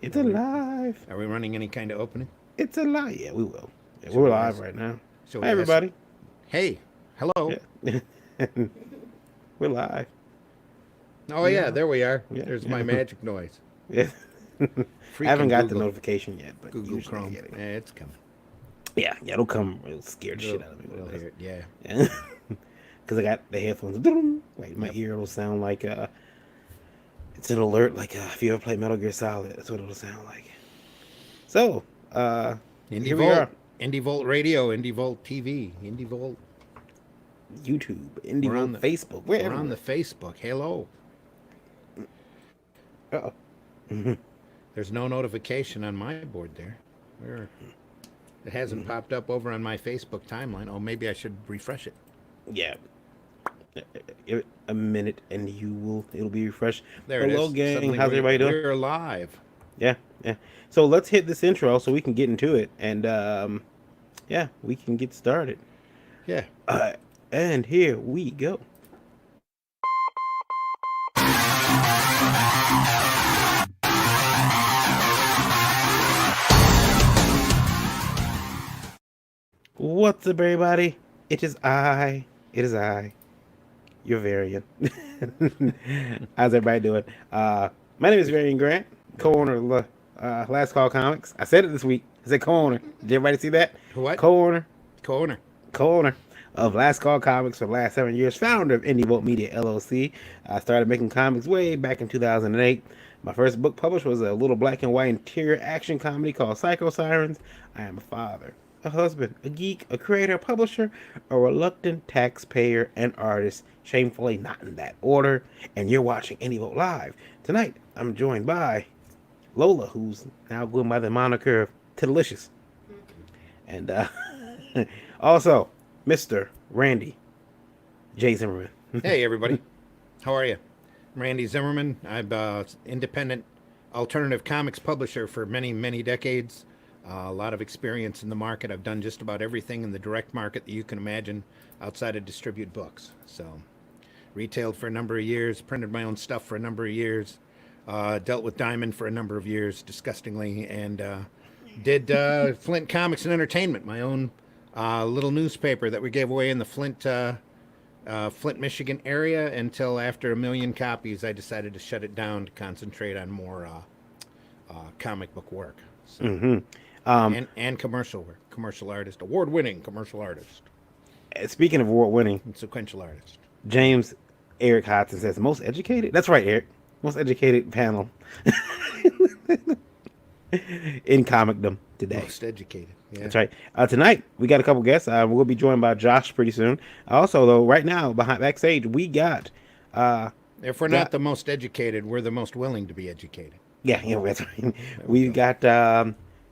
It's alive. Are we running any kind of opening? It's alive. Yeah, we will. Yeah, So we're we live ask- right now. So Hi, we ask, everybody. hey, hello. Yeah. We're live. Oh yeah, Yeah. there we are. Yeah. There's my Yeah. magic noise. Yeah. I haven't Freaking got the Google, notification yet, but Google usually I Chrome. get it. Yeah, it's coming. Yeah, it'll come. It'll scare the shit out of me. We'll hear it. Yeah. Yeah. Because I got the headphones. Like my ear will sound like it's an alert. Like if you ever play Metal Gear Solid, that's what it'll sound like. So, Indie here we Volt, are. Indie Volt Radio, Indie Volt TV, Indie Volt. YouTube, Indie We're on Volt, the- Facebook. We're We're on the everywhere. Facebook. Hello. Uh-oh. There's no notification on my board there. It hasn't popped up over on my Facebook timeline. Oh, maybe I should refresh it. Yeah. Give it a minute and it'll be refreshed. There Hello, it is. gang. Suddenly How's everybody doing? We're live. Yeah, yeah. So let's hit this intro so we can get into it, and yeah, we can get started. Yeah. And here we go. What's up, everybody? It is I. It is I. Your Varian. How's everybody doing? My name is Varian Grant, co-owner of Last Call Comics. I said it this week. I said co-owner. Did everybody see that? What? Co-owner. Co-owner. Co-owner of Last Call Comics for the last 7 years. Founder of Indie Volt Media LLC. I started making comics way back in 2008. My first book published was a little black and white interior action comedy called Psycho Sirens. I am a father, a husband, a geek, a creator, a publisher, a reluctant taxpayer, and artist. Shamefully not in that order. And you're watching Indie Volt Live. Tonight, I'm joined by Lola, who's now going by the moniker of Tiddalicious. And also, Mr. Randy J. Zimmerman. Hey, everybody. How are you? I'm Randy Zimmerman. I'm an independent alternative comics publisher for many, many decades. A lot of experience in the market. I've done just about everything in the direct market that you can imagine outside of distribute books. So, retailed for a number of years, printed my own stuff for a number of years, dealt with Diamond for a number of years, disgustingly, and did Flint Comics and Entertainment, my own little newspaper that we gave away in the Flint, Michigan area until after 1 million copies, I decided to shut it down to concentrate on more comic book work. So, and commercial work, commercial artist, award-winning commercial artist, Speaking of award-winning, and sequential artist. James Eric Hodson says, most educated? That's right, Eric. Most educated panel in comicdom today. Most educated. Yeah. That's right. Tonight, we got a couple guests. We'll be joined by Josh pretty soon. Also, though, right now, backstage, we got... If we're not the most educated, we're the most willing to be educated. Yeah, that's right. We got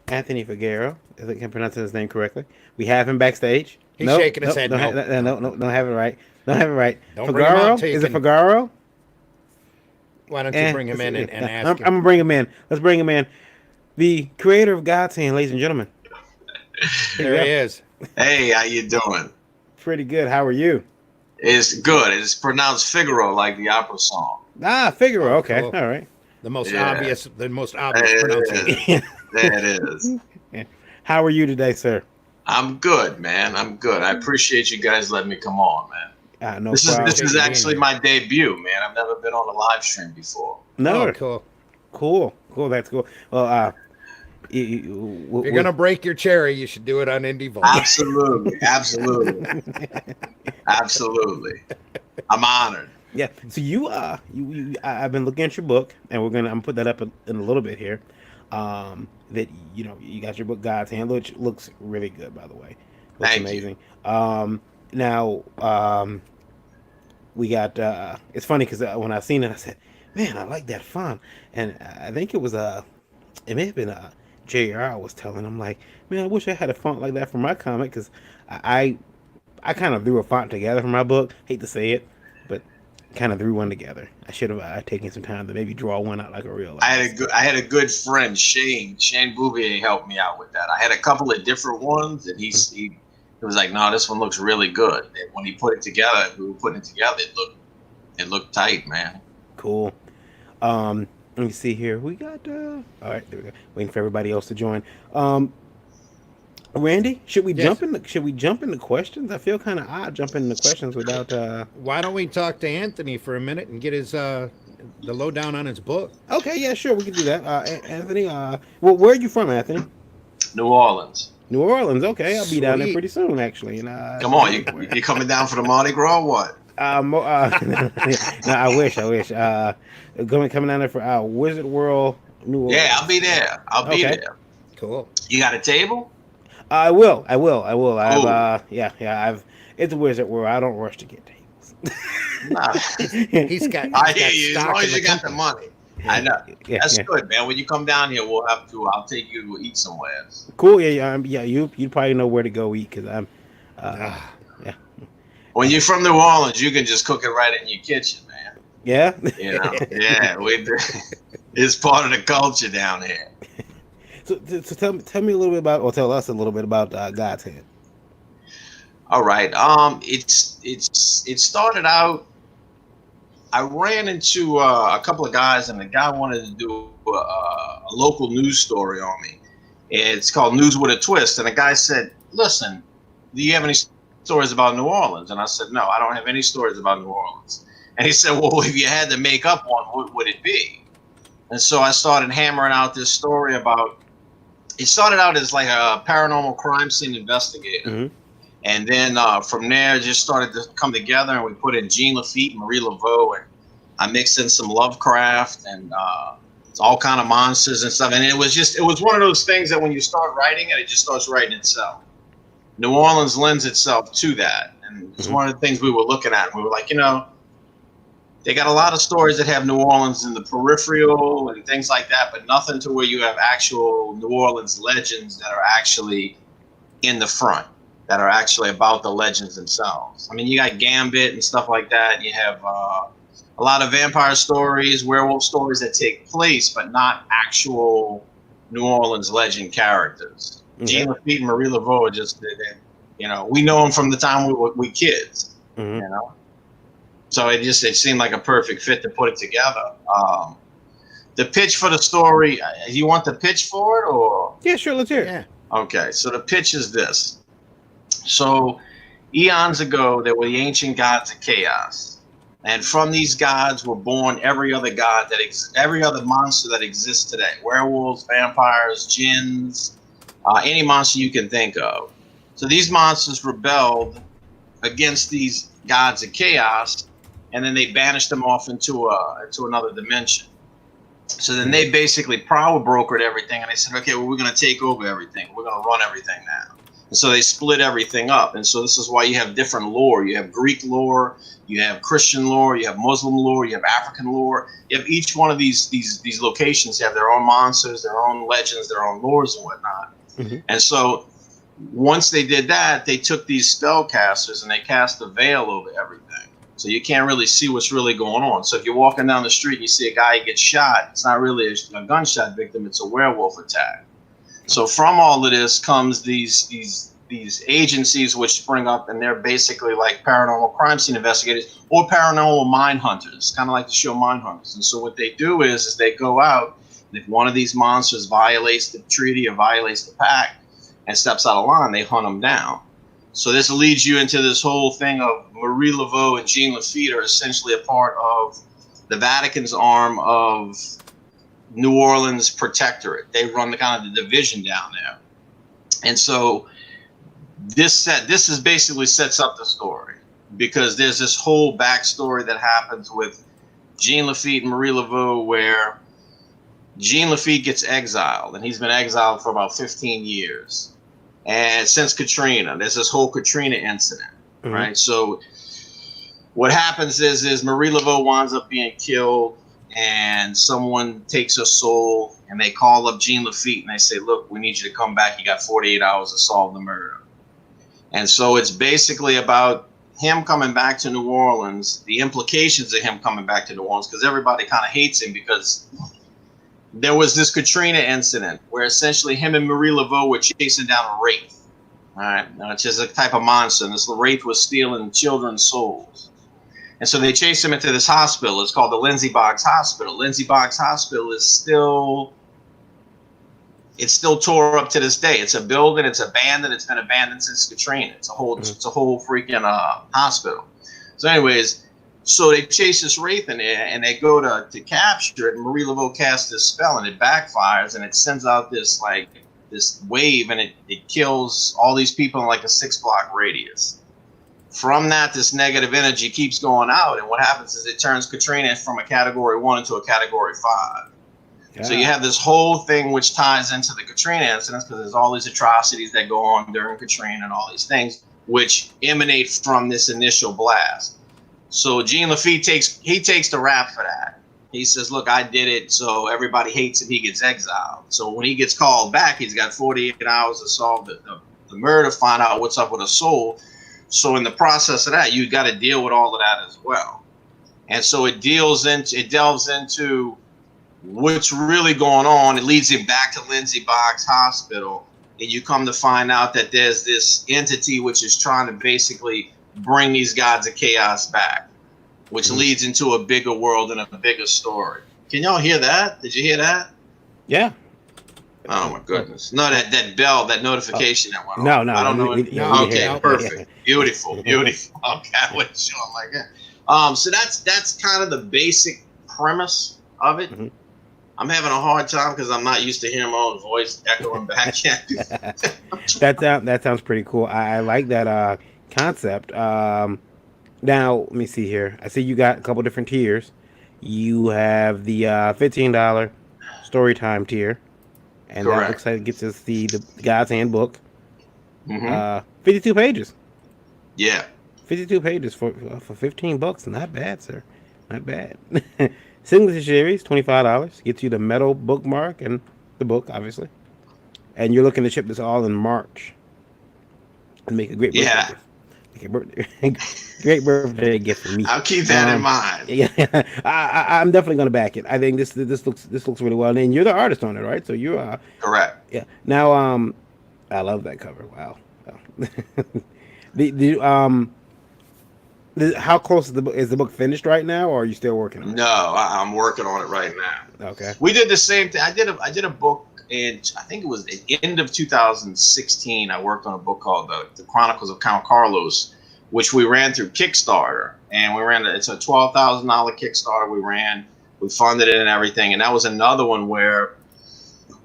Anthony Figaro, if I can pronounce his name correctly. We have him backstage. He's shaking his head. No, don't have it right. Don't have it right. Don't bring him Figaro? out till you Is it can- Figaro? Why don't you bring him in and ask I'm him? going to bring him in. Let's bring him in. The creator of God's Hand, ladies and gentlemen. There he is. Hey, how you doing? Pretty good. How are you? It's good. It's pronounced Figaro, like the opera song. Figaro. Okay. Cool. All right. The most Yeah. obvious There pronunciation. it is. How are you today, sir? I'm good, man. I'm good. I appreciate you guys letting me come on, man. No This problem. is actually my debut, man. I've never been on a live stream before. No. Oh, cool. Cool. That's cool. Well, If you're gonna break your cherry, you should do it on Indie Volt. Absolutely, absolutely. I'm honored. Yeah. So I've been looking at your book, and I'm gonna put that up in a little bit here. That you got your book God's Hand, which looks really good, by the way. Looks Thank amazing. Now we got. It's funny because when I seen it, I said, "Man, I like that font," and I think it was it may have been JR was telling him like, "Man, I wish I had a font like that for my comic," because I kind of threw a font together for my book. Hate to say it, but kind of threw one together. I should have taken some time to maybe draw one out like a real. I had a good friend, Shane Bouvier, helped me out with that. I had a couple of different ones, and he was like, "No, this one looks really good." And when he put it together, we were putting it together. It looked tight, man. Cool. Let me see here. We got all right. There we go. Waiting for everybody else to join. Um, Randy, Yes. should we jump into questions? I feel kind of odd jumping into questions without. Why don't we talk to Anthony for a minute and get his the lowdown on his book? Okay, yeah, sure, we can do that. Anthony, well, where are you from, Anthony? New Orleans. New Orleans. Okay, I'll be down there Sweet. pretty soon, actually. And Come on, you coming down for the Mardi Gras? Or what? no, I wish. Coming down there for Wizard World, New Yeah, I'll Orleans. be there. I'll be Okay, there. Cool. You got a table? I will. I've Cool. yeah. I've It's a Wizard World. I don't rush to get tables. Nah, He's got I he's hear got you. As stock long in as the you got the company. money. I Yeah, know. yeah, That's yeah. good, man. When you come down here, I'll take you to eat somewhere. Cool. Yeah, yeah. Yeah. You probably know where to go eat because I'm. Uh, Ah, yeah. When you're from New Orleans, you can just cook it right in your kitchen, man. Yeah. You know, yeah, it's part of the culture down here. So tell me a little bit about, or tell us a little bit about God's Hand. All right. It started out. I ran into a couple of guys, and the guy wanted to do a local news story on me. It's called News with a Twist, and the guy said, "Listen, do you have any stories about New Orleans?" And I said, "No, I don't have any stories about New Orleans." And he said, "Well, if you had to make up one, what would it be?" And so I started hammering out this story about. It started out as like a paranormal crime scene investigator. Mm-hmm. And then from there, it just started to come together, and we put in Jean Lafitte, Marie Laveau, and I mixed in some Lovecraft and it's all kind of monsters and stuff. And it was one of those things that when you start writing it, it just starts writing itself. New Orleans lends itself to that, and it's Mm-hmm. one of the things we were looking at. And we were like, they got a lot of stories that have New Orleans in the peripheral and things like that, but nothing to where you have actual New Orleans legends that are actually in the front, that are actually about the legends themselves. I mean, you got Gambit and stuff like that. You have a lot of vampire stories, werewolf stories that take place, but not actual New Orleans legend characters. Okay. Jean Lafitte and Marie Laveau are just, we know them from the time we kids, you Mm-hmm. know. So it seemed like a perfect fit to put it together. The pitch for the story, you want the pitch for it or? Yeah, sure. Let's hear it. yeah. Okay, so the pitch is this. So, eons ago, there were the ancient gods of chaos, and from these gods were born every other every other monster that exists today: werewolves, vampires, jinns, any monster you can think of. So these monsters rebelled against these gods of chaos, and then they banished them off into another dimension. So then they basically power brokered everything, and they said, okay, well, we're going to take over everything. We're going to run everything now. And so they split everything up. And so this is why you have different lore. You have Greek lore, you have Christian lore, you have Muslim lore, you have African lore. You have each one of these locations have their own monsters, their own legends, their own lores and whatnot. Mm-hmm. And so once they did that, they took these spellcasters and they cast a veil over everything. So you can't really see what's really going on. So if you're walking down the street and you see a guy get shot, it's not really a gunshot victim, it's a werewolf attack. So from all of this comes these agencies which spring up, and they're basically like paranormal crime scene investigators or paranormal mine hunters, kind of like the show Mine Hunters. And so what they do is they go out, and if one of these monsters violates the treaty or violates the pact and steps out of line, they hunt them down. So this leads you into this whole thing of Marie Laveau and Jean Lafitte are essentially a part of the Vatican's arm of New Orleans Protectorate. They run the kind of the division down there. And so this is basically sets up the story, because there's this whole backstory that happens with Jean Lafitte and Marie Laveau, where Jean Lafitte gets exiled, and he's been exiled for about 15 years. And since Katrina, there's this whole Katrina incident, Mm-hmm. right? So what happens is Marie Laveau winds up being killed, and someone takes her soul, and they call up Jean Lafitte, and they say, look, we need you to come back. You got 48 hours to solve the murder. And so it's basically about him coming back to New Orleans, the implications of him coming back to New Orleans, because everybody kind of hates him, because there was this Katrina incident where essentially him and Marie Laveau were chasing down a wraith, all right, which is a type of monster. And this wraith was stealing children's souls. And so they chase him into this hospital. It's called the Lindsay Boggs Hospital. Lindsay Boggs Hospital is still tore up to this day. It's a building. It's abandoned. It's been abandoned since Katrina. It's a whole freaking hospital. So, anyways, so they chase this wraith in there, and they go to capture it. And Marie Laveau casts this spell, and it backfires, and it sends out this wave, and it kills all these people in like a 6-block radius. From that, this negative energy keeps going out, and what happens is it turns Katrina from a Category 1 into a Category 5. Yeah. So you have this whole thing which ties into the Katrina incidents, because there's all these atrocities that go on during Katrina and all these things which emanate from this initial blast. So Jean Lafitte takes the rap for that. He says, look, I did it, so everybody hates him. He gets exiled. So when he gets called back, he's got 48 hours to solve the murder, find out what's up with a soul. So in the process of that, you got to deal with all of that as well. And so it delves into what's really going on. It leads him back to Lindsay Boggs Hospital, and you come to find out that there's this entity which is trying to basically bring these gods of chaos back, which leads into a bigger world and a bigger story. Can y'all hear that? Did you hear that? Yeah. Oh my goodness! No, that bell, that notification that went on. No, I don't know. Okay, perfect, Yeah. beautiful. Okay, I wasn't sure like that. So that's kind of the basic premise of it. Mm-hmm. I'm having a hard time because I'm not used to hearing my own voice echoing back. That sounds pretty cool. I like that concept. Now let me see here. I see you got a couple different tiers. You have the $15 story time tier. And correct. That looks like it gets us the God's Handbook. Mm-hmm. 52 pages. Yeah. 52 pages for $15. Not bad, sir. Not bad. Signature series, $25. Gets you the metal bookmark and the book, obviously. And you're looking to ship this all in March. And make a great birthday gift. Great birthday gift for me. I'll keep that in mind. Yeah, I'm definitely gonna back it. I think this looks really well. And you're the artist on it, right? So you are correct. Yeah. Now, I love that cover. Wow. How close is the book finished right now, or are you still working on it? No, I'm working on it right now. Okay. We did the same thing. I did a book. And I think it was the end of 2016. I worked on a book called the Chronicles of Count Carlos, which we ran through Kickstarter. And it's a $12,000 Kickstarter we funded it and everything. And that was another one where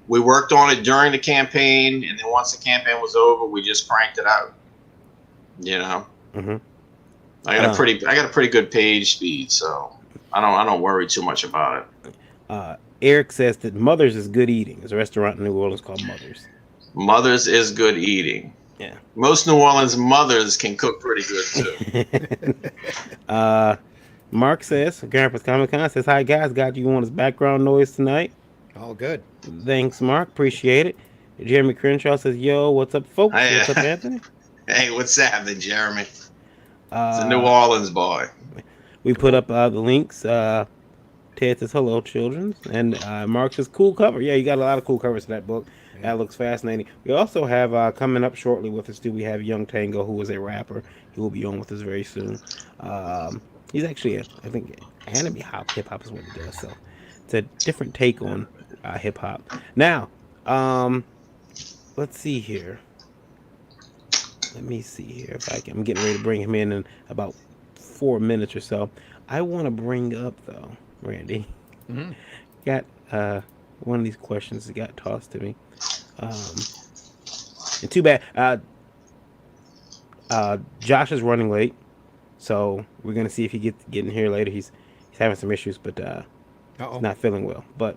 we worked on it during the campaign. And then once the campaign was over, we just cranked it out. You know, I got a pretty good page speed. So I don't worry too much about it. Eric says that Mother's is good eating. There's a restaurant in New Orleans called Mother's. Mother's is good eating. Yeah. Most New Orleans mothers can cook pretty good too. Mark says, Grandpa's Comic Con says, hi guys, got you on his background noise tonight. All good. Thanks, Mark. Appreciate it. Jeremy Crenshaw says, yo, what's up, folks? Hey, what's up, Anthony? Hey, what's happening, Jeremy? It's a New Orleans boy. We put up the links. Ted says, hello, children. And Mark says, cool cover. Yeah, you got a lot of cool covers in that book. Yeah. That looks fascinating. We also have coming up shortly with us, too, we have Young Tañgo, who is a rapper. He will be on with us very soon. He's actually, I think, anime hip-hop is what he does. So it's a different take on hip-hop. Now, let's see here. Let me see here if I can. I'm getting ready to bring him in about 4 minutes or so. I want to bring up, though, Randy, got one of these questions that got tossed to me. And too bad. Josh is running late, so we're gonna see if he gets in here later. He's having some issues, but he's not feeling well. But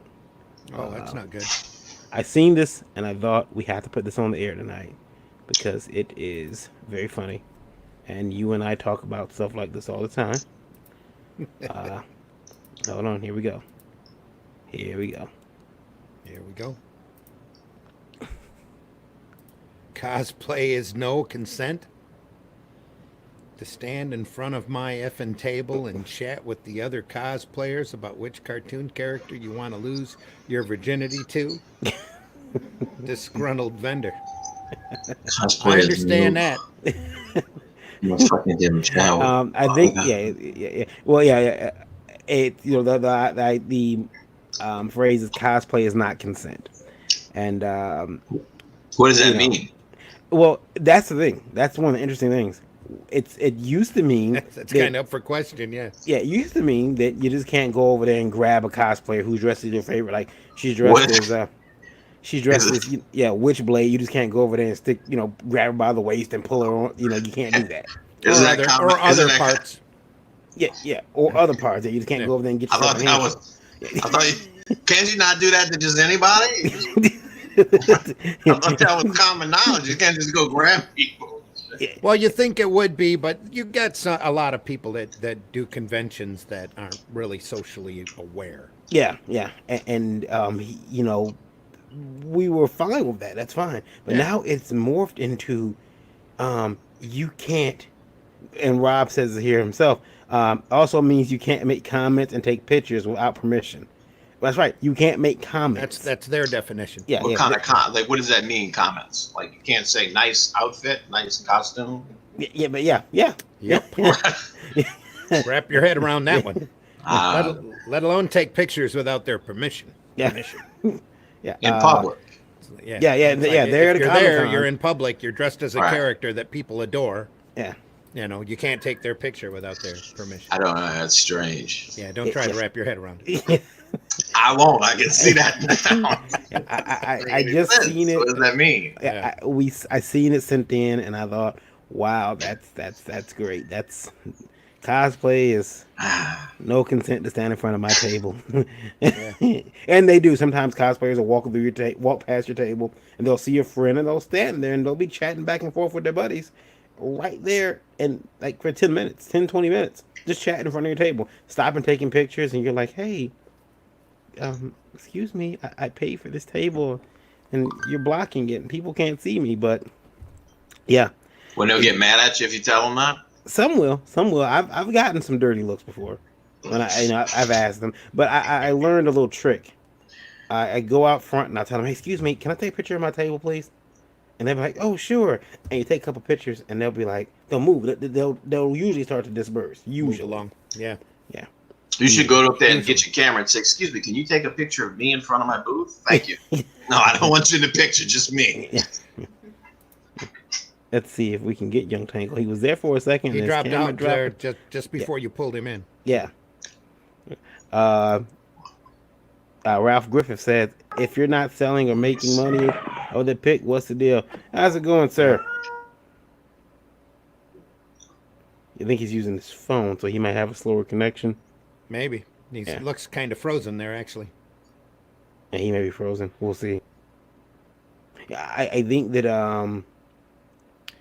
that's not good. I seen this and I thought we have to put this on the air tonight because it is very funny, and you and I talk about stuff like this all the time. Hold on, here we go. Cosplay is no consent? To stand in front of my effing table and chat with the other cosplayers about which cartoon character you want to lose your virginity to? Disgruntled vendor. I understand that. I'm gonna fucking give him a shower. I think yeah. Well, yeah. It the phrase is cosplay is not consent, and What does you that know, mean? well, that's the thing. That's one of the interesting things. It used to mean That's that kind of up for question. Yeah. yeah, it used to mean that you just can't go over there and grab a cosplayer who's dressed as your favorite. Like What she's is dressed it? as Witchblade. You just can't go over there and stick grab her by the waist and pull her on. You can't do that. Isn't Or that other common? or Isn't other that? parts. Yeah, or other parts that you just can't Yeah. go over there and get I yourself thought a that hand was. I thought. Can't you not do that to just anybody? I thought that was common knowledge. You can't just go grab people. yeah, Well, you think it would be, but you got a lot of people that do conventions that aren't really socially aware. yeah, and we were fine with that. That's fine. But Yeah. now it's morphed into you can't. And Rob says it here himself. Also means you can't make comments and take pictures without permission. That's right. You can't make comments. That's their definition. Yeah, What yeah, kind of like? What does that mean? Comments like you can't say nice outfit, nice costume. yeah, but yeah, Yep. yeah. Wrap your head around that one. uh, Let alone take pictures without their permission. Yeah. Permission. yeah, in public. Yeah. Yeah, It's yeah, they're if at a you're there, Comic-Con. you're in public. You're dressed as a Right. character that people adore. yeah. You can't take their picture without their permission. I don't know. That's strange. Yeah, don't try to wrap your head around it. Yeah. I won't. I can see that now. I just seen it. What does that mean? Yeah, I seen it sent in, and I thought, wow, that's great. That's cosplay is no consent to stand in front of my table. And they do sometimes. Cosplayers will walk through walk past your table, and they'll see your friend, and they'll stand there, and they'll be chatting back and forth with their buddies, right there, and like for 20 minutes, just chatting in front of your table, stopping, taking pictures, and you're like, hey, excuse me, I paid for this table, and you're blocking it, and people can't see me, but yeah. When they'll get mad at you if you tell them that. Some will. I've gotten some dirty looks before when I've asked them, but I learned a little trick. I go out front and I tell them, hey, excuse me, can I take a picture of my table, please? And they'll be like, oh, sure. And you take a couple pictures, and they'll be like, they'll move. They'll usually start to disperse. Move Usually, along. Yeah. yeah. You should go up there and get your camera and say, "Excuse me, can you take a picture of me in front of my booth? Thank you." No, I don't want you in the picture, just me. Yeah. Let's see if we can get Young Tañgo. He was there for a second. He and his dropped camera out dropped. there just before you pulled him in. Yeah. Ralph Griffith said, if you're not selling or making money of the pick, what's the deal? How's it going, sir? You think he's using his phone, so he might have a slower connection. Maybe. He Yeah. looks kind of frozen there, actually. And he may be frozen. We'll see. Yeah, I think that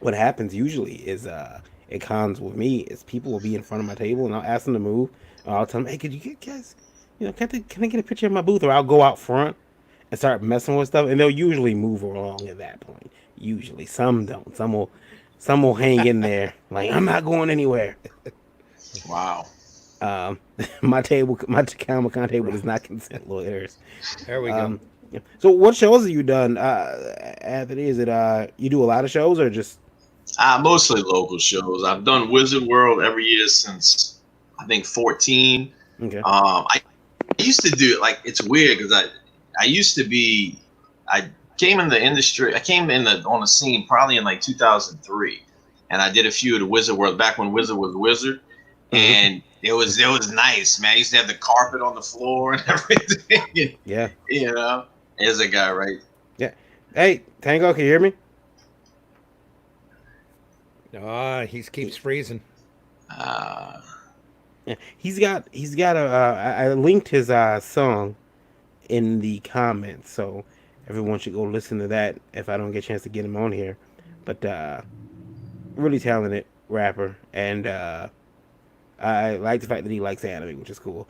what happens usually is at cons with me is people will be in front of my table and I'll ask them to move. Or I'll tell them, hey, could you get guys, can I get a picture of my booth? Or I'll go out front and start messing with stuff, and they'll usually move along at that point. Usually, some don't. Some will hang in there like I'm not going anywhere. Wow. My Comic-Con table does not consent lawyers. There we go. Yeah. So what shows have you done, Anthony? Is it you do a lot of shows or just Mostly local shows. I've done Wizard World every year since I think 14. okay? I used to do it like it's weird because I used to be I came in the industry. I came in on the scene probably in like 2003, and I did a few of the Wizard World back when Wizard was Wizard, and it was nice, man. I used to have the carpet on the floor and everything. Yeah. There's a guy right. Yeah. Hey, Tañgo, can you hear me? He keeps freezing. Yeah. He's got a. I linked his song in the comments, so everyone should go listen to that if I don't get a chance to get him on here. But really talented rapper, and I like the fact that he likes anime, which is cool.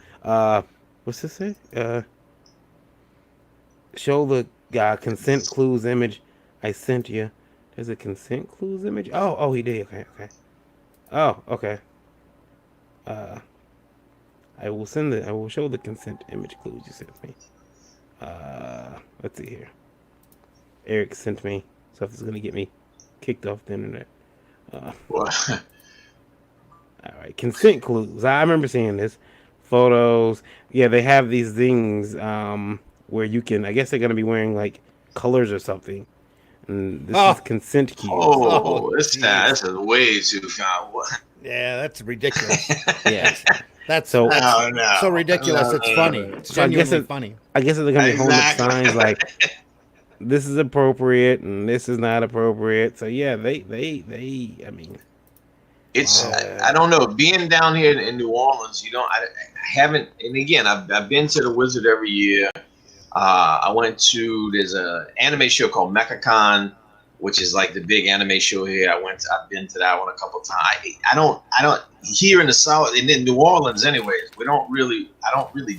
What's this say? Show the consent clues image I sent you. There's a consent clues image. Oh, he did. Okay. Oh, okay. I will show the consent image clues you sent me. Let's see here. Eric sent me stuff that's gonna get me kicked off the internet. What? right, consent clues. I remember seeing this. Photos. Yeah, they have these things where you can. I guess they're gonna be wearing like colors or something. And this is Oh, consent cues. oh, Oh, this jeez. is way too far. Yeah, that's ridiculous. Yeah. That's So that's No, so no, ridiculous. no, It's no, funny. no. It's so I guess genuinely it. funny. I guess they're gonna be holding up Exactly. signs like this is appropriate and this is not appropriate. So yeah, they. I mean, It's wow. I don't know. Being down here in New Orleans, you know, I haven't. And again, I've been to the Wizard every year. I went to there's a anime show called MechaCon, which is like the big anime show here. I've been to that one a couple times. I don't here in the South and in New Orleans, anyways. I don't really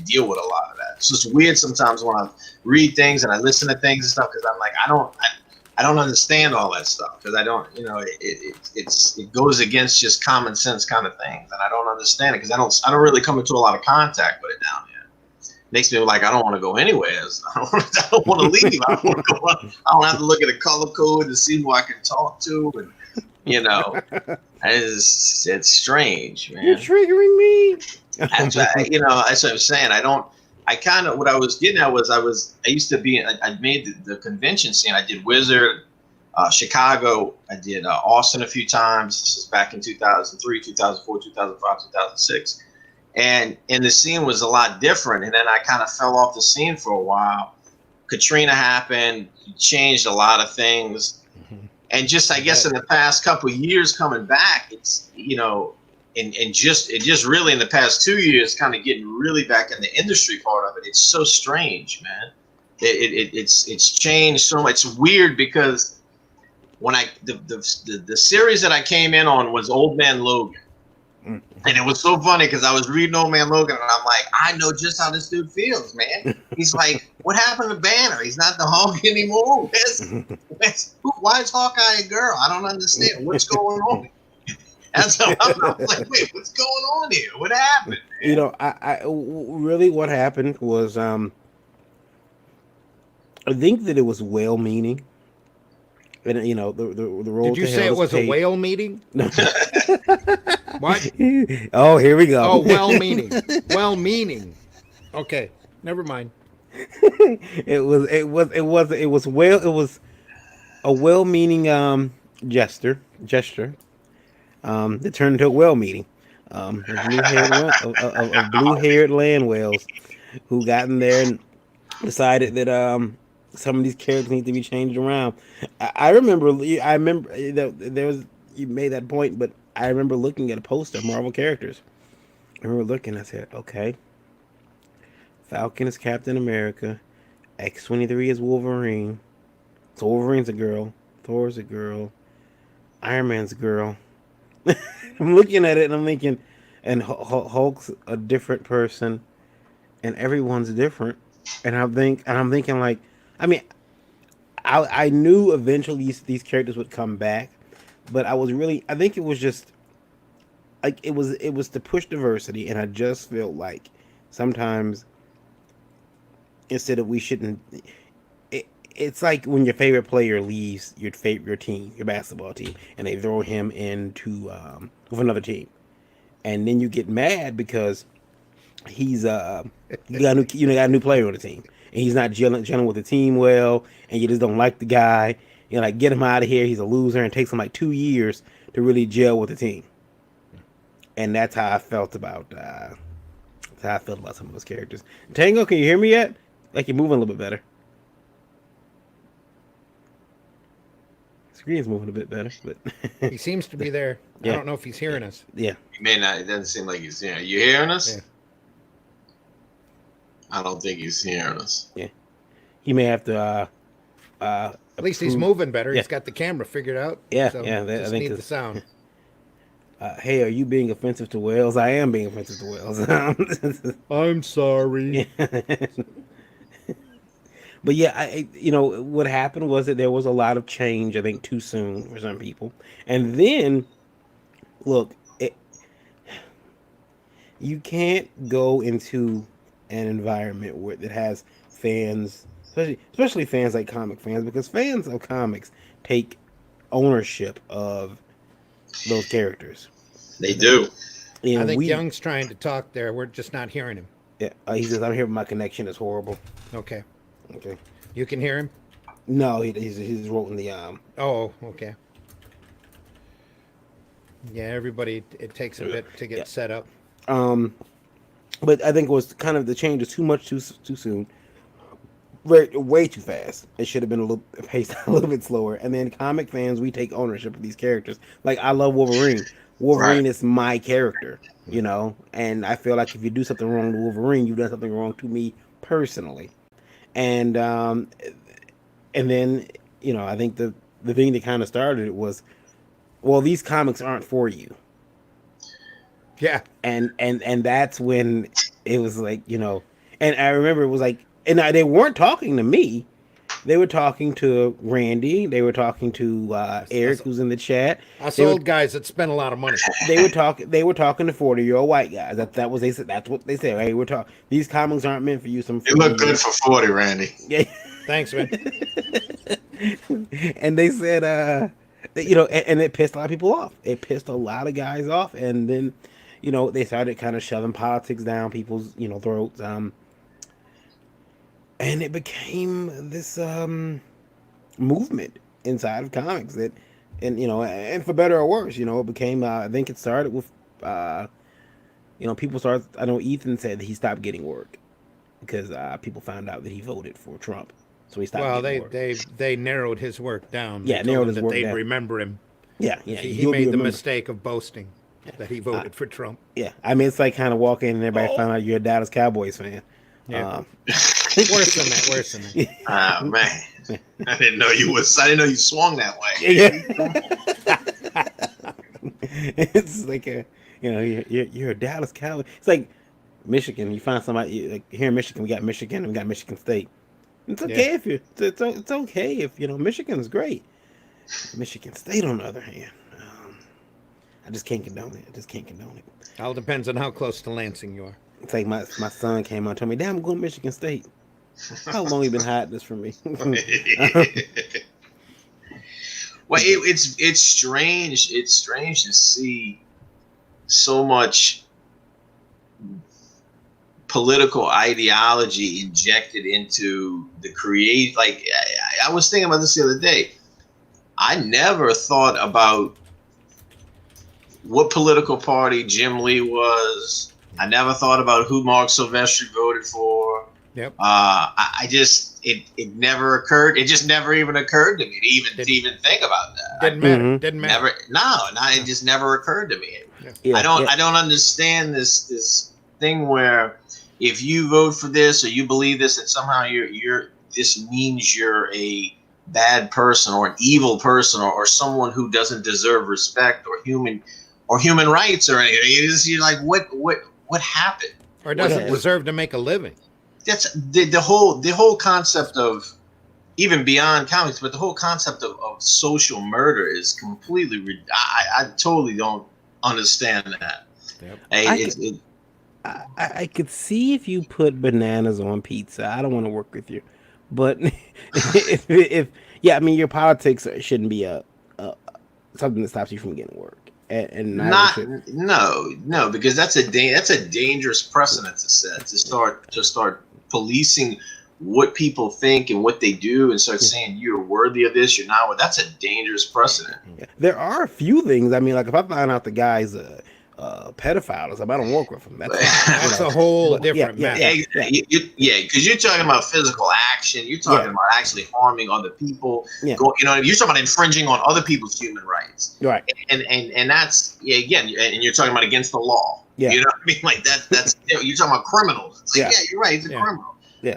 deal with a lot of that. It's just weird sometimes when I read things and I listen to things and stuff because I'm like I don't understand all that stuff because I don't, you know, it goes against just common sense kind of things, and I don't understand it because I don't really come into a lot of contact with it down here. Makes me like I don't want to go anywhere. I don't want to leave. I don't want to go. I don't have to look at a color code to see who I can talk to, and you know, it's strange, You're man. triggering me. That's what, you know, that's what I'm saying. I don't. I kind of what I was getting at was I used to be. I made the convention scene. I did Wizard, Chicago. I did Austin a few times. This is back in 2003, 2004, 2005, 2006. And the scene was a lot different. And then I kind of fell off the scene for a while. Katrina happened, changed a lot of things, and just I guess in the past couple of years coming back, it's you know, and just really in the past 2 years, kind of getting really back in the industry part of it. It's so strange, man. It's changed so much. It's weird because when the series that I came in on was Old Man Logan. And it was so funny because I was reading Old Man Logan and I'm like, I know just how this dude feels, man. He's like, what happened to Banner? He's not the Hulk anymore. Why is Hawkeye a girl? I don't understand. What's going on? And so I was like, wait, what's going on here? What happened? Man? You know, I really what happened was I think that it was well meaning. And you know, the road Did you to say hell it is was a paved. whale meeting? No. What? Oh, here we go. Oh, well meaning. Well meaning. Okay, never mind. It was a well meaning gesture that turned into a well meaning of blue haired land whales who got in there and decided that some of these characters need to be changed around. I remember that there was you made that point, but I remember looking at a poster of Marvel characters. I remember looking. I said, okay, Falcon is Captain America, X-23 is Wolverine. So Wolverine's a girl, Thor's a girl, Iron Man's a girl. I'm looking at it and I'm thinking, and Hulk's a different person, and everyone's different. And I'm thinking like, I mean, I knew eventually these characters would come back, but I think it was just like it was to push diversity, and I just felt like sometimes instead of we shouldn't. It's like when your favorite player leaves your team, your basketball team, and they throw him into with another team, and then you get mad because he's got a new player on the team, and he's not gelling with the team well, and you just don't like the guy. You know, like get him out of here. He's a loser, and it takes him like 2 years to really gel with the team. And that's how I felt about some of those characters. Tango, can you hear me yet? Like you're moving a little bit better. Screen's moving a bit better, but He seems to be there. Yeah. I don't know if he's hearing us. yeah. He may not. It doesn't seem like he's hearing. You hearing us? Yeah. I don't think he's hearing us. He may have to. At least he's moving better. He's got the camera figured out. Yeah, so yeah, I Just think need this- the sound. Hey, are you being offensive to whales? I am being offensive to whales. I'm sorry. But yeah, what happened was that there was a lot of change. I think too soon for some people, and then look, you can't go into an environment where that has fans, especially fans like comic fans, because fans of comics take ownership of those characters. They do. I And think Young's trying to talk there. We're just not hearing him. yeah, he says, I'm here, but my connection is horrible. Okay. Okay. You can hear him? No, he's wrote in the Oh, okay. Yeah, everybody, it takes a bit to get Yeah. set up. But I think it was kind of the change is too much too soon. Way too fast. It should have been a little paced a little bit slower. And then comic fans, we take ownership of these characters. Like I love Wolverine. Right. Wolverine is my character, and I feel like if you do something wrong to Wolverine, you've done something wrong to me personally. And then I think the thing that kind of started it was, well, these comics aren't for you. Yeah. And that's when it was like, and I remember it was like, and they weren't talking to me. They were talking to Randy. They were talking to Eric, who's in the chat. Us They were, old guys that spend a lot of money. they were talking. They were talking to 40-year-old white guys. That was they said. That's what they said. Hey, we're talking. These comics aren't meant for you. Some. You look good for 40, Randy. Yeah. Thanks, man. And they said, and it pissed a lot of people off. It pissed a lot of guys off, and then, they started kind of shoving politics down people's, throats. And it became this movement inside of comics that, and for better or worse, it became. I think it started with, people started. I know Ethan said that he stopped getting work because people found out that he voted for Trump, so he stopped. Well, getting work. they narrowed his work down. Yeah, they narrowed told him his work they'd down. remember him. Yeah. He made the mistake of boasting that he voted for Trump. Yeah, I mean, it's like kind of walking in and everybody found out you're a Dallas Cowboys fan. Yeah. Worse than that. Worse than that. Ah, man. I didn't know you swung that way. Yeah. It's like you're a Dallas Cowboy. It's like Michigan. You find somebody like here in Michigan. We got Michigan. And we got Michigan State. It's okay if it's okay if Michigan's great. Michigan State, on the other hand, I just can't condone it. All depends on how close to Lansing you are. It's like my son came on and told me, "Damn, I'm going to Michigan State." How long you been hiding this from me? Well, it's strange. It's strange to see so much political ideology injected into the create. Like I was thinking about this the other day. I never thought about what political party Jim Lee was. I never thought about who Mark Silvestri voted for. Yep. I just it never occurred. It just never even occurred to me to even think about that. Didn't matter. Didn't matter. Never. No, it just never occurred to me. Yeah, I don't understand this thing where if you vote for this or you believe this, that somehow this means you're a bad person or an evil person or someone who doesn't deserve respect or human rights or anything. You're like, what happened? Or doesn't deserve to make a living. That's the whole concept of, even beyond comics, but the whole concept of social murder is completely. I totally don't understand that. Yep. I could see if you put bananas on pizza. I don't want to work with you, but if I mean, your politics shouldn't be a something that stops you from getting work. And no, because that's a dangerous precedent to set, to start policing what people think and what they do and start saying you're worthy of this, you're not. That's a dangerous precedent. There are a few things. I mean, like if I find out the guy's a pedophile or something, I don't work with him. That's a whole different matter. Yeah, because you're talking about physical action. You're talking about actually harming other people. Yeah. You're talking about infringing on other people's human rights. Right. And that's again, and you're talking about against the law. Yeah. You know what I mean? Like that's you're talking about criminals. It's like, you're right. He's a criminal. Yeah.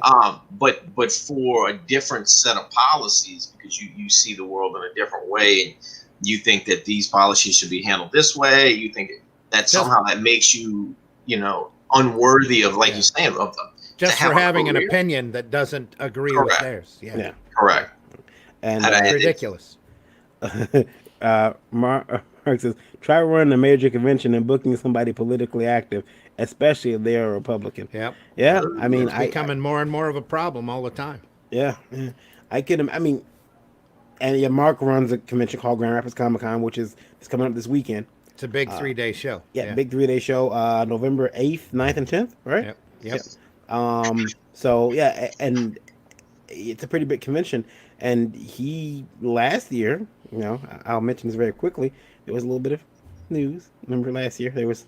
But for a different set of policies, because you see the world in a different way, and you think that these policies should be handled this way. You think that somehow that makes you, unworthy of, like you're saying, of just for having an opinion that doesn't agree with theirs. Yeah. Correct. And ridiculous. Mark says, try running a major convention and booking somebody politically active, especially if they are a Republican. Yep. Yeah. I mean, it's becoming more and more of a problem all the time. Yeah. And Mark runs a convention called Grand Rapids Comic Con, which is coming up this weekend. It's a big 3-day show. Yeah, big 3-day show. November 8th, 9th, and 10th. Right. Yep. So yeah, and it's a pretty big convention. And he last year, I'll mention this very quickly. There was a little bit of news. Remember last year there was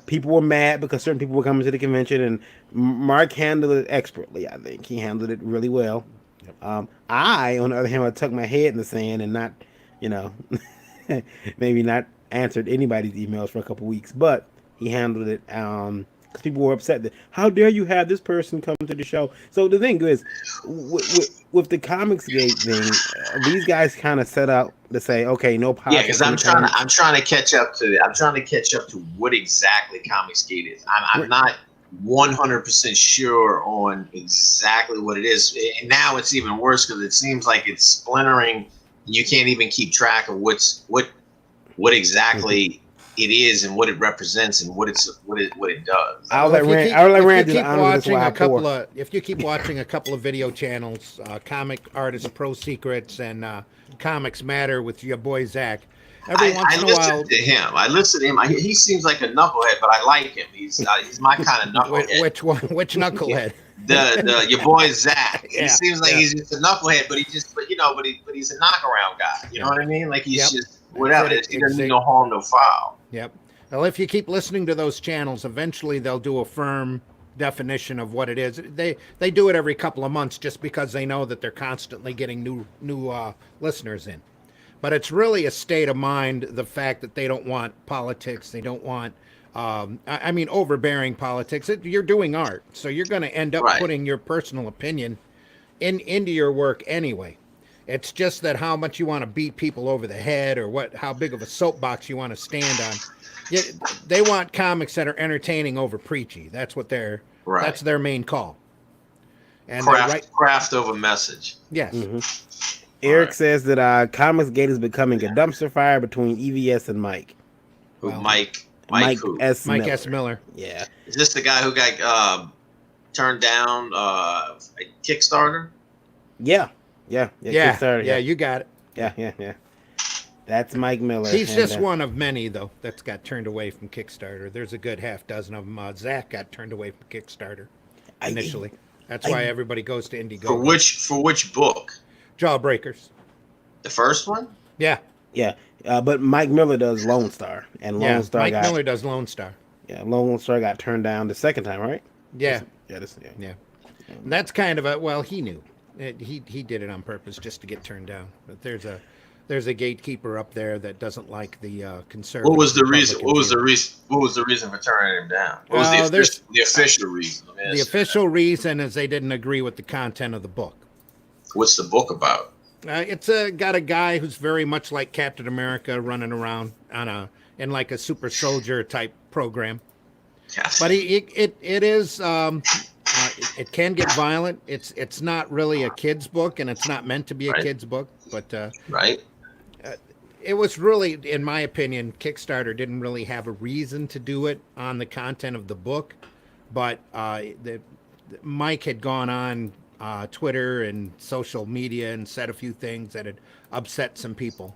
people were mad because certain people were coming to the convention, and Mark handled it expertly. I think he handled it really well. Yep. I, on the other hand, I tucked my head in the sand and not, maybe not answered anybody's emails for a couple weeks, but he handled it. Because people were upset that how dare you have this person come to the show. So the thing is, with the Comicsgate thing, these guys kind of set out to say, okay, no politics. Yeah, because I'm trying to catch up to what exactly Comicsgate is. I'm not 100% sure on exactly what it is, and now it's even worse because it seems like it's splintering. You can't even keep track of what exactly it is and what it represents and what it does. If you keep watching a couple of video channels, Comic Artist Pro Secrets and Comics Matter with your boy Zach, every once in a while, I listen to him. He seems like a knucklehead, but I like him. He's my kind of knucklehead. Which one? Which knucklehead? Your boy Zach. Yeah, he seems like he's just a knucklehead, but he's a knockaround guy. You know what I mean? Like he's just whatever. He doesn't need no harm, no foul. Yep. Well, if you keep listening to those channels, eventually they'll do a firm definition of what it is. They do it every couple of months just because they know that they're constantly getting new listeners in. But it's really a state of mind, the fact that they don't want politics. They don't want, overbearing politics. You're doing art, so you're going to end up putting your personal opinion into your work anyway. It's just that how much you want to beat people over the head or how big of a soapbox you want to stand on. They want comics that are entertaining over preachy. That's what that's their main call. And craft over message. Yes. Mm-hmm. Eric says that Comicsgate is becoming a dumpster fire between EVS and Mike. Mike S. Miller. Yeah. Is this the guy who got turned down Kickstarter? Yeah. Kickstarter, yeah, you got it. Yeah. That's Mike Miller. He's just one of many, though, that's got turned away from Kickstarter. There's a good half dozen of them. Zach got turned away from Kickstarter initially. That's why everybody goes to Indiegogo. For which book? Jawbreakers. The first one? Yeah. Yeah. But Mike Miller does Lone Star. And Lone Star Mike Miller does Lone Star. Yeah, Lone Star got turned down the second time, right? Yeah. Yeah. And that's kind of he knew. He did it on purpose just to get turned down. But there's a gatekeeper up there that doesn't like the conservative. What was the reason? What was the reason for turning him down? What was the official reason? The official reason is they didn't agree with the content of the book. What's the book about? It's got a guy who's very much like Captain America running around in like a super soldier type program. But it is it can get violent. It's not really a kid's book, and it's not meant to be a kid's book. But it was really, in my opinion, Kickstarter didn't really have a reason to do it on the content of the book. But Mike had gone on Twitter and social media and said a few things that had upset some people.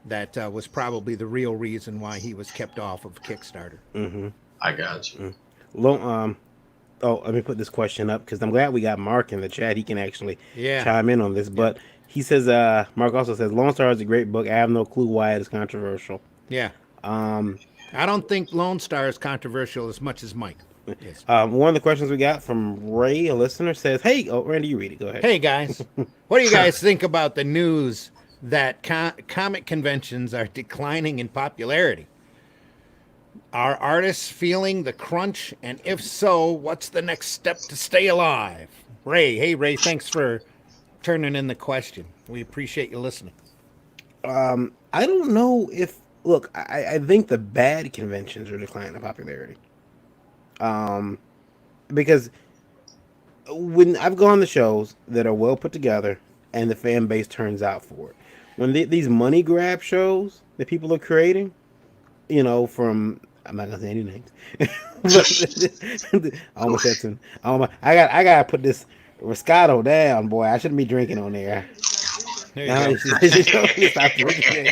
That was probably the real reason why he was kept off of Kickstarter. Mm-hmm. I got you. Let me put this question up because I'm glad we got Mark in the chat. He can actually chime in on this. But he says, Mark also says, Lone Star is a great book. I have no clue why it is controversial. Yeah. I don't think Lone Star is controversial as much as Mike. Yes. One of the questions we got from Ray, a listener, says, hey, Randy, you read it. Go ahead. Hey, guys. What do you guys think about the news that comic conventions are declining in popularity? Are artists feeling the crunch? And if so, what's the next step to stay alive? Ray. Hey, Ray, thanks for turning in the question. We appreciate you listening. I don't know if... Look, I think the bad conventions are declining in popularity. Because when I've gone to shows that are well put together and the fan base turns out for it, when these money grab shows that people are creating, from I'm not gonna say any names. I almost said some. I gotta put this Riscato down, boy. I shouldn't be drinking on there. There you Now go. you stop drinking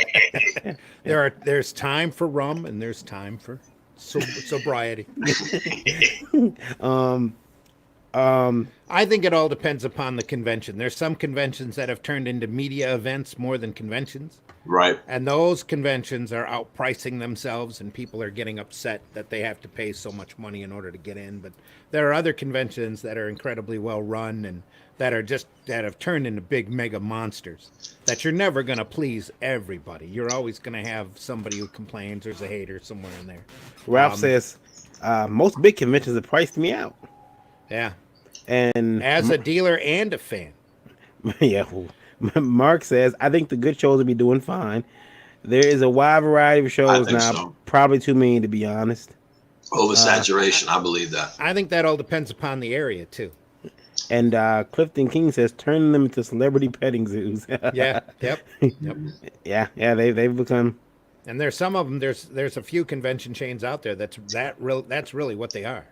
it. There's time for rum and there's time for sobriety. um, um, I think it all depends upon the convention. There's some conventions that have turned into media events more than conventions. Right. And those conventions are outpricing themselves, and people are getting upset that they have to pay so much money in order to get in. But there are other conventions that are incredibly well run and that have turned into big mega monsters that you're never going to please everybody. You're always going to have somebody who complains. There's a hater somewhere in there. Ralph says most big conventions have priced me out, Yeah. and As a dealer and a fan. yeah. Mark says I think the good shows will be doing fine. There is a wide variety of I shows think now, so. probably too many to be honest. Oversaturation. I believe that. I think that all depends upon the area, too. And Clifton King says turn them into celebrity petting zoos. Yeah. Yep. Yep. Yeah, they've become. And there's some of them. There's a few convention chains out there that's really what they are.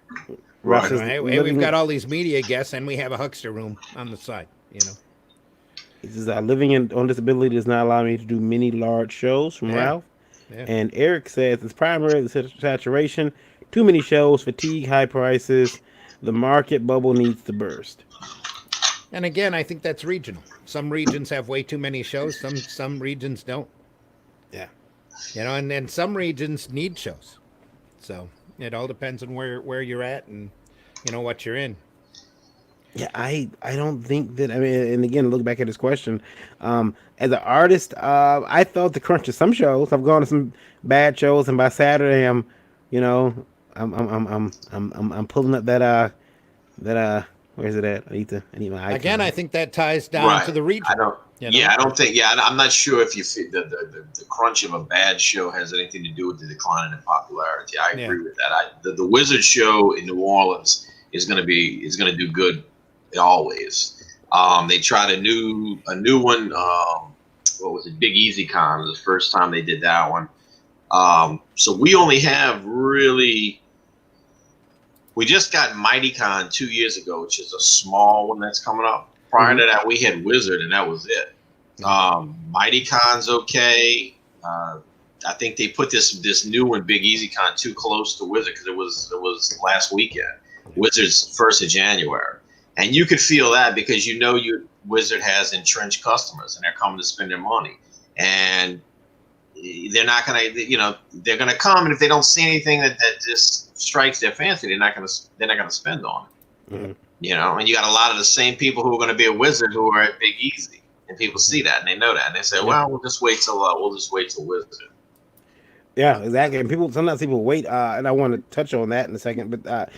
Ralph Right. says, Hey, living, we've got all these media guests, and we have a huckster room on the side. he says, on disability does not allow me to do many large shows from Yeah. Ralph. Yeah. And Eric says it's primarily the saturation, too many shows, fatigue, high prices. The market bubble needs to burst. And again, I think that's regional. Some regions have way too many shows. Some regions don't. Yeah. And some regions need shows. So it all depends on where you're at and what you're in. Yeah, I don't think that. I mean, and again, look back at this question. As an artist, I felt the crunch of some shows. I've gone to some bad shows, and by Saturday, I'm pulling up that where's it at? I need my icon. Again, I think that ties down to the region. I don't. Yeah, I don't think. Yeah, I'm not sure if you feel the crunch of a bad show has anything to do with the decline in popularity. I agree with that. The Wizard show in New Orleans is going to do good always. They tried a new one. What was it? Big Easy Con was the first time they did that one. So we only have really. We just got MightyCon 2 years ago, which is a small one that's coming up. Prior to that, we had Wizard, and that was it. MightyCon's okay. I think they put this new one, Big Easy Con, too close to Wizard because it was last weekend. Wizard's 1st of January, and you could feel that because your Wizard has entrenched customers, and they're coming to spend their money, and they're not gonna, they're gonna come, and if they don't see anything that just strikes their fancy, they're not gonna spend on it. Mm-hmm. And you got a lot of the same people who are going to be a Wizard who are at Big Easy, and people see that and they know that, and they say, "Well, we'll just wait till Wizard." Yeah, exactly. And sometimes people wait, and I want to touch on that in a second. But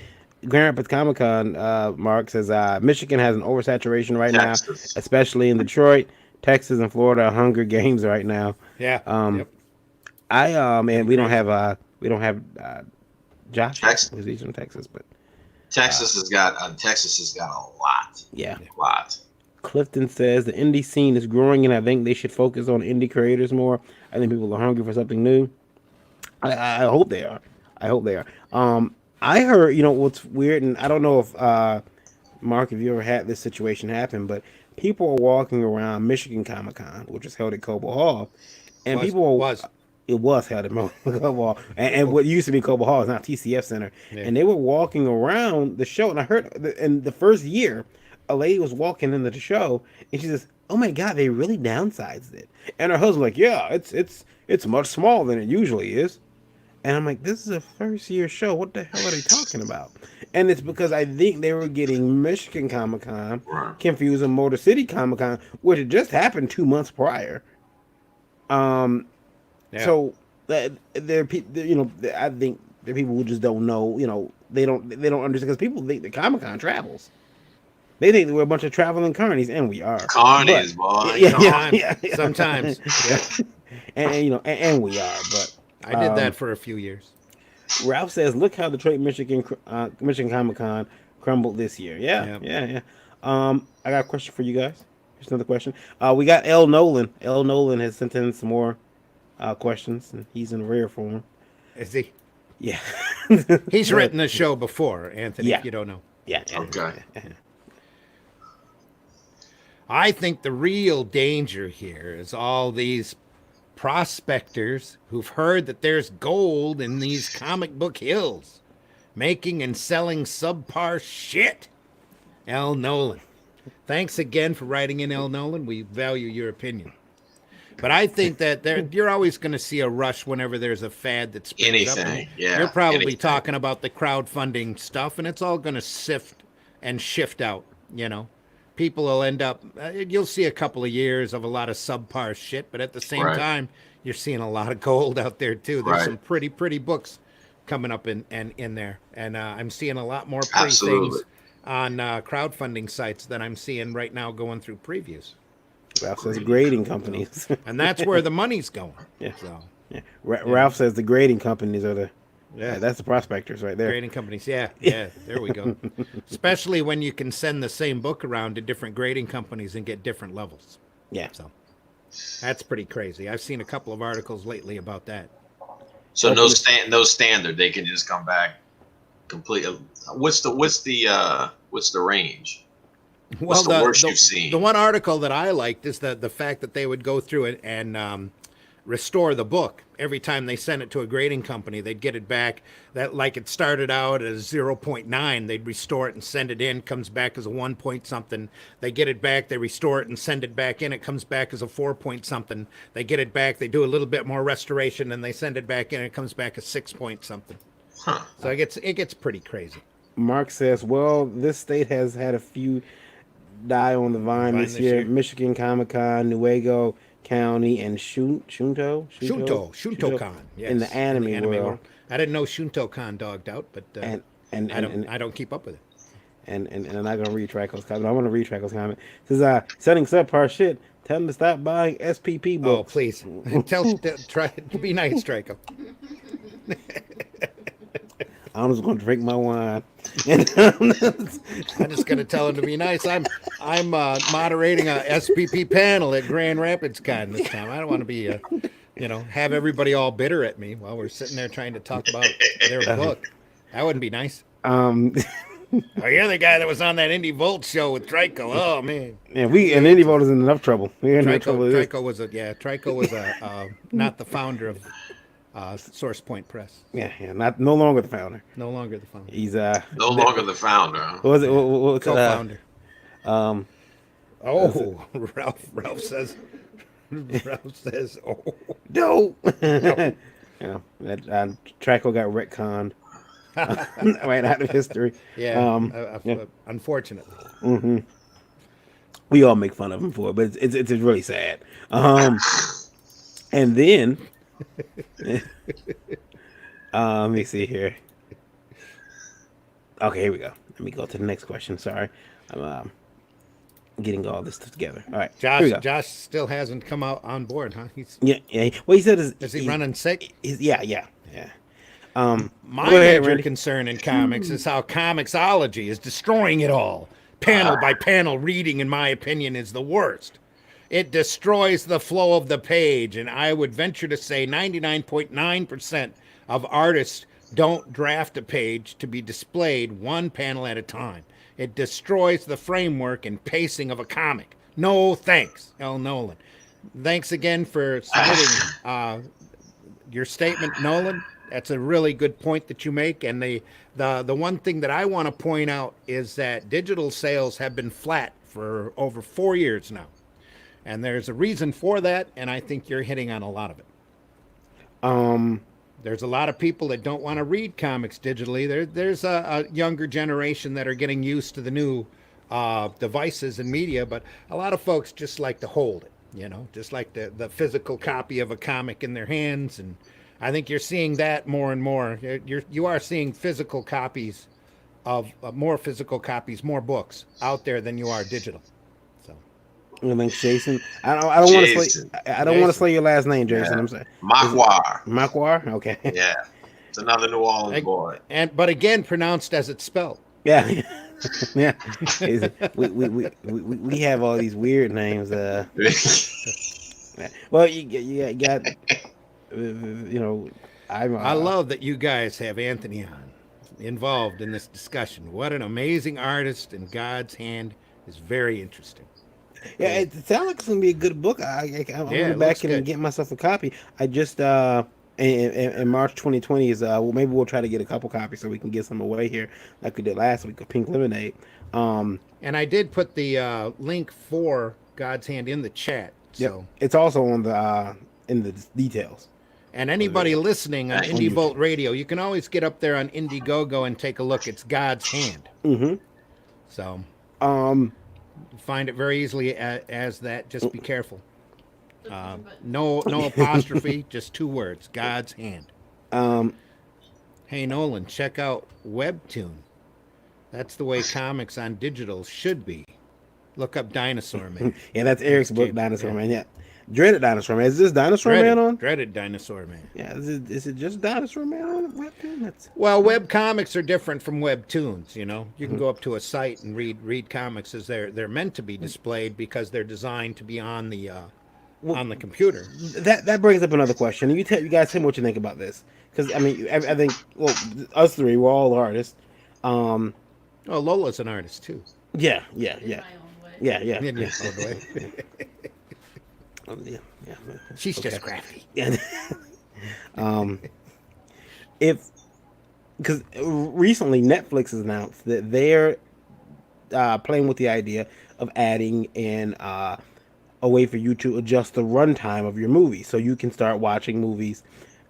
Grand Rapids Comic Con, Mark says Michigan has an oversaturation right now, especially in Detroit, Texas, and Florida. Are Hunger Games right now. Yeah. And we don't have Josh. Texas. He's from Texas, but. Texas has got a lot. Yeah. A lot. Clifton says the indie scene is growing, and I think they should focus on indie creators more. I think people are hungry for something new. I hope they are. I heard, what's weird, and I don't know if Mark, if you ever had this situation happen, but people are walking around Michigan Comic Con, which is held at Cobo Hall, and it was held at Cobo Hall, and what used to be Cobo Hall is now TCF Center, and they were walking around the show, and I heard in the first year, a lady was walking into the show, and she says, "Oh my God, they really downsized it," and her husband like, "Yeah, it's much smaller than it usually is," and I'm like, "This is a first year show. What the hell are they talking about?" And it's because I think they were getting Michigan Comic Con confused with Motor City Comic Con, which had just happened 2 months prior. So I think the people who just don't know, they don't understand, because people think the Comic Con travels. They think that we're a bunch of traveling carnies, and we are. Carnies, boy. Yeah. Sometimes. And we are. But I did that for a few years. Ralph says, "Look how Detroit, Michigan Comic Con crumbled this year." Yeah. I got a question for you guys. Here's another question. We got L. Nolan. L. Nolan has sent in some more questions, and he's in rare form. Is he? Yeah. He's written the show before, Anthony, if you don't know. Yeah. Okay. I think the real danger here is all these prospectors who've heard that there's gold in these comic book hills, making and selling subpar shit. L. Nolan. Thanks again for writing in, L. Nolan. We value your opinion. But I think that you're always going to see a rush whenever there's a fad that springs up. Anything, yeah. You're probably anything. talking about the crowdfunding stuff, and it's all going to sift and shift out, you know. People will end up, you'll see a couple of years of a lot of subpar shit, but at the same Right. time, you're seeing a lot of gold out there, too. There's Right. some pretty books coming up in there. And I'm seeing a lot more pretty Absolutely. things on crowdfunding sites than I'm seeing right now going through previews. Ralph says grading companies. And that's where the money's going. Yeah. So, Yeah. Ralph says the grading companies are the. yeah. Yeah, that's the prospectors right there. Grading companies, yeah, there we go. Especially when you can send the same book around to different grading companies and get different levels. Yeah. So that's pretty crazy. I've seen a couple of articles lately about that. So no standard. They can just come back completely. What's the range? What's the worst you've seen? The one article that I liked is the fact that they would go through it and restore the book every time they sent it to a grading company. They'd get it back that like it started out as 0.9. They'd restore it and send it in. Comes back as a 1 point something. They get it back. They restore it and send it back in. It comes back as a 4 point something. They get it back. They do a little bit more restoration and they send it back in. It comes back as 6 point something. Huh. So it gets pretty crazy. Mark says, well, this state has had a few die on the vine this year. Michigan Comic Con, Newaygo County, and Shunto Shunto-Con. Yes, in the anime world. I didn't know Shunto-Con dogged out, but I don't keep up with it. And I'm not gonna read Trico's comment. I want to read Trico's comment. It says, selling subpar shit. Tell them to stop buying SPP books. Oh, please. Try to be nice, Trico. I'm just gonna drink my wine. I'm just gonna tell him to be nice. I'm moderating a SPP panel at Grand Rapids Con this time. I don't want to be, have everybody all bitter at me while we're sitting there trying to talk about their book. That wouldn't be nice. Oh, you're the guy that was on that Indie Volt show with Trico. Oh man. Yeah, Indie Volt is in enough trouble. We're in enough trouble. Trico was not the founder of Source Point Press. Yeah, no longer the founder. No longer the founder. He's no longer the founder. Huh? What was it? What co-founder. Oh, Ralph says. Ralph says, "Oh no." Yeah, Traco got retconned right out of history. Yeah, unfortunately. Mm-hmm. We all make fun of him for it, but it's really sad. And then. Let me see here. Okay, here we go. Let me go to the next question. Sorry, I'm getting all this stuff together. All right, Josh still hasn't come out on board, huh? Yeah. Well, he said is he running sick? Yeah. My major concern in comics is how comicsology is destroying it all. Panel by panel reading, in my opinion, is the worst. It destroys the flow of the page, and I would venture to say 99.9% of artists don't draft a page to be displayed one panel at a time. It destroys the framework and pacing of a comic. No thanks, L. Nolan. Thanks again for submitting your statement, Nolan. That's a really good point that you make. And the one thing that I want to point out is that digital sales have been flat for over 4 years now. And there's a reason for that, and I think you're hitting on a lot of it. There's a lot of people that don't want to read comics digitally. There's a younger generation that are getting used to the new devices and media, but a lot of folks just like to hold it, just like the physical copy of a comic in their hands. And I think you're seeing that more and more. You are seeing physical copies of more books out there than you are digital. Thanks, Jason. I don't want to slay your last name, Jason. Yeah. I'm sorry. Makwar. Okay. Yeah, it's another New Orleans boy. But again, pronounced as it's spelled. Yeah. Yeah. We have all these weird names. Well, you got. I love that you guys have Anthony on involved in this discussion. What an amazing artist, and God's hand is very interesting. Yeah, it sounds like it's gonna be a good book. I'm Yeah, gonna it back looks in and good. get myself a copy. I just in March 2020 is well, maybe we'll try to get a couple copies so we can get some away here like we did last week of Pink Lemonade. Um, And I did put the link for God's Hand in the chat. yep, So, it's also on the in the details and of the anybody video listening on Thank on Indie you. Volt YouTube. Radio, you can always get up there on Indiegogo and take a look. It's God's Hand. Mm-hmm. So, Um, you find it very easily as that. Just be careful. No apostrophe, just two words. God's Hand. um, Hey Nolan, check out Webtoon. That's the way comics on digital should be. Look up Dinosaur Man. yeah, that's Thanks, Eric's book, Jim. Dinosaur Yeah. Man. Yeah, Dreaded Dinosaur Man. Is this Dinosaur Man on? Dreaded Dinosaur Man. Yeah, is it just Dinosaur Man on Webtoon? That's Well, web comics are different from webtoons. You know, you can go up to a site and read comics as they're meant to be displayed because they're designed to be on well, the computer. that brings up another question. You guys tell me what you think about this, because I mean I think well us three we're all artists. Um, Oh, Lola's an artist too. yeah, yeah, In yeah, my own way. yeah, yeah, In yeah, your own way. yeah, yeah. She's Okay. just crafty. Yeah. um, if because recently Netflix has announced that they're playing with the idea of adding in a way for you to adjust the runtime of your movie, so you can start watching movies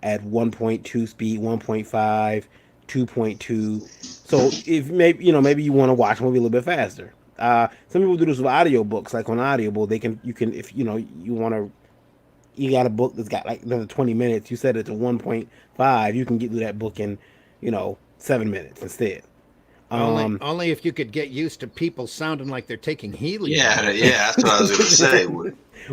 at 1.2 speed, 1.5, 2.2. So if maybe you want to watch a movie a little bit faster. Some people do this with audiobooks, like on Audible, you can if you want to you got a book that's got like another 20 minutes, you set it to 1.5, you can get through that book in 7 minutes instead. um Only if you could get used to people sounding like they're taking helium. Yeah, that's what I was going to say.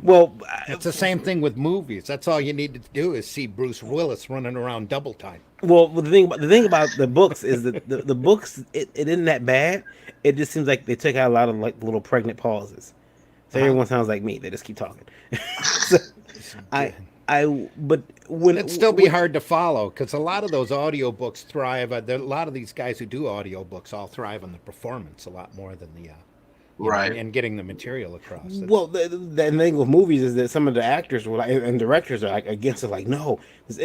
well It's the same thing with movies. That's all you need to do is see Bruce Willis running around double time. the thing about the books is that the books it isn't that bad. It just seems like they took out a lot of like little pregnant pauses, so Uh-huh. everyone sounds like me, they just keep talking. So, I I but when It'd still be hard to follow because a lot of those audiobooks thrive. A lot of these guys who do audiobooks all thrive on the performance a lot more than the Right. and getting the material across. Well, the thing with movies is that some of the actors were like, and directors are like against it. Like, no, this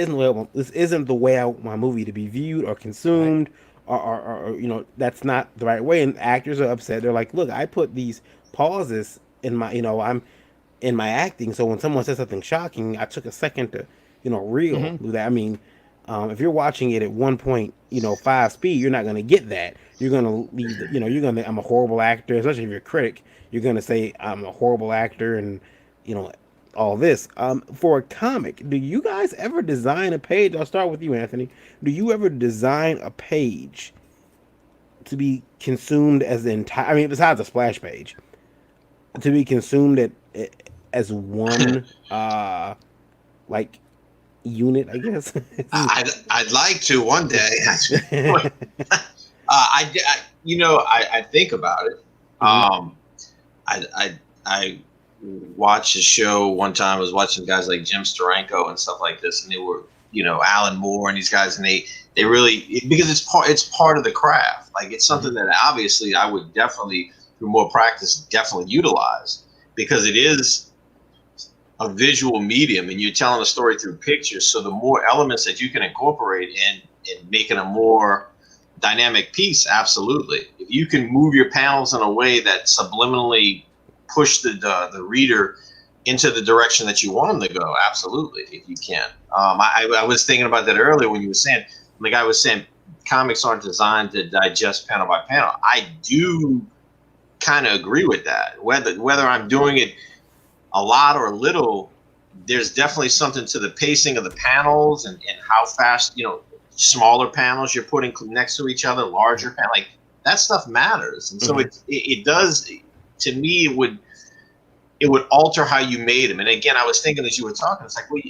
isn't the way I want my movie to be viewed or Right. consumed, or that's not the right way. And actors are upset. They're like, look, I put these pauses in my, I'm in my acting. So when someone says something shocking, I took a second to, reel Mm-hmm. do that. I mean, if you're watching it at 1.5 speed, you're not going to get that. You're going to leave, you're going to, I'm a horrible actor, especially if you're a critic, you're going to say I'm a horrible actor and, you know, all this. For a comic, do you guys ever design a page? I'll start with you, Anthony. Do you ever design a page to be consumed as the entire, I mean, besides a splash page, to be consumed as one, like, unit, I guess? I'd like to one day. I think about it. I watched a show one time. I was watching guys like Jim Steranko and stuff like this, and they were, Alan Moore and these guys, and they really, because it's part of the craft. Like, it's something that obviously I would definitely, through more practice, definitely utilize, because it is a visual medium and you're telling a story through pictures. So the more elements that you can incorporate in making a more dynamic piece, absolutely. If you can move your panels in a way that subliminally push the reader into the direction that you want them to go, absolutely, if you can. I was thinking about that earlier when you were saying, the guy was saying comics aren't designed to digest panel by panel. I do kind of agree with that. Whether I'm doing it a lot or little, there's definitely something to the pacing of the panels and how fast, smaller panels you're putting next to each other, larger panel, like that stuff matters. And so it does, to me, it would alter how you made them. And again, I was thinking as you were talking, it's like, well,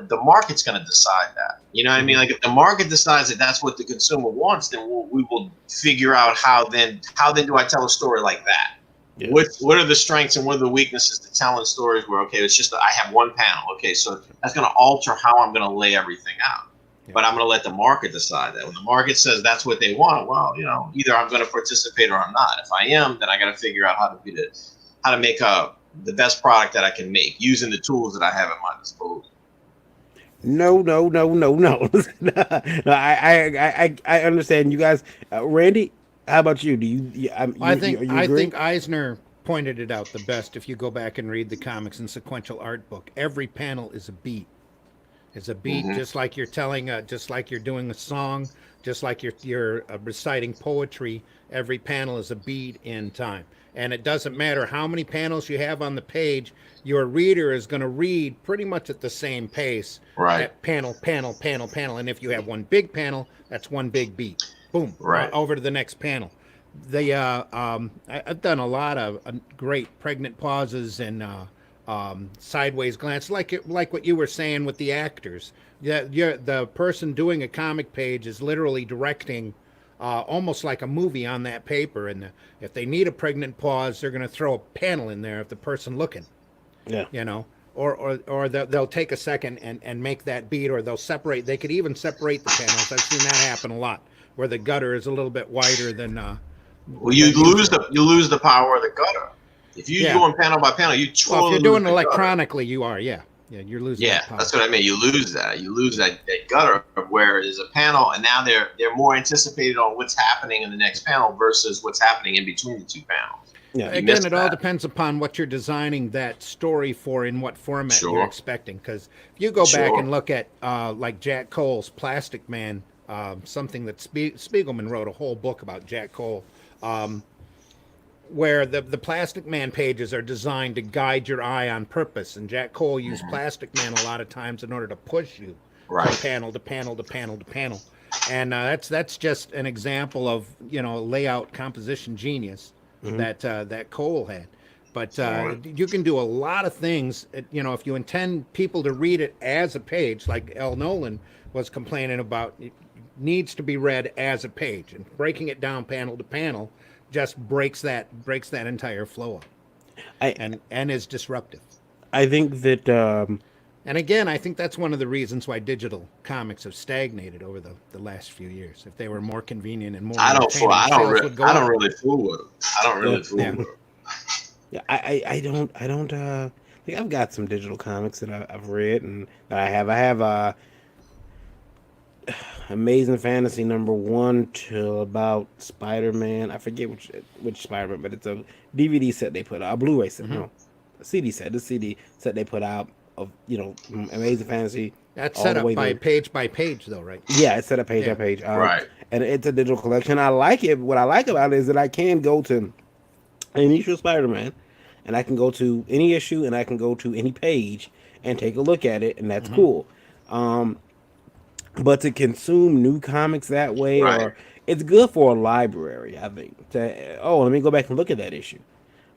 the market's going to decide that. You know what I mean? Like, if the market decides that that's what the consumer wants, then we will figure out how then do I tell a story like that? Yeah. What are the strengths and what are the weaknesses to telling stories where, okay, it's just I have one panel. Okay, so that's going to alter how I'm going to lay everything out. Yeah. But I'm going to let the market decide that. When the market says that's what they want, well, either I'm going to participate or I'm not. If I am, then I got to figure out how to make a the best product that I can make using the tools that I have at my disposal. No, no, no, no, no. No, I understand you guys. Randy, how about you? Do you I agree? think Eisner pointed it out the best. If you go back and read the comics and sequential art book, every panel is a beat. It's a beat, Mm-hmm. just like you're telling, just like you're doing a song, just like you're reciting poetry. Every panel is a beat in time, and it doesn't matter how many panels you have on the page. Your reader is going to read pretty much at the same pace Right. at panel, panel, panel, panel. And if you have one big panel, that's one big beat. Boom, Right. over to the next panel. I've done a lot of great pregnant pauses and sideways glance, like what you were saying with the actors. Yeah, the person doing a comic page is literally directing, almost like a movie on that paper. And if they need a pregnant pause, they're going to throw a panel in there of the person looking. Yeah. You know, or they'll take a second and make that beat, or they'll separate. They could even separate the panels. I've seen that happen a lot, where the gutter is a little bit wider than. Well, you lose the power of the gutter. If you're Yeah. doing panel by panel, you totally Well, if you're lose doing the gutter. electronically, you are, yeah, you're losing. Yeah, that power. that's what I mean. You lose that. You lose that gutter where there's a panel, and now they're more anticipated on what's happening in the next panel versus what's happening in between the two panels. Yeah. You Again, missed it all that. depends upon what you're designing that story for, in what format Sure. you're expecting. Because if you go back Sure. and look at like Jack Cole's Plastic Man, something that Spiegelman wrote a whole book about Jack Cole, where the Plastic Man pages are designed to guide your eye on purpose, and Jack Cole used Plastic Man a lot of times in order to push you Right. from panel to panel to panel to panel. And that's just an example of layout composition genius that Cole had. But you can do a lot of things. If you intend people to read it as a page, like L. Nolan was complaining about, it needs to be read as a page, and breaking it down panel to panel just breaks that entire flow up, and is disruptive. I think that And again, I think that's one of the reasons why digital comics have stagnated over the last few years. If they were more convenient and more entertaining, sales would go I up. don't really fool with them. I don't really fool Yeah. with them. yeah, I don't think I've got some digital comics that I've read and that I have. I have Amazing Fantasy #1 till about Spider-Man. I forget which Spider-Man, but it's a DVD set they put out, a Blu-ray set, no, a CD set. The CD set they put out of Amazing Fantasy. That's all set the up way by through. page, though, right? Yeah, it's set up page Yeah. by page. Right. And it's a digital collection. I like it. What I like about it is that I can go to any issue of Spider-Man, and I can go to any issue, and I can go to any page and take a look at it, and that's cool. But to consume new comics that way, Right. or it's good for a library, I think. Let me go back and look at that issue.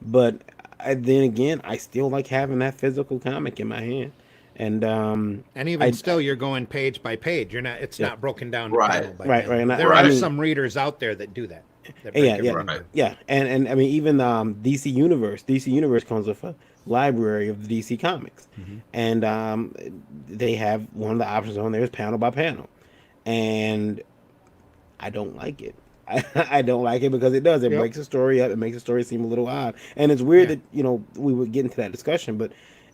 But then again, I still like having that physical comic in my hand. And And even still, you're going page by page. You're not. It's not broken down to Right. panel by Right, panel. right, and There I are mean- some readers out there that do that. that break Yeah, it yeah, down. Right. yeah, and I mean even DC Universe. DC Universe comes with a library of the DC comics, and they have one of the options on there is panel by panel, and I don't like it. I don't like it because it does. It Yep. breaks the story up. It makes the story seem a little odd, and it's weird Yeah. that we would get into that discussion, but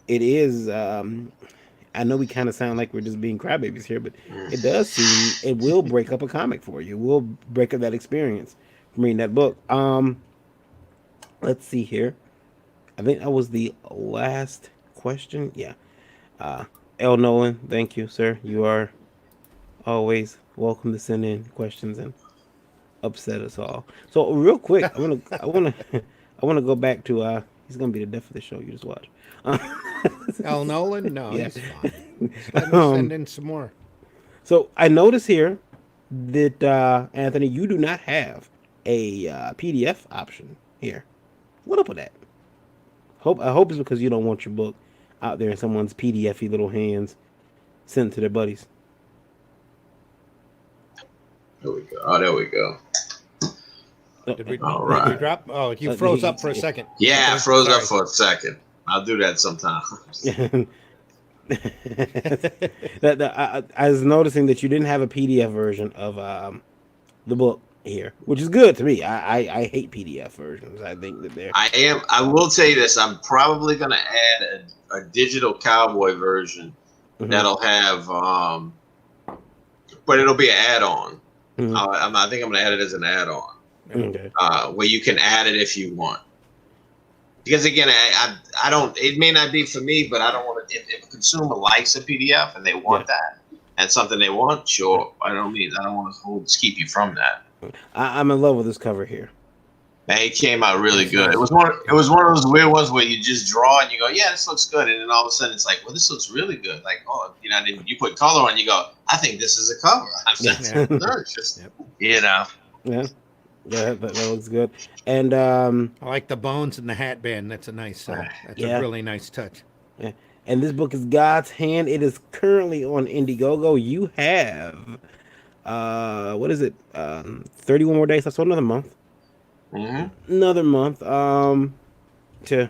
it is. I know we kind of sound like we're just being crybabies here, but it does seem it will break up a comic for you. It will break up that experience from reading that book. Let's see here. I think that was the last question. Yeah. L. Nolan, thank you, sir. You are always welcome to send in questions and upset us all. So real quick, I wanna go back to he's gonna be the death of the show you just watched. L. Nolan? No, Yeah. he's fine. Just let me send in some more. So I notice here that Anthony, you do not have a PDF option here. What up with that? I hope it's because you don't want your book out there in someone's PDF-y little hands sent to their buddies. There we go. Oh, there we go. Did we, All did right. we drop? Oh, you froze up for a second. Yeah, I Okay, froze up sorry. for a second. I'll do that sometimes. I was noticing that you didn't have a PDF version of the book, here, which is good to me. I hate PDF versions. I think that they're I will tell you this. I'm probably going to add a digital cowboy version that'll have, but it'll be an add-on. I think I'm going to add it as an add-on. Okay. Where you can add it if you want. Because again, I don't. It may not be for me, but I don't want to. If a consumer likes a PDF and they want that, and something they want, sure. I don't want to keep you from that. I'm in love with this cover here. And it came out really good. It was one of those weird ones where you just draw and you go, yeah, this looks good, and then all of a sudden it's like, well, this looks really good. Like, oh, you know, and then you put color on, you go, I think this is a cover. It's just, you know. Yeah. Yeah, that looks good. And I like the bones and the hat band. That's a nice. That's a really nice touch. Yeah. And this book is God's Hand. It is currently on Indiegogo. You have, what is it? 31 more days. So another month. Another month. To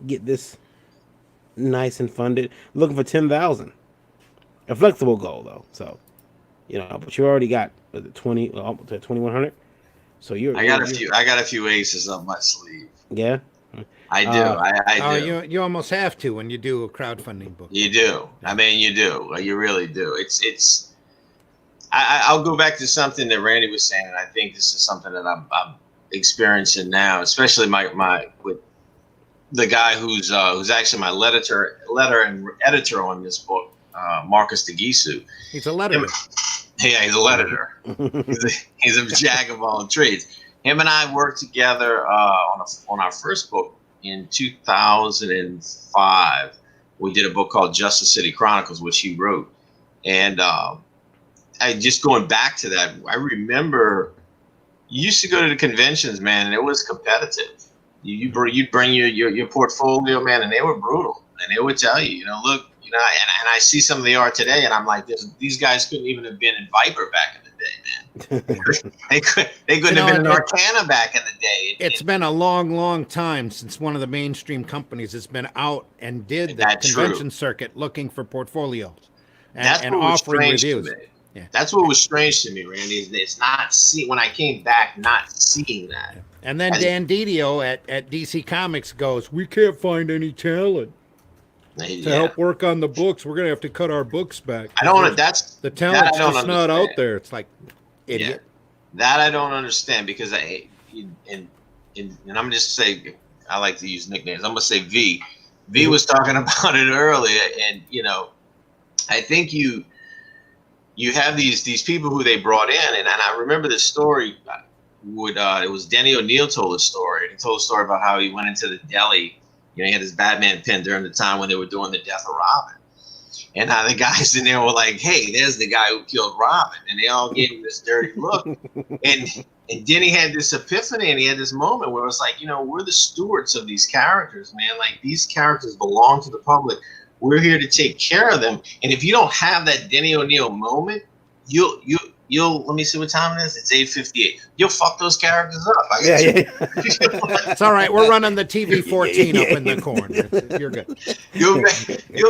get this nice and funded. Looking for 10,000. A flexible goal though. So, you know, but you already got 2,100. So I got a few aces up my sleeve. Yeah, I do. I do. You almost have to when you do a crowdfunding book. You do. I mean, you do. You really do. It's. I'll go back to something that Randy was saying, and I think this is something that I'm experiencing now, especially my with the guy who's actually my letter and editor on this book, Marcus DeGisu. He's a letterer. Yeah, he's a letterer. he's a jack of all trades. Him and I worked together on our first book in 2005. We did a book called Justice City Chronicles, which he wrote. And I just going back to that, I remember you used to go to the conventions, man, and it was competitive. You'd bring your portfolio, man, and they were brutal. And they would tell you, look, and I see some of the art today, and I'm like, these guys couldn't even have been in Viper back in the day, man. they couldn't have been in Arcana back in the day. It's been a long, long time since one of the mainstream companies has been out and did the convention circuit looking for portfolios and offering reviews. Yeah. That's what was strange to me, Randy. It's not when I came back, not seeing that. And then Dan Didio at DC Comics goes, "We can't find any talent to help work on the books. We're gonna have to cut our books back. I don't want to. That's the talent's just not out there." It's like, idiot. Yeah. That I don't understand because and I'm just say I like to use nicknames. I'm gonna say V. V was talking about it earlier, and I think you have these people who they brought in, and I remember this story. It was Denny O'Neil told a story. And he told a story about how he went into the deli. He had his Batman pen during the time when they were doing the death of Robin. And how the guys in there were like, hey, there's the guy who killed Robin. And they all gave him this dirty look. and Denny had this epiphany, and he had this moment where it was like, we're the stewards of these characters, man. Like, these characters belong to the public. We're here to take care of them. And if you don't have that Denny O'Neil moment, you'll let me see what time it is. It's 8:58. You'll fuck those characters up. It's all right. We're running the TV 14 up in the corner. You're good. You'll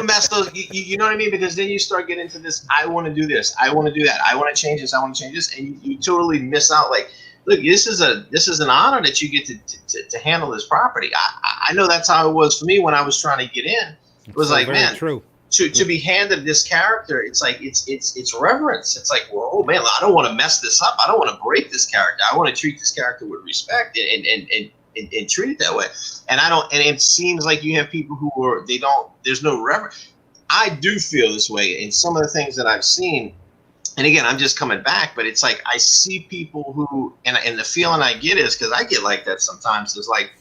mess those. You know what I mean? Because then you start getting into this. I want to do this. I want to do that. I want to change this. I want to change this, and you totally miss out. Like, look, this is an honor that you get to handle this property. I know that's how it was for me when I was trying to get in. It was like, man, true. To be handed this character, it's like it's reverence. It's like, well, oh man, I don't want to mess this up. I don't want to break this character. I want to treat this character with respect and treat it that way. And I don't. And it seems like you have people who there's no reverence. I do feel this way in some of the things that I've seen. And again, I'm just coming back, but it's like I see people who, and the feeling I get is because I get like that sometimes. It's like,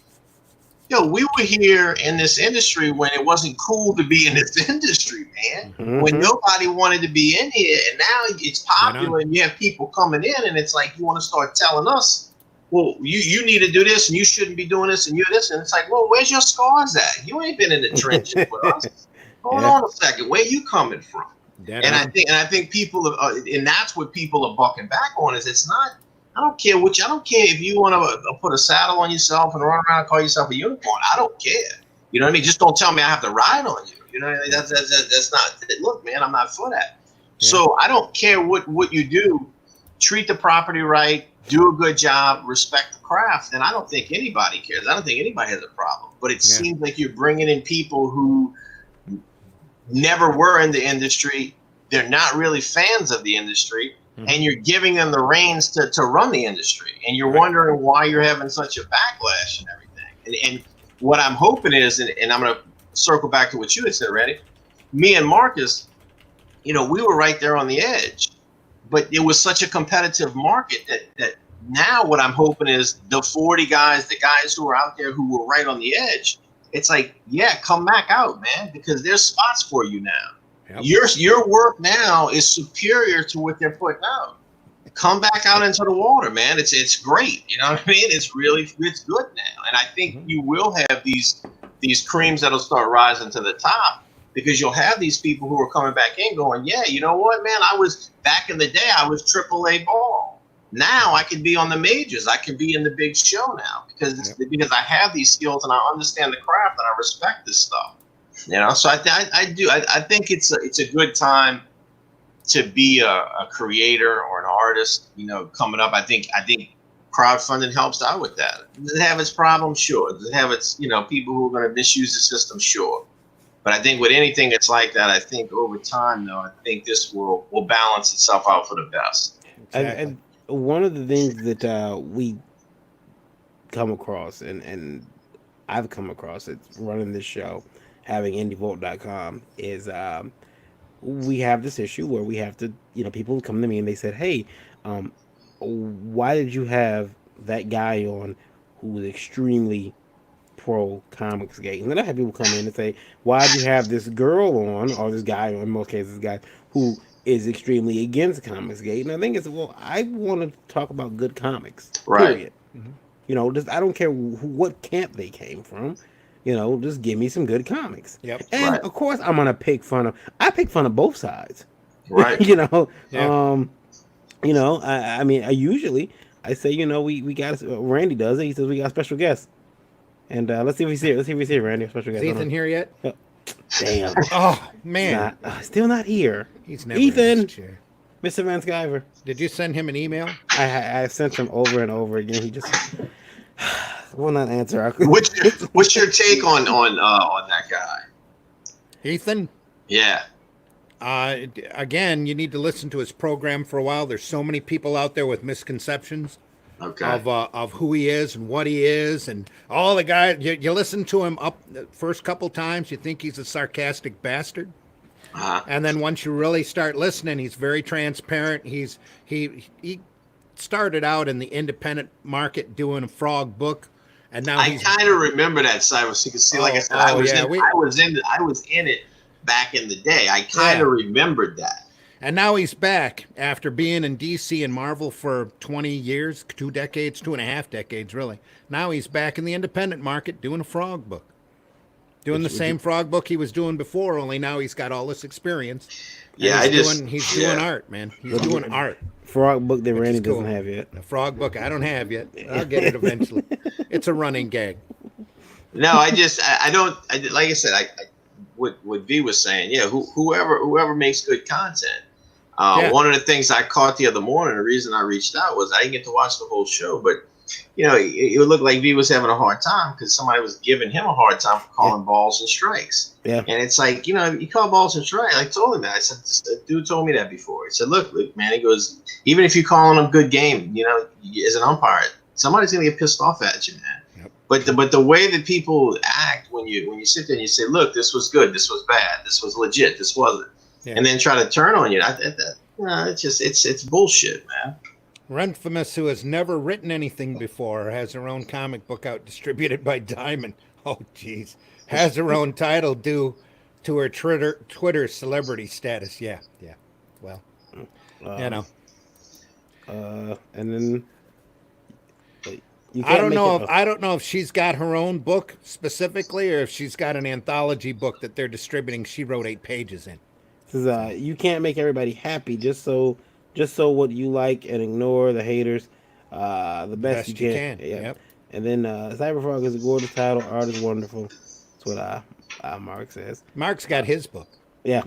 we were here in this industry when it wasn't cool to be in this industry, man. Mm-hmm. When nobody wanted to be in here, and now it's popular, and you have people coming in, and it's like you want to start telling us, well, you need to do this, and you shouldn't be doing this, and you're this, and it's like, well, where's your scars at? You ain't been in the trenches with us. Hold on a second, where you coming from? I think people, and that's what people are bucking back on. Is it's not. I don't care if you want to put a saddle on yourself and run around and call yourself a unicorn. I don't care. You know what I mean? Just don't tell me I have to ride on you. You know what I mean? That's not. Look, man, I'm not for that. Yeah. So I don't care what you do. Treat the property right. do a good job, respect the craft, and I don't think anybody cares. I don't think anybody has a problem. But it seems like you're bringing in people who never were in the industry. They're not really fans of the industry, and you're giving them the reins to run the industry. And you're wondering why you're having such a backlash and everything. And what I'm hoping is, and I'm going to circle back to what you had said, Randy, me and Marcus, we were right there on the edge. But it was such a competitive market that now what I'm hoping is the 40 guys, the guys who are out there who were right on the edge, it's like, come back out, man, because there's spots for you now. Yep. Your work now is superior to what they're putting out. Come back out into the water, man. It's great. You know what I mean? It's good now. And I think you will have these creams that'll start rising to the top, because you'll have these people who are coming back in going, yeah, you know what, man, back in the day, I was AAA ball. Now I can be on the majors. I can be in the big show now because I have these skills and I understand the craft and I respect this stuff. So I think it's a good time to be a creator or an artist, coming up. I think crowdfunding helps out with that. Does it have its problems? Sure. Does it have its, people who are going to misuse the system? Sure. But I think with anything that's like that, I think over time, though, I think this will balance itself out for the best. Exactly. And one of the things that we come across, and I've come across it running this show, having IndieVolt.com, is we have this issue where we have to, people come to me and they said, hey, why did you have that guy on who was extremely pro Comicsgate? And then I have people come in and say, why did you have this girl on, or this guy, or in most cases, this guy who is extremely against Comicsgate? And I think it's, I want to talk about good comics, period. Just, I don't care what camp they came from. Just give me some good comics. Yep. And of course, I'm gonna pick fun of both sides. Right. I mean, I usually say, we got, Randy does it. He says we got special guests. And let's see if he's here. Randy, special guest. Is Ethan here yet? Damn. Oh, man. Still not here. He's never Ethan, Mr. Van Sciver. Did you send him an email? I sent him over and over again. He just will not answer. What's your take on that guy? Ethan? Yeah. Again, you need to listen to his program for a while. There's so many people out there with misconceptions. Of who he is and what he is, and all the guys. You listen to him up the first couple times, you think he's a sarcastic bastard, and then once you really start listening, he's very transparent. He started out in the independent market doing a frog book, and now I kind of remember that side. So you can see, like I said, I was in it back in the day. I kind of remembered that. And now he's back after being in DC and Marvel for 20 years, 2 decades, 2.5 decades, really. Now he's back in the independent market doing a frog book. Doing the same frog book he was doing before, only now he's got all this experience. Yeah, he's doing art, man. He's doing art. Frog book that Randy doesn't have yet. A frog book I don't have yet. I'll get it eventually. It's a running gag. No, like I said, what V was saying, whoever makes good content. One of the things I caught the other morning, the reason I reached out was I didn't get to watch the whole show, but it would look like V was having a hard time because somebody was giving him a hard time for calling balls and strikes. Yeah. And it's like, you call balls and strikes. I told him that. I said, the dude told me that before. He said, look, man, he goes, even if you're calling a good game, as an umpire, somebody's going to get pissed off at you, man. Yep. But the way that people act when you sit there and you say, look, this was good, this was bad, this was legit, this wasn't. Yeah. And then try to turn on you. It's bullshit, man. Renfamous, who has never written anything before, has her own comic book out distributed by Diamond. Oh, geez. Has her own title due to her Twitter celebrity status. Yeah. Well, And then I don't know if she's got her own book specifically or if she's got an anthology book that they're distributing. She wrote 8 pages in. Says, you can't make everybody happy, just so what you like and ignore the haters. The best you can. Yep. And then Cyberfrog is a gorgeous title. Art is wonderful. That's what Mark says. Mark's got his book. Yeah.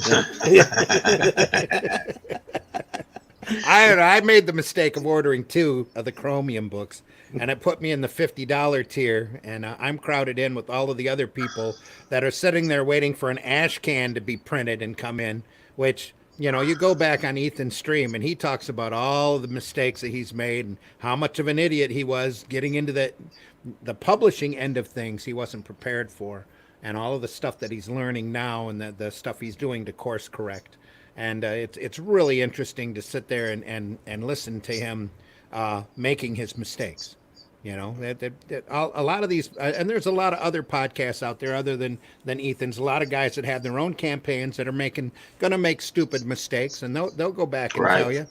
I made the mistake of ordering 2 of the Chromium books, and it put me in the $50 tier, and I'm crowded in with all of the other people that are sitting there waiting for an ash can to be printed and come in, which, you go back on Ethan's stream, and he talks about all of the mistakes that he's made and how much of an idiot he was getting into the publishing end of things he wasn't prepared for, and all of the stuff that he's learning now and the stuff he's doing to course correct. And it's really interesting to sit there and listen to him making his mistakes. A lot of these, and there's a lot of other podcasts out there other than Ethan's. A lot of guys that have their own campaigns that are gonna make stupid mistakes, and they'll go back and tell you.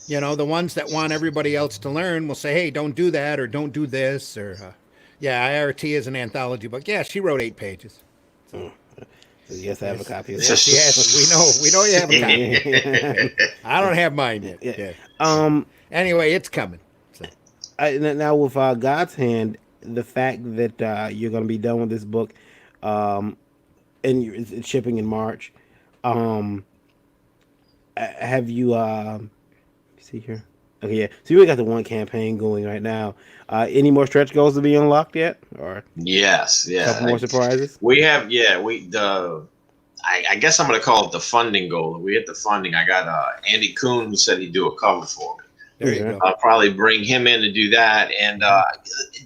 The ones that want everybody else to learn will say, "Hey, don't do that," or "Don't do this," or IRT is an anthology book. Yeah, she wrote 8 pages. So. Yes, I have a copy of that. Yes, we know you have a copy. I don't have mine yet. Yeah. Anyway, it's coming. So. Now with God's Hand, the fact that you're going to be done with this book, and it's shipping in March. Have you? See here. Okay, yeah. So you got the one campaign going right now. Any more stretch goals to be unlocked yet, or yes, a couple more surprises? We have, I guess I'm gonna call it the funding goal. We hit the funding. I got Andy Kuhn who said he'd do a cover for me. There you go. I'll probably bring him in to do that, and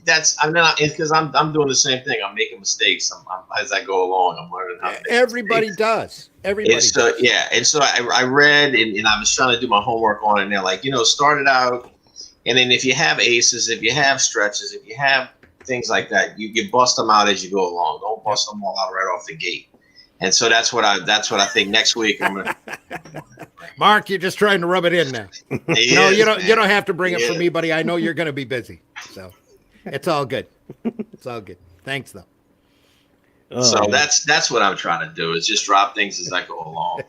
because I'm doing the same thing. I'm making mistakes. As I go along, I'm learning how to make Everybody mistakes. Does. Everybody. And so does. yeah, and so I read and I was trying to do my homework on it. And they're like, start it out, and then if you have aces, if you have stretches, if you have things like that, you bust them out as you go along. Don't bust them all out right off the gate. And so that's what I think next week I'm gonna. Mark, you're just trying to rub it in now. No, you don't have to bring it for me, buddy. I know you're going to be busy, so it's all good. It's all good. Thanks, though. So that's what I'm trying to do is just drop things as I go along,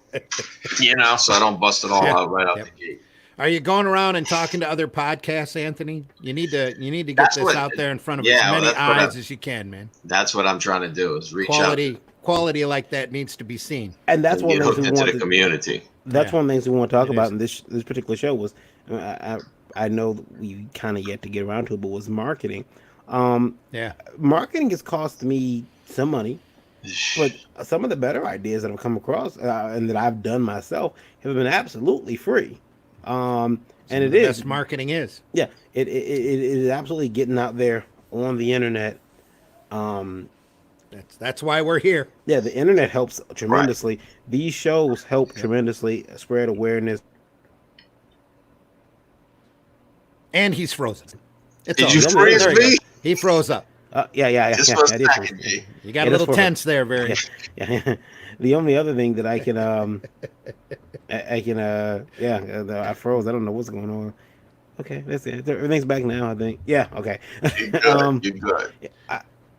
so I don't bust it all out right out the gate. Are you going around and talking to other podcasts, Anthony? You need to get this out there in front of as many eyes as you can, man. That's what I'm trying to do is reach out. Quality like that needs to be seen, and that's one thing we want the community. That's one of the things we want to talk about in this particular show was I know that we kind of yet to get around to it, but was marketing. Marketing has cost me some money, but some of the better ideas that I've come across and that I've done myself have been absolutely free. And it is best marketing is. Yeah, it is absolutely getting out there on the internet. That's why we're here. Yeah, the internet helps tremendously. Right. These shows help tremendously spread awareness. And he's frozen. Did you freeze me? He froze up. Yeah. You got a little tense there, very. Yeah. The only other thing that I can, I froze. I don't know what's going on. Okay, that's it. Everything's back now, I think. Yeah, okay. You're good.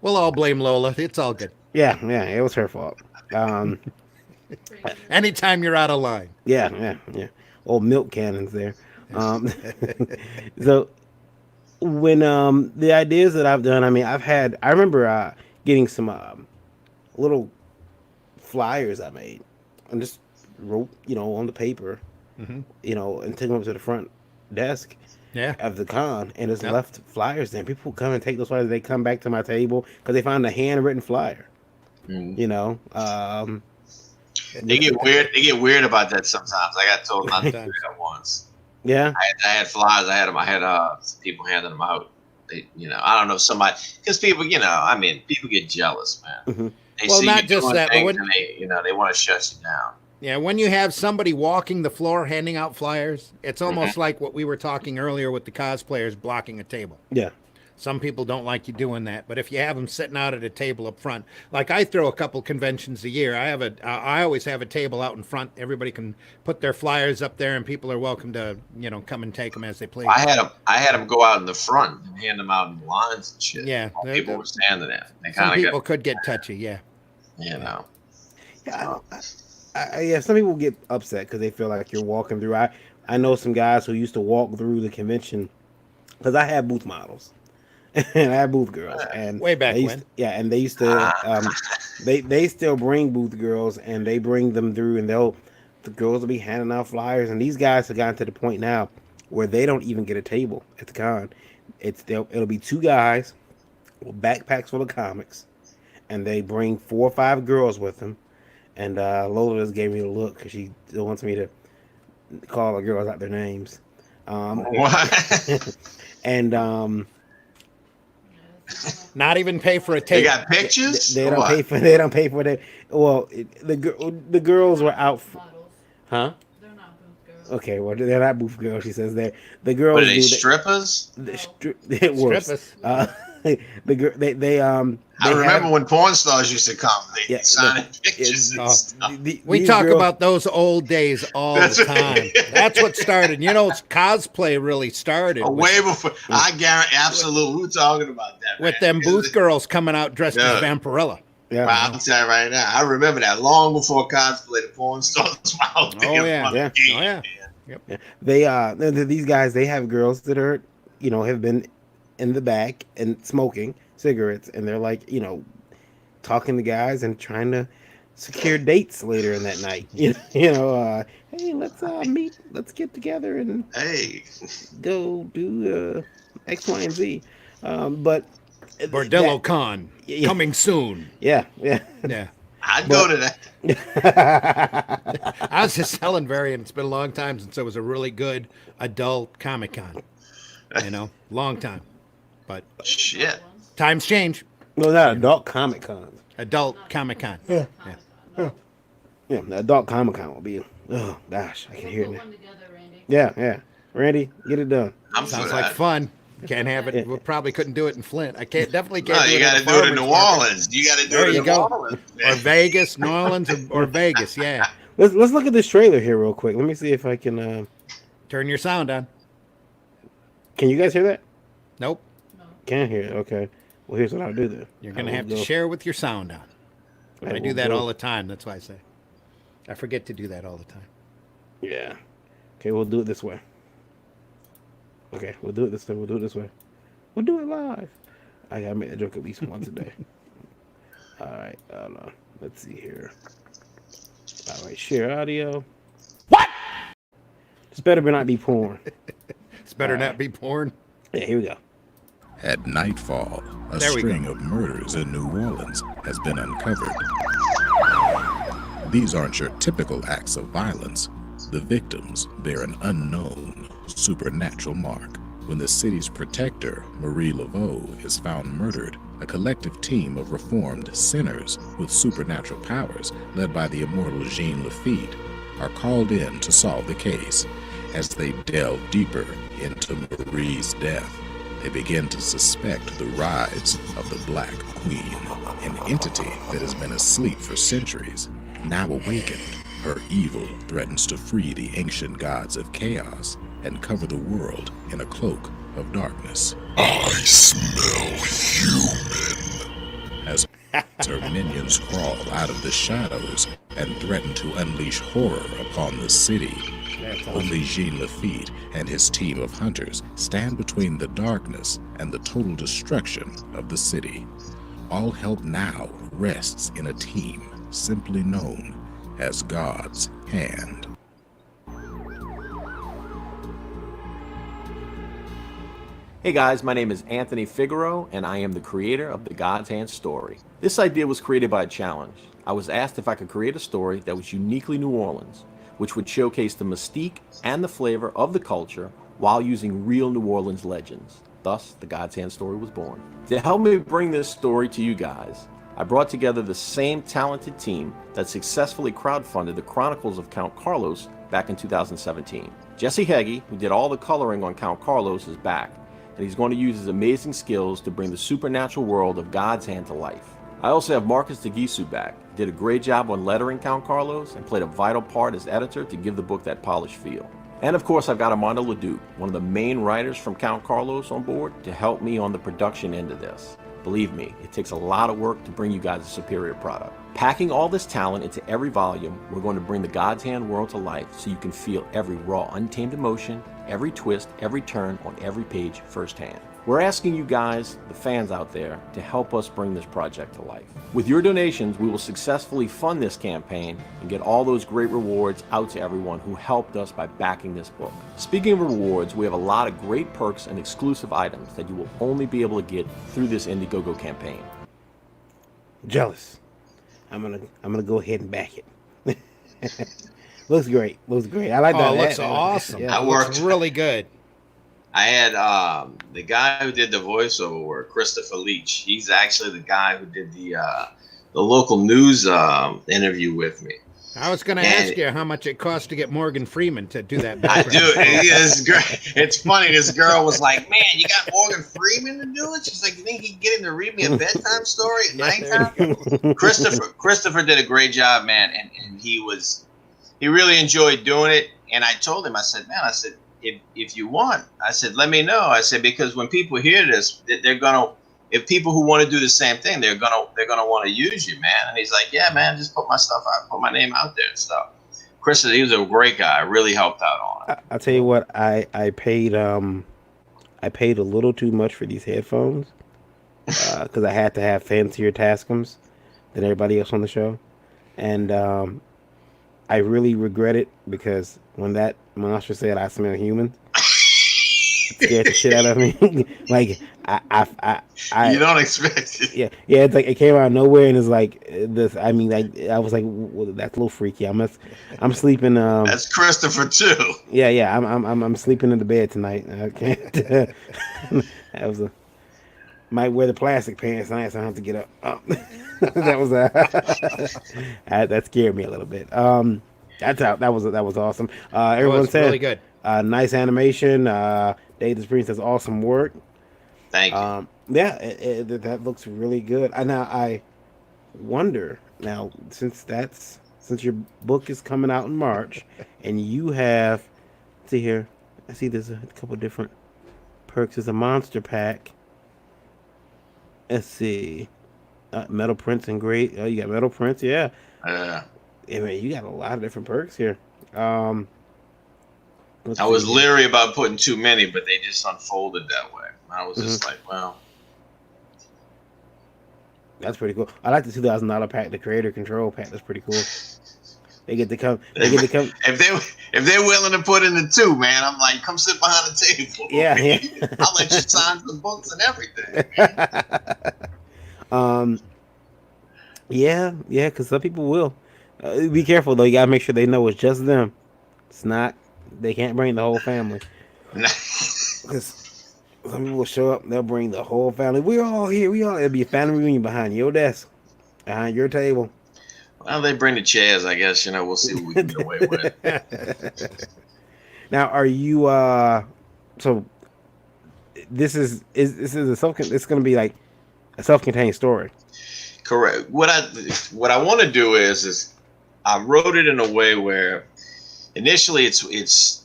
We'll all blame Lola. It's all good. Yeah, it was her fault. Anytime you're out of line. Yeah. Old milk cannons there. So when the ideas that I've done, I remember getting some little flyers I made and just wrote, on the paper, and took them up to the front desk of the con and just left flyers there. People come and take those flyers. They come back to my table because they found a handwritten flyer. They get weird. They get weird about that sometimes. I got told not to do that once. Yeah, I had flyers. I had some people handing them out. They, I don't know, somebody, because people, people get jealous, man. Mm-hmm. They well, see not you just doing that, things but and they want to shut you down. Yeah, when you have somebody walking the floor handing out flyers, it's almost like what we were talking earlier with the cosplayers blocking a table. Yeah. Some people don't like you doing that, but if you have them sitting out at a table up front, like I throw a couple conventions a year, I always have a table out in front. Everybody can put their flyers up there, and people are welcome to come and take them as they please. I had them go out in the front and hand them out in the lines and shit. Yeah, people were standing there. Some people could get touchy. Yeah. Yeah, some people get upset because they feel like you're walking through. I know some guys who used to walk through the convention because I had booth models. And I have booth girls, and way back when, and they used to, they still bring booth girls, and they bring them through, and they'll the girls will be handing out flyers, and these guys have gotten to the point now where they don't even get a table at the con. It'll be two guys with backpacks full of comics, and they bring 4 or 5 girls with them. And Lola just gave me a look because she still wants me to call the girls out their names. What? And Not even pay for a They table. got pictures? they Or don't what? pay for they don't pay for that. Well, the girls were out, huh? They're not booth girls. Okay, well they're not booth girls. She says the What girls are they, do strippers? it worse. Strippers. The girl they I remember when porn stars used to come. They Yeah, signing pictures and Oh. stuff. We these talk girls- about those old days all That's the right. time. That's what started. You know, cosplay really started Way before. I guarantee, absolutely. We were talking about that. with man. them booth girls coming out dressed Yeah. as Vampirella. Yeah. Wow, I'm telling you right now. I remember that long before cosplay. The porn stars were out there. Oh, yeah. on the Yeah. game, Oh, yeah. man. These guys, they have girls that are, have been in the back and smoking cigarettes, and they're like, talking to guys and trying to secure dates later in that night. Hey, let's meet, let's get together and Hey, go do X, Y, and Z. But Bordello Con Yeah. coming soon. yeah. Yeah. I'd go to that. I was just telling Varian, it's been a long time since there was a really good adult Comic Con. Long time. But Shit. times change. Well, not adult Comic Cons. Adult Comic Con. Yeah, the adult Comic Con will be. Oh gosh, I can hear it Put now. one together, Randy. Yeah. Randy, get it done. I'm for Sounds that. like fun. Can't have it. We probably couldn't do it in Flint. I definitely can't No, do you it got to in do it in farmer's New market. Orleans. You got to do There it in you New go. Orleans. Or Vegas, New Orleans, or Vegas. Yeah. Let's look at this trailer here real quick. Let me see if I can. Turn your sound on. Can you guys hear that? Nope. Can't hear it. Okay. Well, here's what I'll do then. You're going to have to share with your sound on. I do that all the time. That's why I say. I forget to do that all the time. Yeah. Okay, we'll do it this way. Okay, we'll do it this way. We'll do it this way. We'll do it live. I gotta make that joke at least once a day. All right. Hold on. Let's see here. All right. Share audio. What? This better not be porn. It's better not be porn. Yeah. Here we go. At nightfall, a There we string of murders in New Orleans has been uncovered. These aren't your typical acts of violence. The victims bear an unknown supernatural mark. When the city's protector, Marie Laveau, is found murdered, a collective team of reformed sinners with supernatural powers, led by the immortal Jean Lafitte, are called in to solve the case. As they delve deeper into Marie's death, they begin to suspect the rise of the Black Queen, an entity that has been asleep for centuries. Now awakened, her evil threatens to free the ancient gods of chaos and cover the world in a cloak of darkness. I smell human. As her minions crawl out of the shadows and threaten to unleash horror upon the city. Only Jean Lafitte and his team of hunters stand between the darkness and the total destruction of the city. All help now rests in a team simply known as God's Hand. Hey guys, my name is Anthony Figaro, and I am the creator of the God's Hand story. This idea was created by a challenge. I was asked if I could create a story that was uniquely New Orleans, which would showcase the mystique and the flavor of the culture while using real New Orleans legends. Thus, the God's Hand story was born. To help me bring this story to you guys, I brought together the same talented team that successfully crowdfunded the Chronicles of Count Carlos back in 2017. Jesse Heggie, who did all the coloring on Count Carlos, is back, and he's going to use his amazing skills to bring the supernatural world of God's Hand to life. I also have Marcus DeGisu back. He did a great job on lettering Count Carlos and played a vital part as editor to give the book that polished feel. And of course, I've got Armando Leduc, one of the main writers from Count Carlos, on board to help me on the production end of this. Believe me, it takes a lot of work to bring you guys a superior product. Packing all this talent into every volume, we're going to bring the God's Hand world to life so you can feel every raw, untamed emotion, every twist, every turn on every page firsthand. We're asking you guys, the fans out there, to help us bring this project to life. With your donations, we will successfully fund this campaign and get all those great rewards out to everyone who helped us by backing this book. Speaking of rewards, we have a lot of great perks and exclusive items that you will only be able to get through this Indiegogo campaign. Jealous. I'm gonna go ahead and back it. Looks great. Looks great. I like that. Oh, it looks that- awesome. Yeah. It looks really good. I had the guy who did the voiceover work, Christopher Leach. He's actually the guy who did the local news interview with me. I was going to And- ask you how much it cost to get Morgan Freeman to do that. I background. do. It's great. It's funny. This girl was like, "Man, you got Morgan Freeman to do it?" She's like, "You think he can get him to read me a bedtime story at nighttime?" Christopher did a great job, man, and he really enjoyed doing it. And I told him, I said, "Man, if you want, I said, let me know." I said, because when people hear this, they're gonna. If people who want to do the same thing, they're gonna want to use you, man. And he's like, "Yeah, man, just put my stuff out, put my name out there and stuff." Chris, he was a great guy. Really helped out on it. I'll tell you what. I paid a little too much for these headphones because I had to have fancier Tascams than everybody else on the show, and I really regret it because when that monster said I smell human, it scared the shit out of me. Like I You don't expect it. yeah, it's like it came out of nowhere and it's like this. I mean, like I was like, well, that's a little freaky. I'm sleeping. That's Christopher too. Yeah. I'm sleeping in the bed tonight. I can't. That was might wear the plastic pants tonight, so I don't have to get up. That was that scared me a little bit. That was awesome. Everyone said really good. Nice animation. David's Prince does awesome work. Thank you. Yeah, that looks really good. Now I wonder since your book is coming out in March, and you have, see here, I see there's a couple different perks. There's a monster pack. Let's see, metal prints and great. Oh, you got metal prints, yeah. Yeah. I mean, you got a lot of different perks here. I was leery about putting too many, but they just unfolded that way. I was just like, well. That's pretty cool. I like the $2,000 pack, the creator control pack. That's pretty cool. They get to come. If they're willing to put in the two, man, I'm like, come sit behind the table. Yeah. I'll let you sign the books and everything. Yeah, because some people will. Be careful though. You gotta make sure they know it's just them. It's not. They can't bring the whole family. Because some people will show up, they'll bring the whole family. We're all here. It'll be a family reunion behind your desk, behind your table. Well, they bring the chairs, I guess. We'll see what we can get away with. Now, are you? So this is it's going to be like a self-contained story. Correct. What I want to do is I wrote it in a way where initially it's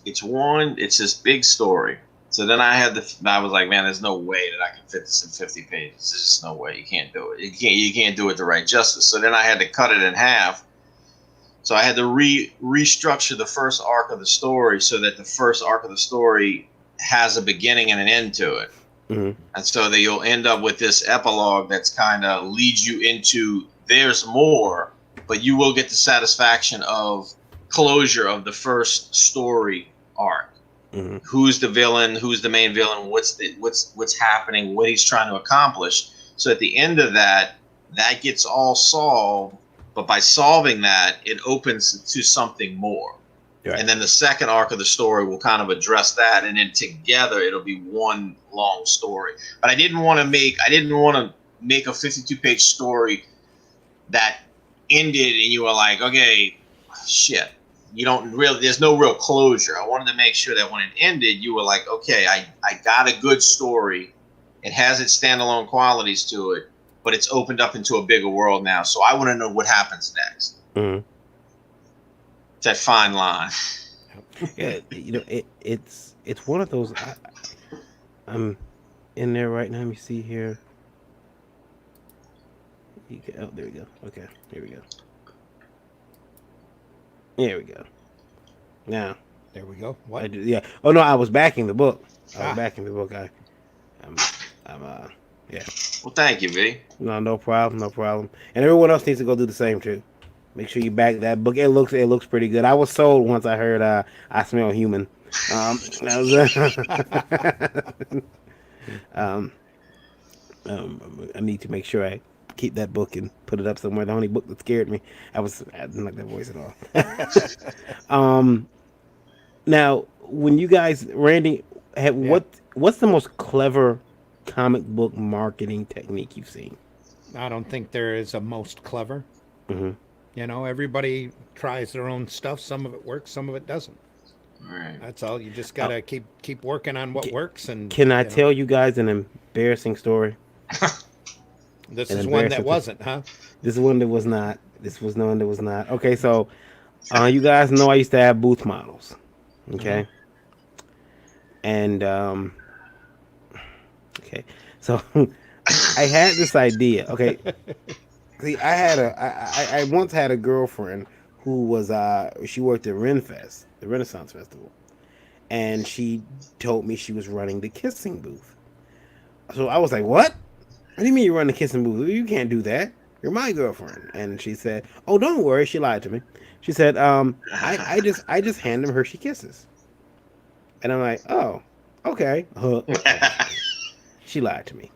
this big story. So then I was like, man, there's no way that I can fit this in 50 pages. There's just no way. You can't do it. You can't do it the right justice. So then I had to cut it in half. So I had to restructure the first arc of the story so that the first arc of the story has a beginning and an end to it. Mm-hmm. And so that you'll end up with this epilogue that's kind of leads you into there's more, but you will get the satisfaction of closure of the first story arc. Mm-hmm. Who's the villain? Who's the main villain? What's happening? What he's trying to accomplish? So at the end of that gets all solved. But by solving that, it opens to something more. Right. And then the second arc of the story will kind of address that, and then together it'll be one long story. But I didn't want to make a 52-page story that ended and you were like, okay, shit. There's no real closure. I wanted to make sure that when it ended, you were like, okay, I got a good story. It has its standalone qualities to it, but it's opened up into a bigger world now. So I want to know what happens next. Mm-hmm. It's that fine line. Yeah, it's one of those. I'm in there right now. Let me see here. Oh, there we go. Okay, here we go. There we go. Now, there we go. What? Yeah. Oh no, I was backing the book. I was backing the book. I'm yeah. Well, thank you, V. No problem, no problem. And everyone else needs to go do the same too. Make sure you back that book. It looks pretty good. I was sold once I heard I smell human. That was, I need to make sure I keep that book and put it up somewhere. The only book that scared me. I didn't like that voice at all. Now, when you guys, Randy, what's the most clever comic book marketing technique you've seen? I don't think there is a most clever. Hmm. You know, everybody tries their own stuff. Some of it works, some of it doesn't. All right. That's all. You just gotta keep working on what works. And Can I you know, tell you guys an embarrassing story? this an is one that embarrassing- wasn't, huh? This is one that was not. This was no one that was not. Okay, so you guys know I used to have booth models. Okay. And okay, so I had this idea. Okay, see, I once had a girlfriend who was she worked at Renfest, the Renaissance Festival, and she told me she was running the kissing booth. So I was like, "What? What do you mean you run the kissing booth? You can't do that. You're my girlfriend." And she said, "Oh, don't worry." She lied to me. She said, I just hand them Hershey Kisses." And I'm like, "Oh, okay." She lied to me.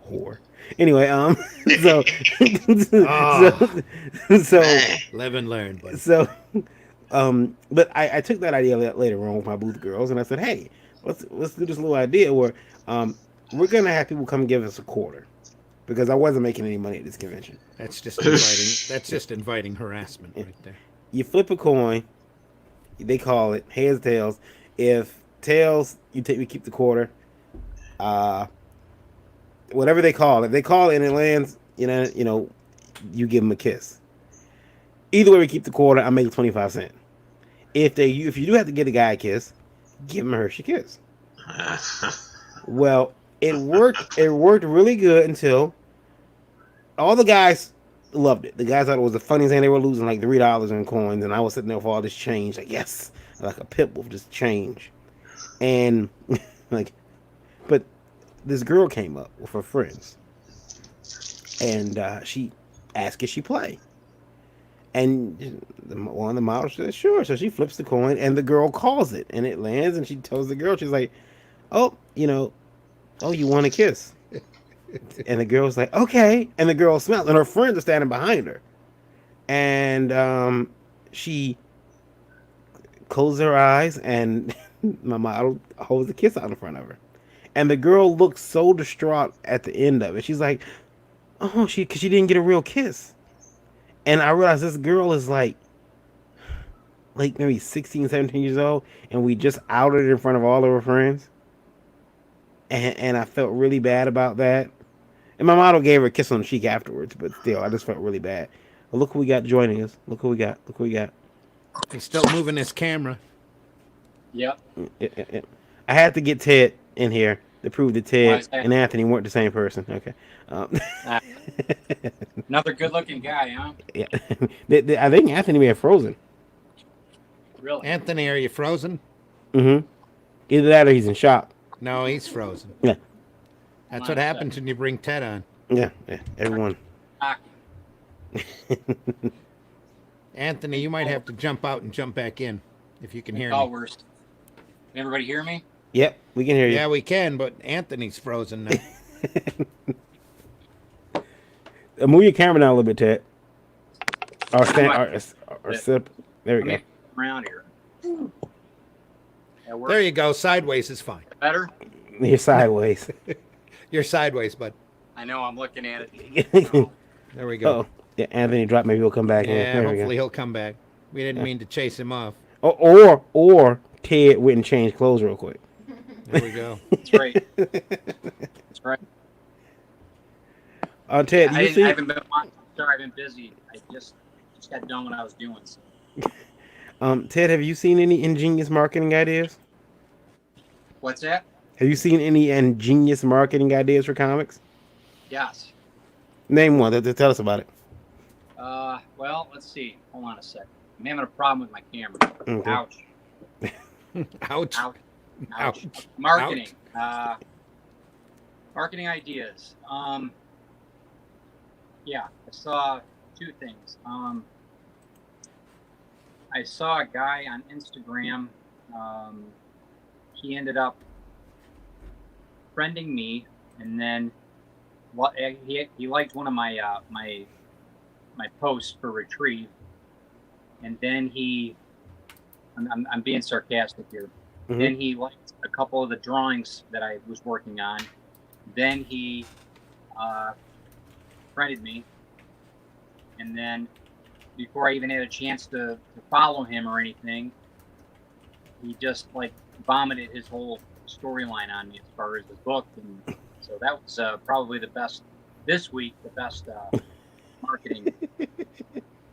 Whore. Anyway, so, so, Live and learn, buddy. so, but I took that idea later on with my booth girls, and I said, "Hey, let's do this little idea where, we're gonna have people come give us a quarter, because I wasn't making any money at this convention. That's just inviting. That's just inviting harassment right there. You flip a coin, they call it heads, tails. If tails, we keep the quarter. Whatever they call it, if they call it and it lands, you give them a kiss. Either way, we keep the quarter. I make 25 cents. If you do have to get a guy a kiss, give him a Hershey Kiss. Well, it worked. It worked really good until all the guys loved it. The guys thought it was the funniest thing. They were losing like $3 in coins, and I was sitting there with all this change, like, yes, like a pit bull, just change. And like, but this girl came up with her friends, and she asked if she play. And one of the models said, sure. So she flips the coin, and the girl calls it, and it lands, and she tells the girl, she's like, oh, you want a kiss? And the girl's like, okay. And the girl smiles, and her friends are standing behind her. And she closes her eyes, and my model holds the kiss out in front of her. And the girl looks so distraught at the end of it. She's like, oh, because she didn't get a real kiss. And I realized this girl is like maybe 16, 17 years old, and we just outed her in front of all of her friends. And I felt really bad about that. And my model gave her a kiss on the cheek afterwards, but still, I just felt really bad. But look who we got joining us. Look who we got. He's still moving his camera. Yep. I had to get Ted in here to prove that Why Ted is that? and Anthony weren't the same person. Okay. Another good-looking guy, huh? Yeah. I think Anthony may have frozen. Really? Anthony, are you frozen? Mm-hmm. Either that or he's in shock. No, he's frozen. Yeah. That's what happens when you bring Ted on. Yeah. Everyone. Hockey. Anthony, you might have to jump out and jump back in if you can hear Oh, me. worst. Can everybody hear me? Yep, we can hear you. Yeah, we can, but Anthony's frozen now. Move your camera down a little bit, Ted. Or sip. There we Let go. me around here. That work? There you go. Sideways is fine. Better? You're sideways. You're sideways, bud. I know. I'm looking at it. There we go. Oh, yeah. Anthony dropped. Maybe he'll come back. Yeah, There we hopefully go. he'll come back. We didn't mean to chase him off. Or Ted went and changed clothes real quick. There we go. That's right. That's right. Ted, do I you see? haven't been. Sorry, I've been busy. I just got done what I was doing. So. Ted, have you seen any ingenious marketing ideas? What's that? Have you seen any ingenious marketing ideas for comics? Yes. Name one. Tell us about it. Well, let's see. Hold on a sec. I'm having a problem with my camera. Okay. Ouch. Ouch. Ouch. Ouch. Marketing. Marketing ideas. Yeah, I saw two things. I saw a guy on Instagram. He ended up friending me, and then he liked one of my my posts for Retrieve, and then I'm being sarcastic here. Mhm. Then he liked a couple of the drawings that I was working on. Then he friended me, and then before I even had a chance to follow him or anything, he just like vomited his whole storyline on me as far as his book, and so that was probably the best this week, the best marketing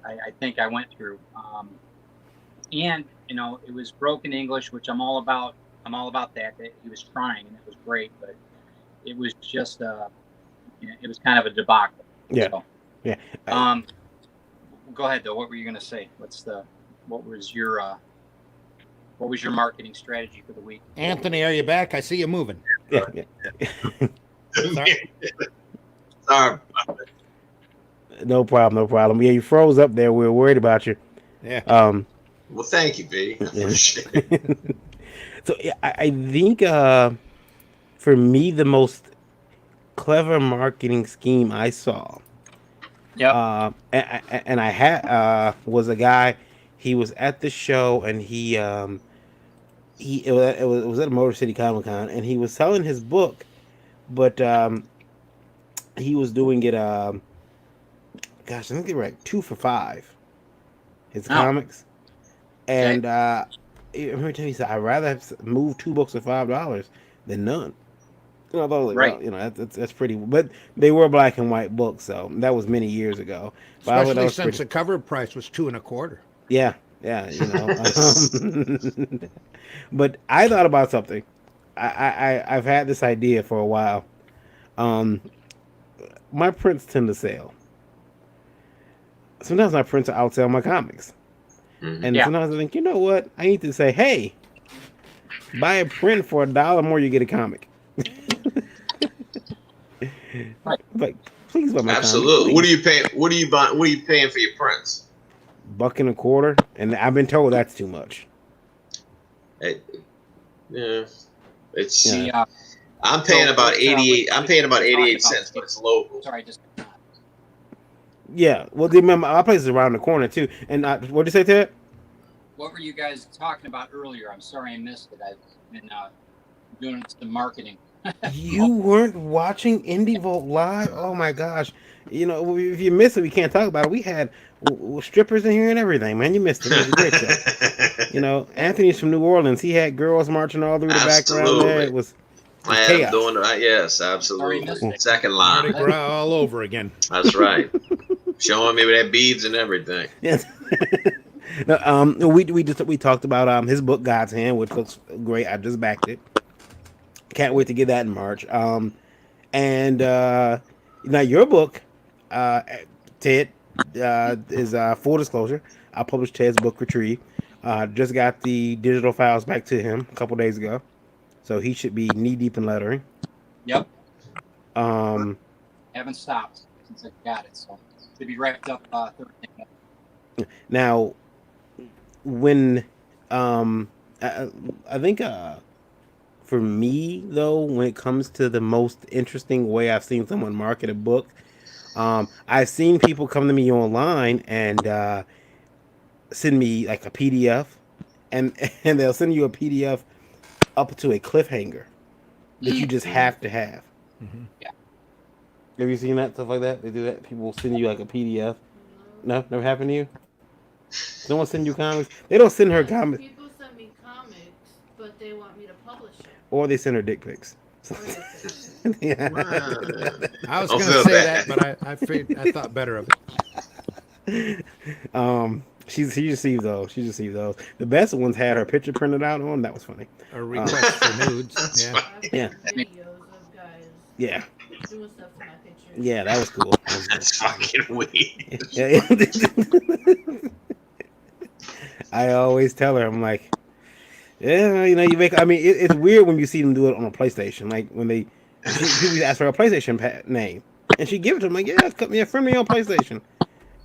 I think I went through. And you know, it was broken English, which I'm all about. I'm all about that. That he was trying, and it was great, but it was just it was kind of a debacle. Yeah. So, Yeah. Go ahead though. What were you gonna say? What was your marketing strategy for the week? Anthony, are you back? I see you moving. Yeah. Sorry. Sorry. No problem. Yeah, you froze up there. We were worried about you. Yeah. Well, thank you, B. I Yeah. appreciate it. So yeah, I think for me the most clever marketing scheme I saw, and I had was a guy. He was at the show, and it was at a Motor City Comic Con, and he was selling his book, but he was doing it. Gosh, I think they were like 2 for $5. His comics, and I remember telling me, he said, "I'd rather have move 2 books for $5 than none." You know, I thought, like, Right. well, you know, that's pretty. But they were black and white books, so that was many years ago. But I thought that Especially was since pretty. the cover price was 2 1/4. Yeah, you know. But I thought about something. I've had this idea for a while. My prints tend to sell. Sometimes my prints outsell my comics, Mhm. and Yeah. sometimes I think, you know what? I need to say, hey, buy a print for $1 more, you get a comic. Like, please buy my Absolutely. comic. What Please. are you paying? What are you buying? What are you paying for your prints? $1.25, and I've been told that's too much. Yeah, it's. Yeah. The, I'm paying so about let's, 88. let's I'm paying about talk 88 about cents, the- but it's local. Sorry, just Yeah. Well, remember, my place is around the corner too. And what'd you say, Ted? what were you guys talking about earlier? I'm sorry I missed it. I've been doing some marketing. You weren't watching Indie Vault live? Oh my gosh! You know, if you missed it, we can't talk about it. We had strippers in here and everything, man. You missed it. It was a great show. You know, Anthony's from New Orleans. He had girls marching all through the background there. It was I had chaos. them doing it. Yes, Sorry, absolutely. missed it. Second Mardi line. Gras all over again. That's right. Showing me that beads and everything. Yes. No, we talked about his book God's Hand, which looks great. I just backed it. Can't wait to get that in March. And now your book, Ted, is full disclosure. I published Ted's book Retrieve. Just got the digital files back to him a couple days ago, so he should be knee deep in lettering. Yep, Um, haven't stopped since I got it, so should be wrapped up Thursday. now, when I think for me though, when it comes to the most interesting way I've seen someone market a book, I've seen people come to me online and send me like a PDF, and they'll send you a PDF up to a cliffhanger that you just have to have. Mhm. Yeah. Have you seen that stuff like that? They do that. People will send you like a PDF. No, never happened to you. Someone send you comics. They don't send her comics, People send me comics, but they want me to publish it. or they send her dick pics. Yeah. I was Don't going to feel say bad. that, but I thought better of it. She received those. She received those. The best ones had her picture printed out on. That was funny. A request for nudes. That's Yeah. fine. I've Yeah. got videos of guys Yeah, doing stuff to my pictures. yeah, that was cool. That was That's fucking weird. Yeah. I always tell her, I'm like, yeah, you know, you make. I mean, it's weird when you see them do it on a PlayStation, like when they People ask for a PlayStation name, and she give it to them like, yeah, cut me a friend me on PlayStation,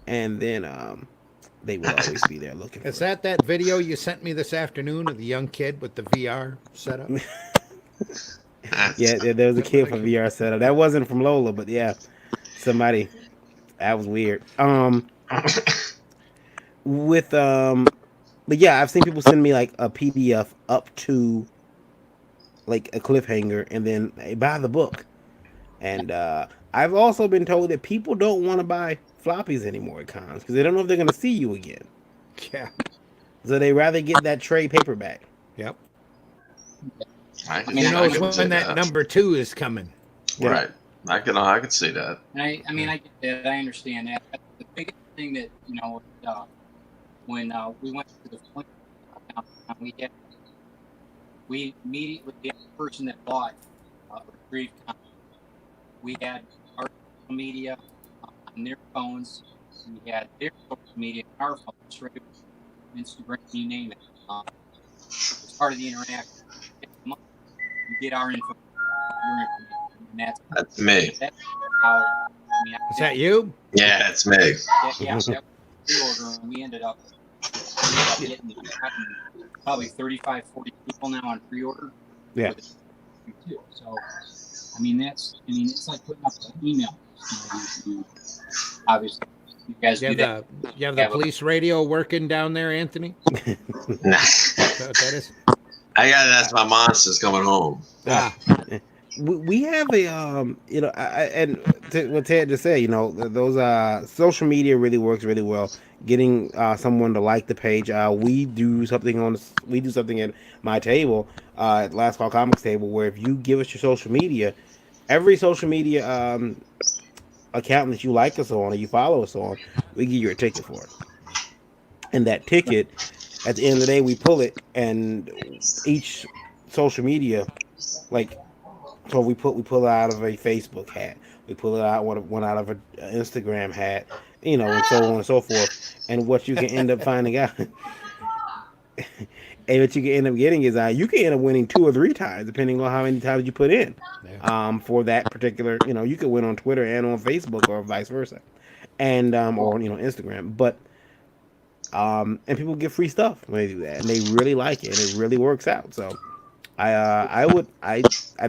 and then they will always be there looking. Is for that video you sent me this afternoon of the young kid with the VR setup? Yeah, there was a kid from VR setup. That wasn't from Lola, but yeah, somebody. That was weird. With but yeah, I've seen people send me like a PDF up to like a cliffhanger, and then hey, buy the book. And I've also been told that people don't want to buy floppies anymore at cons because they don't know if they're going to see you again. Yeah. So they rather get that trade paperback. Yep. I Who knows when that number 2 is coming? Yeah. Right. I could see that. And I mean, I get that. I understand that. The biggest thing that, when we went to the Flint, we immediately had the person that bought Retrieve Comics. We had our social media on their phones. We had their social media on our phones, right? Instagram, you name it. It's part of the interaction. You get our information, your information, and That's me. That's how. I mean, Is that you? Yeah, that's me. Yeah, that was pre-order, and we ended up getting probably 35, 40 people now on pre-order. Yeah. So, I mean, it's like putting up an email. You obviously, you guys do that. You have the police radio working down there, Anthony? Nah. Is that what that is? That's my monsters coming home. We have a and what Ted just said, those social media really works really well. Getting someone to like the page. We do something at my table, at Last Call Comics table, where if you give us your social media, every social media account that you like us on or you follow us on, we give you a ticket for it. And that ticket, at the end of the day, we pull it, and each social media, like, so we pull it out of a Facebook hat, we pull it out one out of an Instagram hat, and so on and so forth. And what you can end up finding out, and what you can end up getting is you can end up winning 2 or 3 times depending on how many times you put in. For that particular, you could win on Twitter and on Facebook or vice versa, and or Instagram. But and people get free stuff when they do that, and they really like it, and it really works out. So I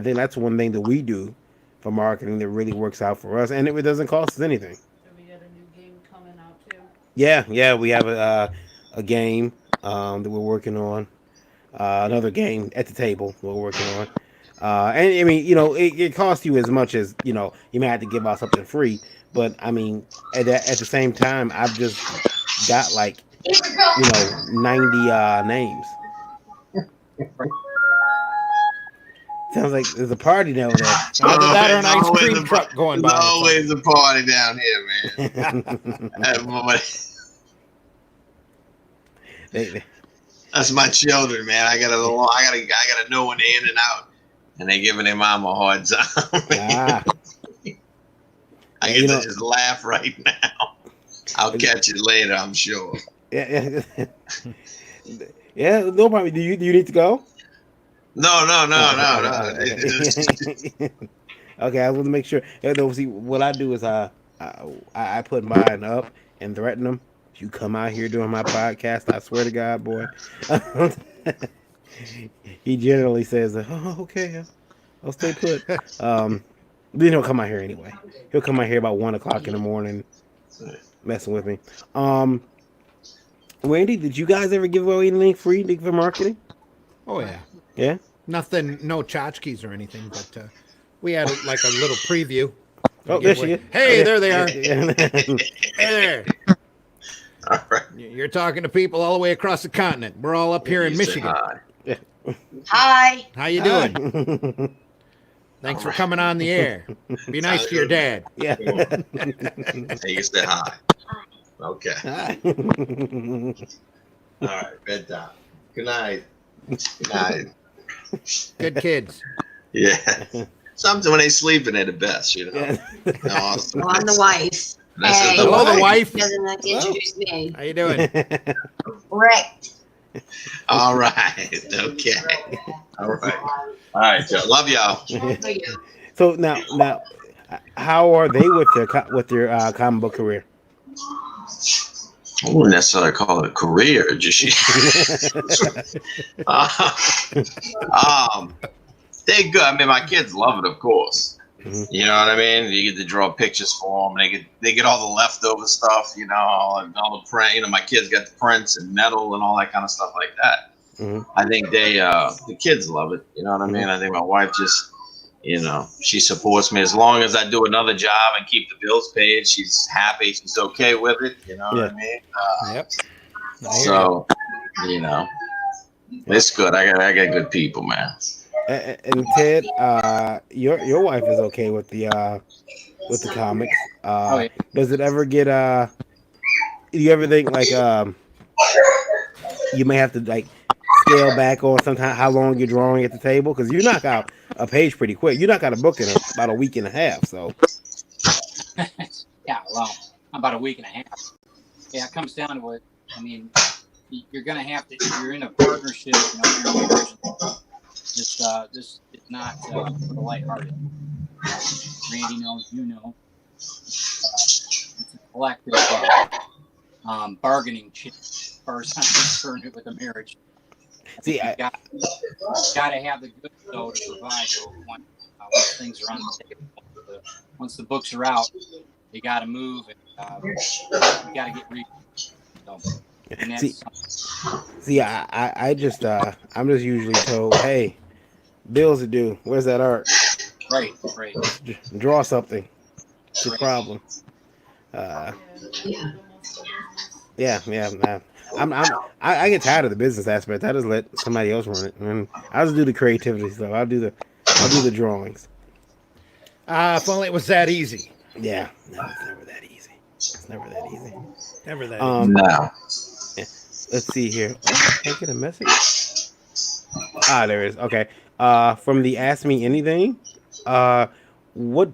think that's one thing that we do for marketing that really works out for us, and it doesn't cost us anything. So we got a new game coming out too. Yeah, we have a game that we're working on, another game at the table we're working on, and I mean, it costs you as much as you may have to give out something free, but I mean, at the same time, I've just got like 90 names. Sounds like there's a party down there. Either that or an ice cream truck going by. There's always a party down here, man. That's my children, man. I gotta know when they're in and out, and they giving their mom a hard time. I get to just laugh right now. I'll catch it later, I'm sure. Yeah, no problem. Do you need to go? No. Okay, I want to make sure. See, what I do is I put mine up and threaten them. If you come out here during my podcast, I swear to God, boy. He generally says, "Oh, okay, I'll stay put." Then he'll come out here anyway. He'll come out here about 1:00 in the morning, messing with me. Randy, did you guys ever give away anything free for marketing? Oh yeah. Yeah. Nothing, no tchotchkes or anything, but we had like a little preview. Oh, there she is. Hey, there they are. Hey there. All right. You're talking to people all the way across the continent. We're all up here in Michigan. Hi. How you doing? Thanks for coming on the air. Be nice to your dad. Yeah. Hey, you say hi. Okay. Hi. All right. Bedtime. Good night. Good night. Good kids. Yeah. Sometimes when they sleeping, they're the best, Yeah. Awesome. Well, I'm the wife. This is the Hello, the wife. wife. Doesn't like to introduce me. How you doing? Correct. All right. Okay. All right. All right, Joe. Love y'all. So now, how are they with their comic book career? I wouldn't necessarily call it a career. Just they're good. I mean, my kids love it, of course. Mhm. You know what I mean? You get to draw pictures for them. They get all the leftover stuff. You know, all the print. You know, my kids got the prints and metal and all that kind of stuff like that. Mhm. I think the kids love it. You know what I mean? I think my wife just, you know, she supports me as long as I do another job and keep the bills paid. She's happy. She's okay with it. You know what I mean? Yep. So, you know, it's good. I got good people, man. And Ted, your wife is okay with the comics. Oh, yeah. Does it ever get do you ever think like you may have to like scale back on sometimes how long you're drawing at the table? Because you knock out a page pretty quick. You knock out a book in about a week and a half. So Yeah, well, about a week and a half. Yeah, it comes down to it. I mean, you're going to have to, if you're in a partnership, you know, your marriage, this is not for the lighthearted. Randy knows, you know. It's a collective bargaining chip as far as I'm concerned with a marriage. see, You got to have the goods, though, to provide once things are on the table. Once the books are out, you got to move, and you got to get read. So, and that's see, I just I'm just usually told, hey, bills to do. Where's that art? right. Draw something. It's a Right. problem. Yeah. Yeah. Yeah. I get tired of the business aspect. I just let somebody else run it, and I'll just do the creativity stuff. I'll do the drawings. If only it was that easy. Yeah, no, it's never that easy. It's never that easy. Never that No. Let's see here. Oh, can I get a message? There is. Okay. From the Ask Me Anything. What?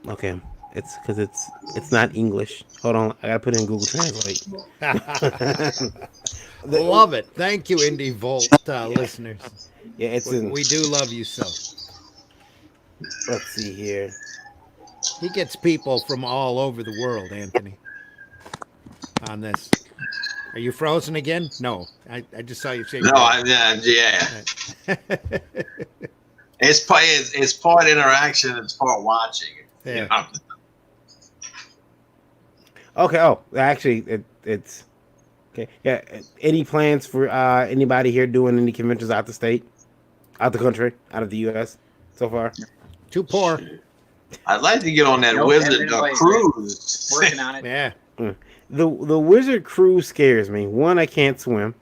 Okay. It's because it's not English. Hold on. I gotta put it in Google Translate. easy. Love it. Thank you, Indie Volt listeners. Yeah, it's in. We do love you so. Let's see here. He gets people from all over the world, Anthony, on this. Are you frozen again? No. I just saw you shake. No, yeah. It's part interaction. It's part watching. Yeah. You know? Okay. Oh, actually, it's okay. Yeah. Any plans for anybody here doing any conventions out the state, out the country, out of the U.S. so far? Too poor. I'd like to get on that Nope, Wizard everybody's cruise. working on it. Yeah. The Wizard cruise scares me. One, I can't swim.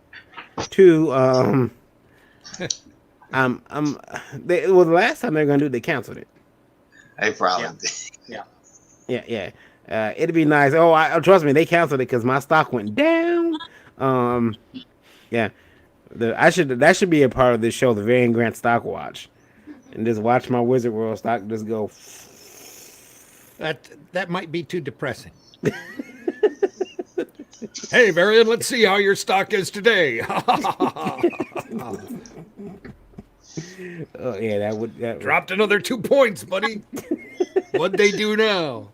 Two, the last time they were gonna do it, they canceled it. They probably Yeah. did. Yeah. It'd be nice. Oh, trust me, they canceled it because my stock went down. Yeah. That should be a part of this show, the Varian Grant Stock Watch, and just watch my Wizard World stock just go. That might be too depressing. Hey, Varian, let's see how your stock is today. Oh yeah, that would Dropped another 2 points, buddy. What'd they do now?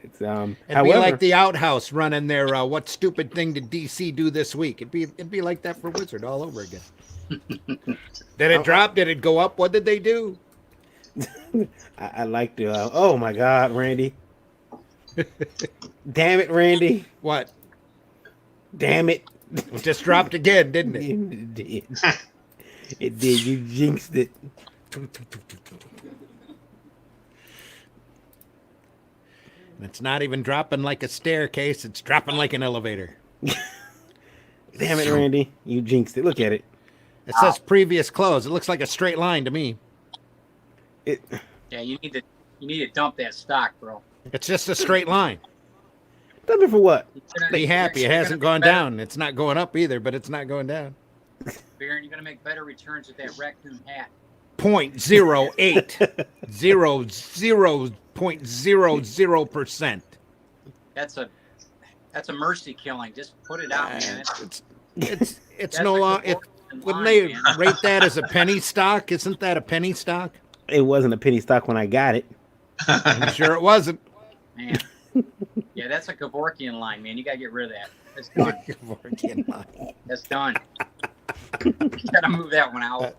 It's It'd however, be like the Outhouse running their what stupid thing did DC do this week? It'd be like that for Wizard all over again. Did it drop? Did it go up? What did they do? I like to. Oh my God, Randy! Damn it, Randy! What? Damn it! It just dropped again, didn't it? It did. It did. You jinxed it. It's not even dropping like a staircase. It's dropping like an elevator. Damn it, Randy! You jinxed it. Look at it. It says previous close. It looks like a straight line to me. Yeah, you need to dump that stock, bro. It's just a straight line. Dump it for what? Be happy. It hasn't gone down. It's not going up either, but it's not going down. Baron, you're gonna make better returns with that raccoon hat. 0.08. 0.00%. That's a mercy killing. Just put it out, man. It's no longer. Wouldn't they rate that as a penny stock? Isn't that a penny stock? It wasn't a penny stock when I got it. I'm sure it wasn't. Man. Yeah, that's a Kevorkian line, man. You gotta get rid of that. That's done. Kevorkian line. That's done. You gotta move that one out.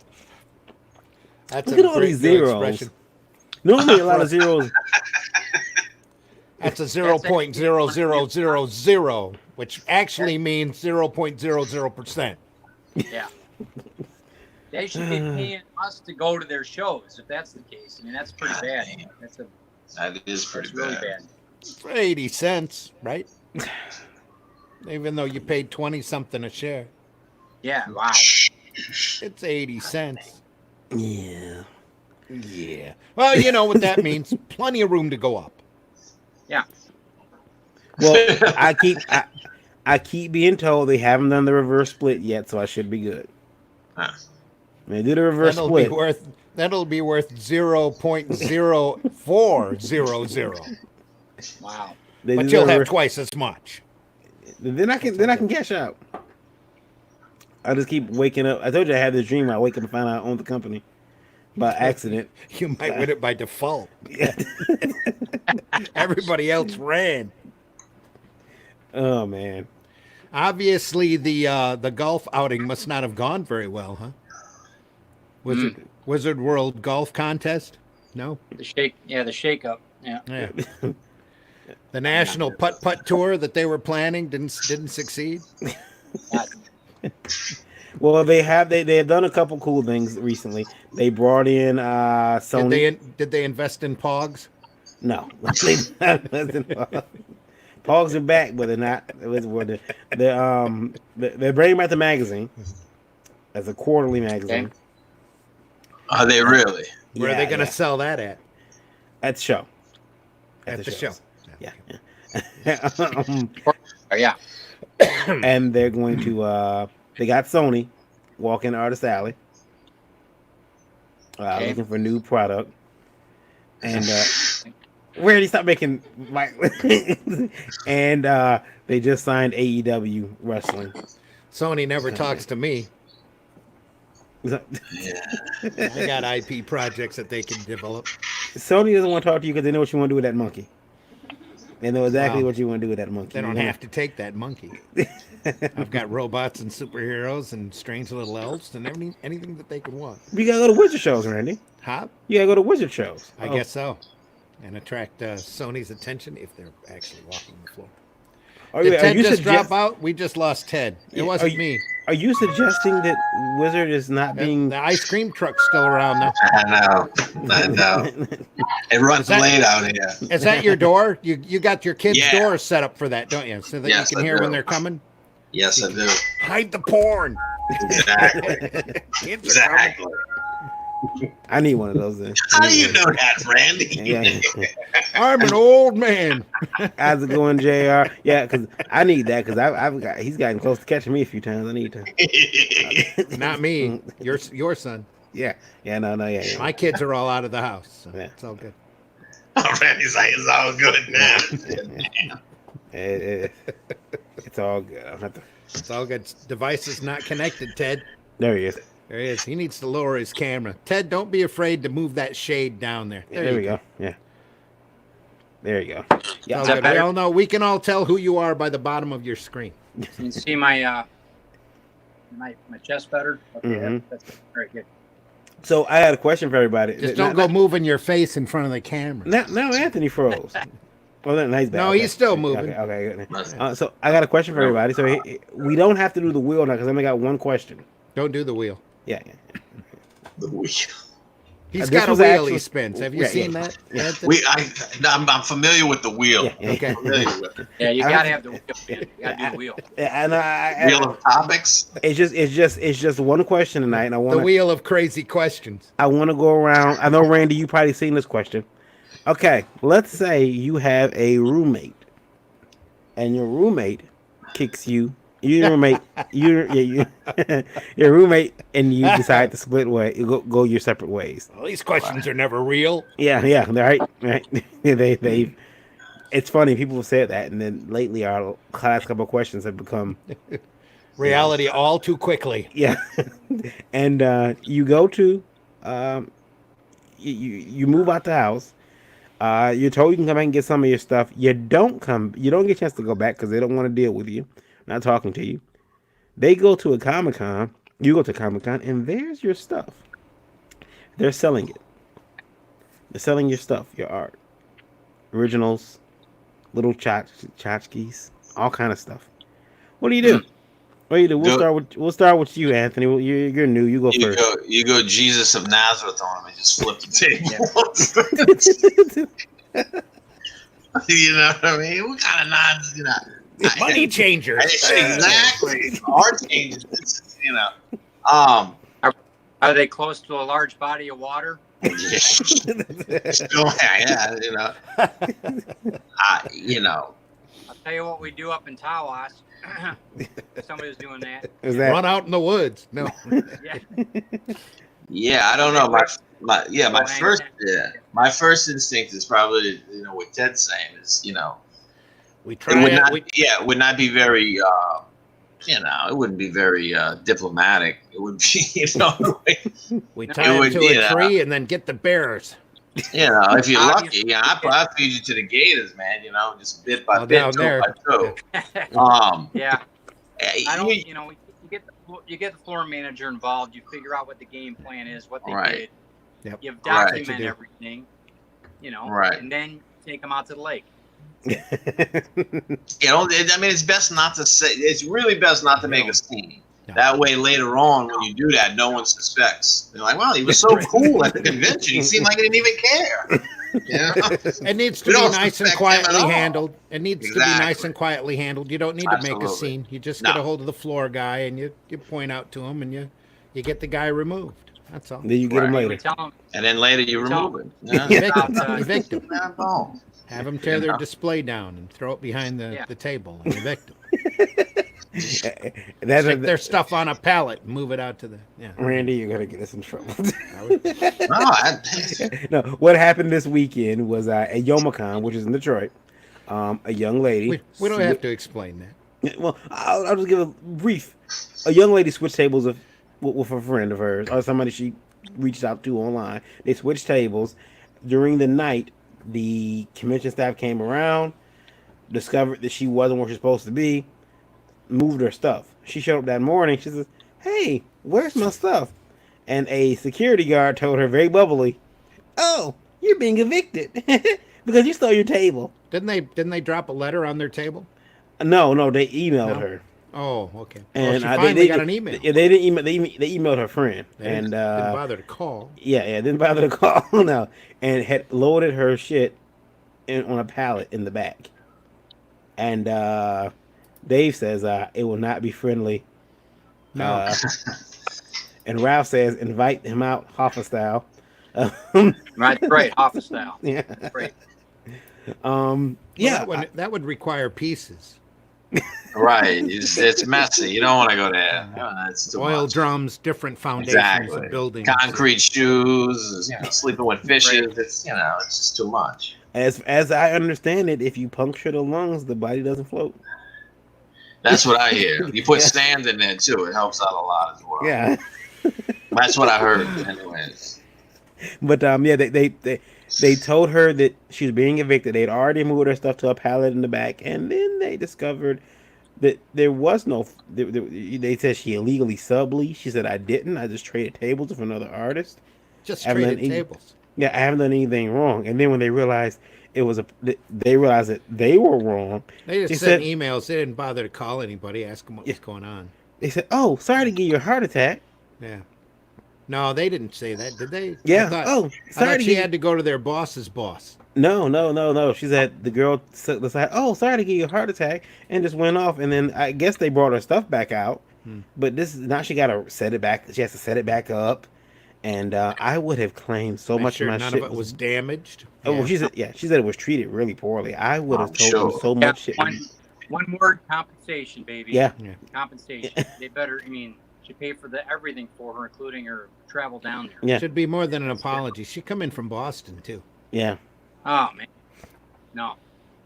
That's Look at all these zeros. expression. Normally, a lot of zeros. That's a 0.0000, which actually means 0.00%. Yeah. They should be paying us to go to their shows if that's the case. I mean, that's pretty bad. That is pretty That's really bad. bad. For 80 cents, right? Even though you paid 20 something a share, Yeah, wow. it's 80 cents. Yeah. Yeah. Well, you know what that means. Plenty of room to go up. Yeah. Well, I keep being told they haven't done the reverse split yet, so I should be good. Huh. When they do the reverse split. That'll be worth 0.0400. Wow. They But do you'll the have reverse- twice as much. Then I can cash out. I just keep waking up. I told you I had this dream. I wake up and find out I own the company by accident. You might win it by default. Yeah. Everybody else ran. Oh man. Obviously, the golf outing must not have gone very well, huh? Wizard World Golf Contest? No. The shake up. Yeah. Yeah. The National Putt Putt Tour that they were planning didn't succeed. Well, they have done a couple cool things recently. They brought in Sony. Did they invest in Pogs? No, they did not invest in Pogs. Pogs are back, but they're not. They're bringing back the magazine as a quarterly magazine. Okay. Are they really? Where are they going to sell that at? At the show. At the show. shows. Yeah. Oh, yeah. And they're going to. They got Sony walking Artist Alley, looking for new product, and Randy, stop making like. And they just signed AEW Wrestling. Sony never talks to me. Yeah. I got IP projects that they can develop. Sony doesn't want to talk to you because they know what you want to do with that monkey. They know exactly Wow. what you want to do with that monkey. They don't have to take that monkey. I've got robots and superheroes and strange little elves and anything that they could want. You gotta go to wizard shows, Randy. Huh? You gotta go to wizard shows. I guess so. And attract Sony's attention if they're actually walking the floor. Did Ted just drop out? We just lost Ted. It wasn't me. Are you suggesting that Wizard is not being? The ice cream truck's still around though. I know. It runs late out here. Is that your door? You got your kid's Yeah. door set up for that, don't you? So that Yes, you can I hear do. when they're coming? Yes, I do. Hide the porn. Exactly. Kids are coming. Exactly. I need one of those. Then. How do you know that, Randy? Yeah. I'm an old man. How's it going, Jr.? Yeah, because I need that because he's gotten close to catching me a few times. I need to. Not me. Your son. Yeah. No. Yeah. My kids are all out of the house. So Yeah. it's all good. Randy's like, it's all good now. It's all good. I'll have to... It's all good. Device is not connected, Ted. There he is. There he is. He needs to lower his camera. Ted, don't be afraid to move that shade down there. There we go. Yeah. There you go. Yeah. All good. We can all tell who you are by the bottom of your screen. You can see my chest better. Okay, Mhm. that's very good. So I had a question for everybody. Just don't go moving your face in front of the camera. Now Anthony froze. Well, then he's back. No, Okay. he's still moving. Okay. Good. So I got a question for everybody. So we don't have to do the wheel now because I only got one question. Don't do the wheel. Yeah. The wheel. He's This got a was wheel actually- he spins. Have you Yeah, seen yeah. that? Yeah. Anthony? I'm familiar with the wheel. Yeah. Okay. Familiar with it. Yeah, you I gotta don't- have the wheel. You gotta do the wheel. And Wheel of topics. it's just one question tonight, and I The want wheel of crazy questions. to go around. I know Randy, you probably seen this question. Okay, let's say you have a roommate, and your roommate kicks you. Your roommate, your roommate, and you decide to split way, go your separate ways. Well, these questions are never real. Yeah, right. they. It's funny people have said that, and then lately our last couple of questions have become Reality all too quickly. yeah, and you go to you move out the house. You're told you can come back and get some of your stuff. You don't get a chance to go back because they don't want to deal with you, not talking to you. They go to a Comic Con. You go to Comic Con, and there's your stuff. They're selling it. They're selling your stuff, your art, originals, little tchotchkes, all kind of stuff. What do you do? What do you do? We'll start with you, Anthony. You're new. You go first. You go Jesus of Nazareth on him and just flip the table. You know what I mean? What kind of nonsense? You know, Money changers. Exactly. Art changes. You know. Are they close to a large body of water? Still, yeah. You know. You know. I'll tell you what we do up in Tawas. Somebody was doing that. Run out in the woods. No. Yeah. Yeah, I don't know. My first instinct is probably, you know, what Ted's saying is, you know, We it try. would not, it would not be very, you know, it wouldn't be very diplomatic. It would be, you know, We tie it to a tree and then get the bears. you know, if you're lucky, yeah, I'll feed you to the gators, man. You know, just bit by bit, toe by toe. Yeah. I don't. You- You know, you get the floor manager involved. You figure out what the game plan is, what they Right. did. Yep. You Right. document everything. You know, Right. and then take them out to the lake. You know, I mean, it's best not to say. It's really best not to make a scene. No. That way, later on, when you do that, no one suspects. They're like, "Well, he was so cool at the convention. He seemed like he didn't even care." You know? It needs to We be don't nice and suspect him quietly at all. handled. It needs to be nice Exactly. and quietly handled. You don't need to make a Absolutely. scene. You just No. get a hold of the floor guy and you point out to him and you get the guy removed. That's all. Then you get them Right. We later. tell them And then later you Tell- remove it. Yeah. Evict him. Yeah, boom. Have them tear their Yeah. display down and throw it behind the table and evict them. Stick That's their stuff on a pallet and move it out to the. Yeah. Randy, you're gonna get us in trouble. No, what happened this weekend was at Yomicon, which is in Detroit. A young lady. We don't have to explain that. Well, I'll just give a brief. A young lady switched tables with a friend of hers or somebody she reached out to online. They switched tables. During the night, the convention staff came around, discovered that she wasn't where she's supposed to be, moved her stuff. She showed up that morning. She says, "Hey, where's my stuff?" And a security guard told her very bubbly, "Oh, you're being evicted because you stole your table." Didn't they drop a letter on their table? No, they emailed No? her. Oh, okay. And She finally got an email. Yeah, they didn't email. They emailed her friend, They and didn't bother to call. yeah, didn't bother to call. No, and had loaded her shit on a pallet in the back. And Dave says it will not be friendly. No. And Ralph says invite him out Hoffa style. right, office style. Yeah. Great. Well, Yeah. that would require pieces. Right. It's messy. You don't want to go there. It's too Oil much. drums, different foundations Exactly. of buildings. Concrete shoes, you know, sleeping with fishes. It's, you know, it's just too much. As I understand it, if you puncture the lungs, the body doesn't float. That's what I hear. You put Yeah. sand in there too. It helps out a lot as well. Yeah. That's what I heard. Anyways. But yeah, they told her that she was being evicted. They'd already moved her stuff to a pallet in the back, and then they discovered that there was no. They said she illegally subleased. She said I didn't. I just traded tables with another artist. Just haven't traded done any- tables. Yeah, I haven't done anything wrong. And then when they realized they realized that they were wrong. They She just said- sent emails. They didn't bother to call anybody, ask them what was going on. They said, "Oh, sorry to give you a heart attack." Yeah. No, they didn't say that, did they? Yeah. I thought, Oh, I sorry thought to she give. had to go to their boss's boss. No. She said the girl decided, "Oh, sorry to give you a heart attack," and just went off. And then I guess they brought her stuff back out. But this is now she got to set it back. She has to set it back up. And I would have claimed so Make much sure of my none shit of it was damaged. Oh, well, she said it was treated really poorly. I would have I'm told sure. them so Yeah, much shit. one word: compensation, baby. Yeah. Compensation. They better. I mean, she paid for everything for her, including her travel down there. Yeah. Should be more than an apology. She come in from Boston too. Yeah. Oh man, no.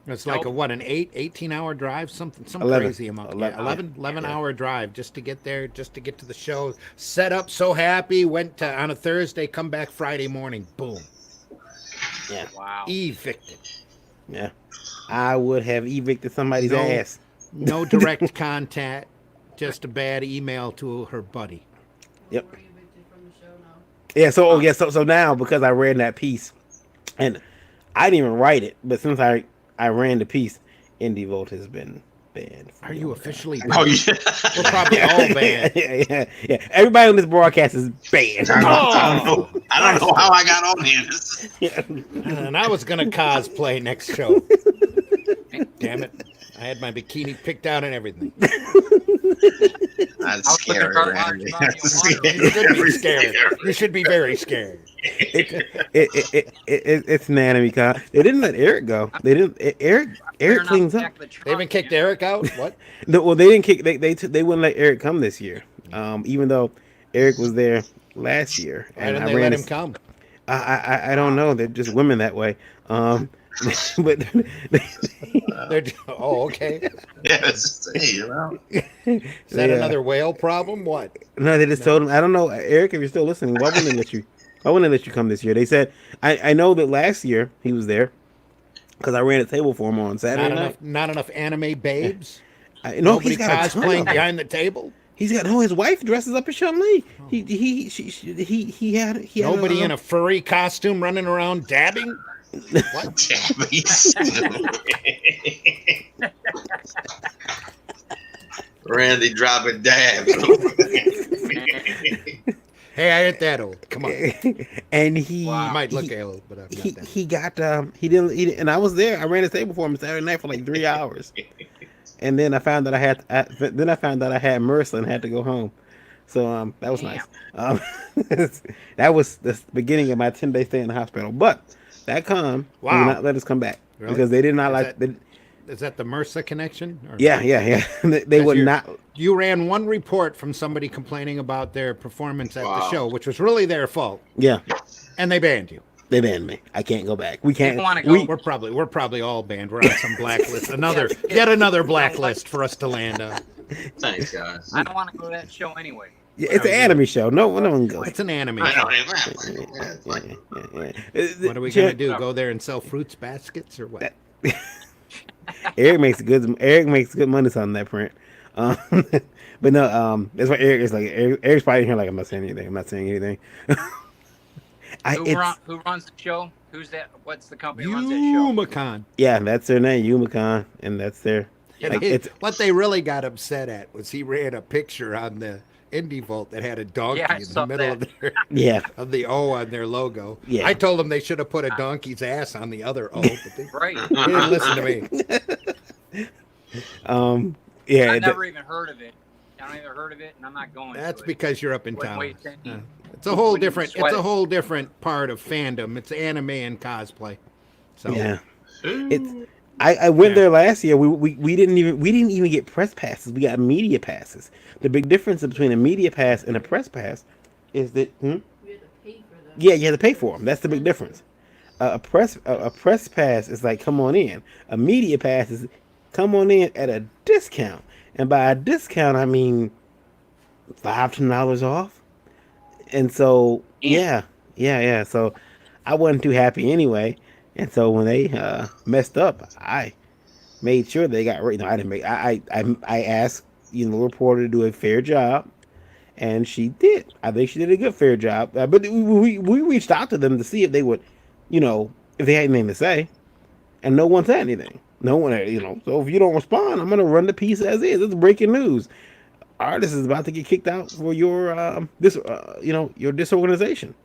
It's like an 18-hour drive, some 11. crazy amount. 11. 11-hour drive just to get there, just to get to the show. Set up, so happy. Went to, on a Thursday, come back Friday morning. Boom. Yeah. Wow. Evicted. Yeah. I would have evicted somebody's ass. No direct contact, just a bad email to her buddy. Yep. Were you evicted from the show now? Yeah, so now because I read that piece, and I didn't even write it, but since I ran the piece, Indie Volt has been banned. Are you officially banned? Oh yeah. We're probably all banned. Yeah. Everybody on this broadcast is banned. I don't know how I got on here. And I was gonna cosplay next show. Damn it! I had my bikini picked out and everything. That's I was looking scary, for Randy. Mario That's Mario. You should be scary. scared. You should be very scared. It's an anime con. They didn't let Eric go. They didn't. Eric Clearing out cleans the up. back of the truck, They haven't kicked man. Eric out. What? No, well, they didn't kick. They wouldn't let Eric come this year. Even though Eric was there last year, Why didn't they let him come? I don't know. They're just women that way. But Okay. Yeah, it's just, hey, you know. Is that Yeah. another whale problem? What? No, they just told him. I don't know, Eric. If you're still listening, why wouldn't they let you? Why wouldn't they let you come this year? They said I know that last year he was there because I ran a table for him on Saturday night. Not enough anime babes. No, Nobody he's got a ton cosplaying of them. behind the table. He's got his wife dresses up as Chun Li. He had Nobody in a furry costume running around dabbing. What? Damn, he's Randy dropping dabs. Hey, I ain't that old. Come on. and he I might look he, old, but I'm not he, that. he got he didn't and I was there. I ran his table for him Saturday night for like 3 hours, and then I found that I had MRSA and had to go home. So that was nice. That was the beginning of my 10-day stay in the hospital. But that con did not let us come back Really? because they did not Is that the MRSA connection? Or Yeah. They would not. You ran one report from somebody complaining about their performance at the show, which was really their fault. Yeah, And they banned you. they banned me. I can't go back. We can't. People wanna go. We're probably all banned. We're on some blacklist. Yet another blacklist for us to land on. Thanks, guys. I don't want to go to that show anyway. Yeah, it's an anime show. No one goes. It's an anime. I show. know. Yeah, it's like, What are we gonna do? Go there and sell fruits baskets or what? Eric makes good money on that print. But no, that's why Eric is like Eric's probably here like I'm not saying anything. Who runs the show? Who's that? What's the company that runs that show? Umacon. Yeah, that's their name, Umacon, and that's their. What they really got upset at was he ran a picture on the Indie Vault that had a donkey Yeah, I in the saw middle that. of the O on their logo. Yeah. I told them they should have put a donkey's ass on the other O, but they Right. didn't listen to me. Yeah. I've never even heard of it. I don't even heard of it, and I'm not going. That's to it. because you're up in Wait, town. wait, thank you. It's a whole Wouldn't different. sweat It's a it. whole different part of fandom. It's anime and cosplay. So Yeah. I went there last year. We didn't even get press passes. We got media passes. The big difference between a media pass and a press pass is that You had to pay for them. yeah, you have to pay for them. That's the big difference. A press pass is like come on in. A media pass is come on in at a discount, and by a discount I mean $5-10 off. And so yeah. So I wasn't too happy anyway. And so when they messed up, I made sure they got right. No, I didn't make. I asked the reporter to do a fair job, and she did. I think she did a good fair job. But we reached out to them to see if they would, if they had anything to say, and no one said anything. No one, So if you don't respond, I'm gonna run the piece as is. It's breaking news. Artist is about to get kicked out for your your disorganization.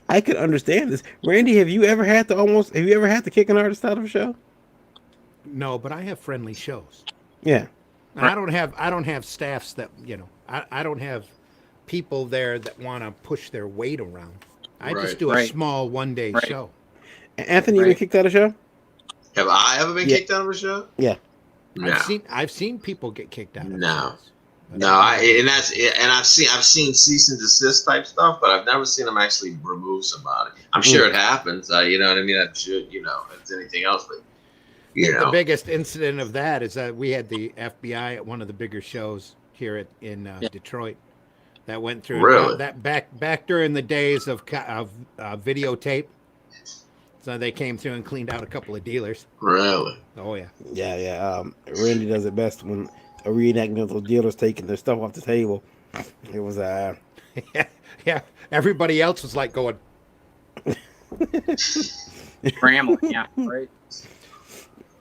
I could understand this. Randy, have you ever had to kick an artist out of a show? no, but I have friendly shows. Yeah. And I don't have staffs that I don't have people there that want to push their weight around. I just do a Right. small one-day Right. show. Anthony, you been Right. kicked out of a show? have I ever been Yeah. kicked out of a show? Yeah. No. I've seen people get kicked out of No. shows. No, I've seen cease and desist type stuff, but I've never seen them actually remove somebody. I'm sure it happens. You know what I mean? I'm sure, it's anything else, but I think the biggest incident of that is that we had the FBI at one of the bigger shows here in Detroit that went through Really? that back during the days of videotape. So they came through and cleaned out a couple of dealers. Really? Oh yeah. Yeah. Randy does it best when a reenactment of those dealers taking their stuff off the table. It was yeah. Everybody else was like going Scrambling, yeah, right.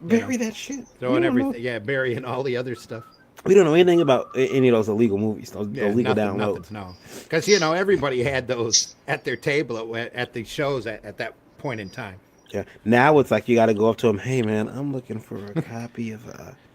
bury that shit. Throwing everything, burying all the other stuff. We don't know anything about any of those illegal movies, those illegal downloads. No, because everybody had those at their table at the shows at that point in time. Yeah. Now it's like you got to go up to them. Hey man, I'm looking for a copy of.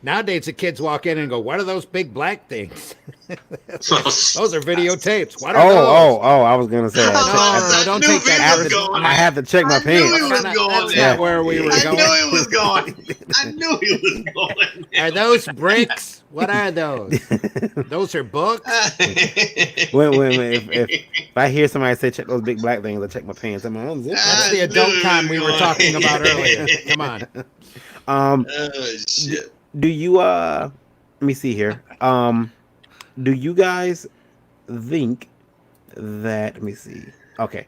Nowadays the kids walk in and go, "What are those big black things?" Those are videotapes. What are those? Oh! I was gonna say. No, don't take that. I had to check my pants. That's not where we were going. I knew he was going. Are those bricks? What are those? Those are books. Wait. If I hear somebody say check those big black things, I check my pants. I'm like, That's the adult con we were talking about earlier. Come on. Shit. Do you let me see here. Do you guys think that let me see. Okay.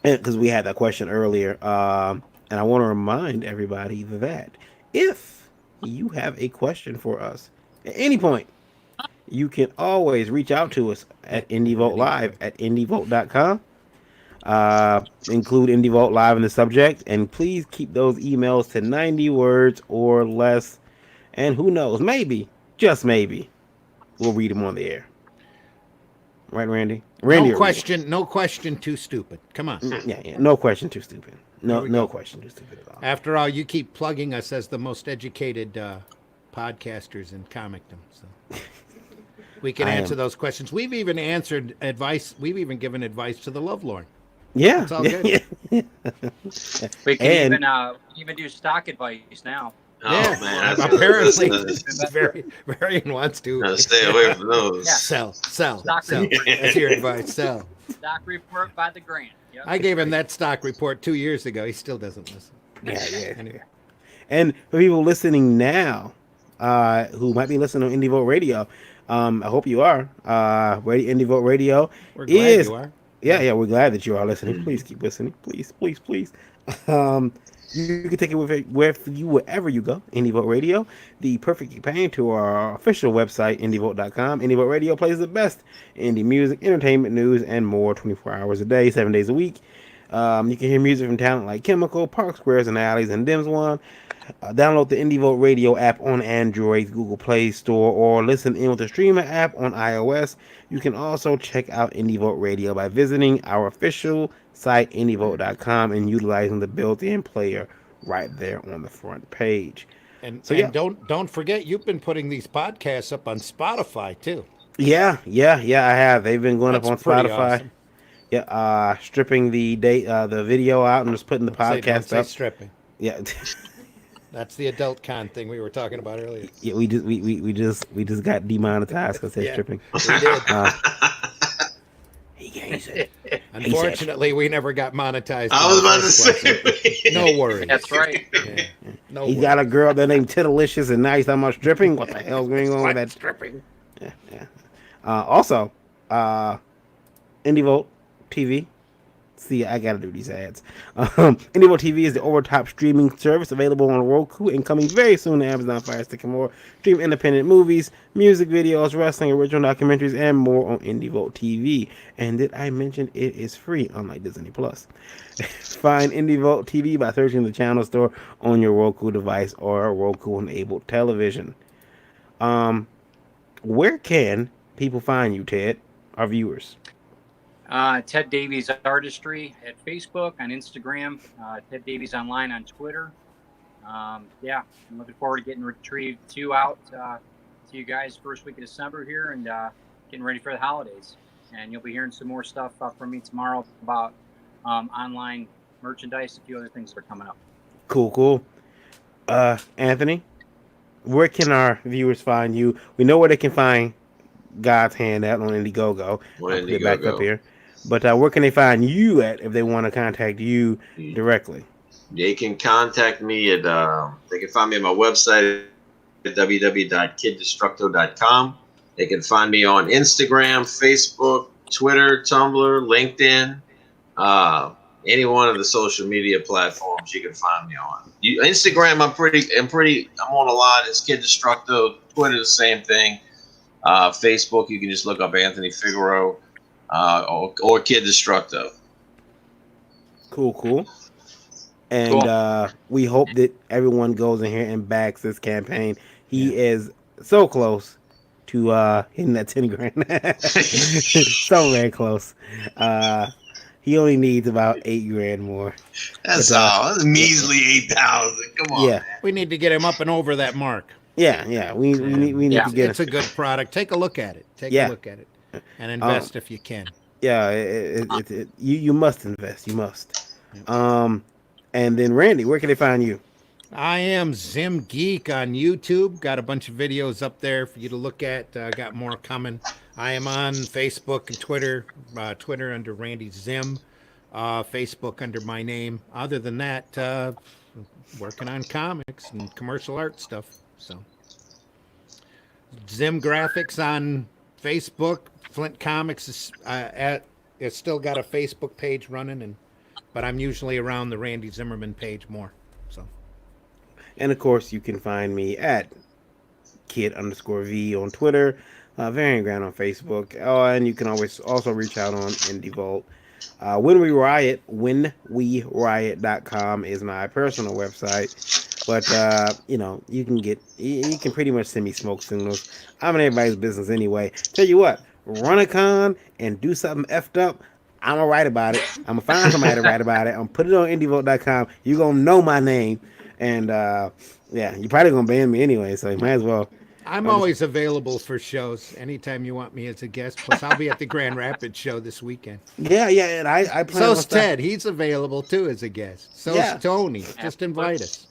Because we had that question earlier. And I want to remind everybody that if you have a question for us at any point, you can always reach out to us at IndieVote Live at indievote.com. Include IndieVote Live in the subject, and please keep those emails to 90 words or less. And who knows, maybe, just maybe, we'll read them on the air. Right, Randy? No question too stupid. Come on. Yeah. No question too stupid. No question too stupid at all. After all, you keep plugging us as the most educated podcasters in comicdom, so we can answer those questions. We've even answered advice. We've even given advice to the lovelorn. Yeah, it's all good. We can even do stock advice now. Oh man! Apparently, Varian wants to. Stay away from those. Yeah. Sell. That's your advice. Sell. Stock report by the grant. Yep. I gave him that stock report 2 years ago. He still doesn't listen. Yeah. Anyway. And for people listening now, who might be listening on IndieVote Radio, I hope you are. IndieVote Radio. We're glad you are. Yeah, we're glad that you are listening. Please keep listening. Please. You can take it with you wherever you go. IndieVote Radio, the perfect companion to our official website, indievote.com. IndieVote Radio plays the best indie music, entertainment, news, and more 24 hours a day, 7 days a week. You can hear music from talent like Chemical, Park Squares and Alleys, and Dims One. Download the IndieVote Radio app on Android, Google Play Store, or listen in with the Streamer app on iOS. You can also check out IndieVote Radio by visiting our official site, indievote.com, and utilizing the built-in player right there on the front page. And don't forget, you've been putting these podcasts up on Spotify too. Yeah, I have. They've been going up on Spotify. Awesome. Yeah, stripping the video out and just putting the podcast say up. Stripping. Yeah. That's the adult con thing we were talking about earlier. Yeah, we just got demonetized because they're stripping. We did. He said, Unfortunately, we never got monetized. I was about to say. No worries. That's right. Yeah. No He's got a girl that named Tiddalicious, and now he's talking about stripping. What the hell's going on with that stripping? Yeah. Also, IndieVote TV. See, I gotta do these ads. IndieVote TV is the over-top streaming service available on Roku and coming very soon to Amazon Fire Stick and more. Stream independent movies, music videos, wrestling, original documentaries, and more on IndieVote TV. And did I mention it is free, unlike Disney Plus? Find IndieVote TV by searching the channel store on your Roku device or a Roku-enabled television. Where can people find you, Ted, our viewers? Ted Davies Artistry at Facebook, on Instagram, Ted Davies Online on Twitter. I'm looking forward to getting Retrieve 2 out to you guys first week of December here and getting ready for the holidays. And you'll be hearing some more stuff from me tomorrow about online merchandise, a few other things that are coming up. Cool. Anthony? where can our viewers find you? We know where they can find God's Hand at on Indiegogo. On I'll put it back up Indiegogo. here. But where can they find you at if they want to contact you directly? They can contact me at, they can find me at my website at www.kiddestructo.com. They can find me on Instagram, Facebook, Twitter, Tumblr, LinkedIn, any one of the social media platforms you can find me on. Instagram, I'm on a lot. It's Kid Destructo. Twitter, the same thing. Facebook, you can just look up Anthony Figaro or Kid Destructo. Cool. And we hope that everyone goes in here and backs this campaign. He is so close to hitting that 10 grand. So very close. He only needs about 8 grand more. That's all. That's measly 8,000. Come on, man. We need to get him up and over that mark. Yeah. We need to get It's a good product. Take a look at it. Take a look at it, and invest if you can. Yeah, you must invest. You must. And then Randy, where can they find you? I am Zim Geek on YouTube. Got a bunch of videos up there for you to look at. Got more coming. I am on Facebook and Twitter. Twitter under Randy Zim. Facebook under my name. Other than that, working on comics and commercial art stuff. So Zim Graphics on Facebook. Flint Comics is it's still got a Facebook page running, but I'm usually around the Randy Zimmerman page more. So. And of course, you can find me at kid_V on Twitter, Variant Ground on Facebook, and you can always also reach out on IndieVolt. When We Riot, whenweriot.com is my personal website. But you can pretty much send me smoke signals. I'm in everybody's business anyway. Tell you what, run a con and do something effed up. I'm gonna write about it. I'm gonna find somebody to write about it. I'm gonna put it on indievolt.com. You're gonna know my name. And you're probably gonna ban me anyway, so you might as well. I'm always available for shows anytime you want me as a guest. Plus, I'll be at the Grand Rapids show this weekend. Yeah, and I plan. So's Ted. He's available too as a guest. So's Tony. Just invite us.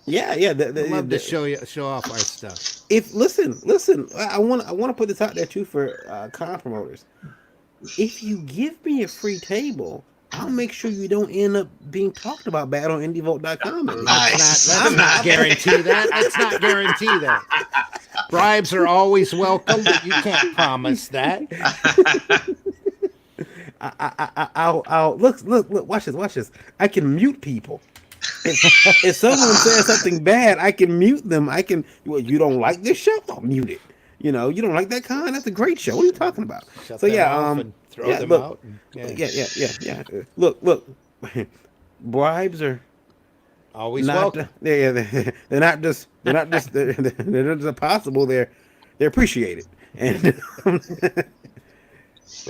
Yeah. I'd love to show off our stuff. Listen. I want to put this out there too for con promoters. If you give me a free table, I'll make sure you don't end up being talked about bad on indievolt.com. Let's not guarantee that. Let's not guarantee that. Bribes are always welcome, but you can't promise that. I'll look, watch this. I can mute people. If someone says something bad, I can mute them. You don't like this show? I'll mute it. You don't like that con? That's a great show. What are you talking about? Shut them off and throw them out. Yeah. Look. Bribes are always welcome. They're not just possible. They're appreciated, and we're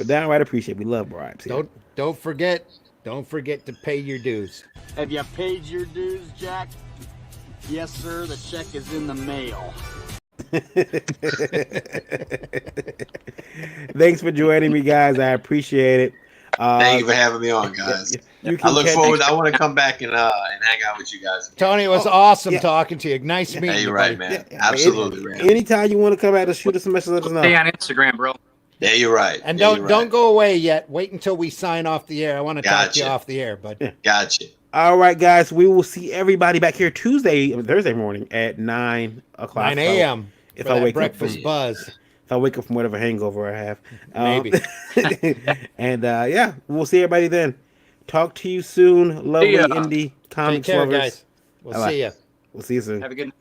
downright appreciated. We love bribes. Don't forget to pay your dues. Have you paid your dues, Jack? Yes, sir. The check is in the mail. Thanks for joining me, guys. I appreciate it. Thank you for having me on, guys. I look forward. I want to come back and hang out with you guys again. Tony, it was awesome talking to you. Nice meeting you. You're right, man. Absolutely, man. Anytime you want to come out and shoot us a message, let us know. Stay on Instagram, bro. Yeah, you're right. And don't go away yet. Wait until we sign off the air. I want to talk to you off the air, but gotcha. All right, guys. We will see everybody back here Thursday morning at 9 o'clock. 9 a.m. If I wake breakfast up buzz. If I wake up from whatever hangover I have. Maybe. And we'll see everybody then. Talk to you soon. Lovely indie comics Take care, lovers. guys. We'll see you. We'll see you soon. Have a good night.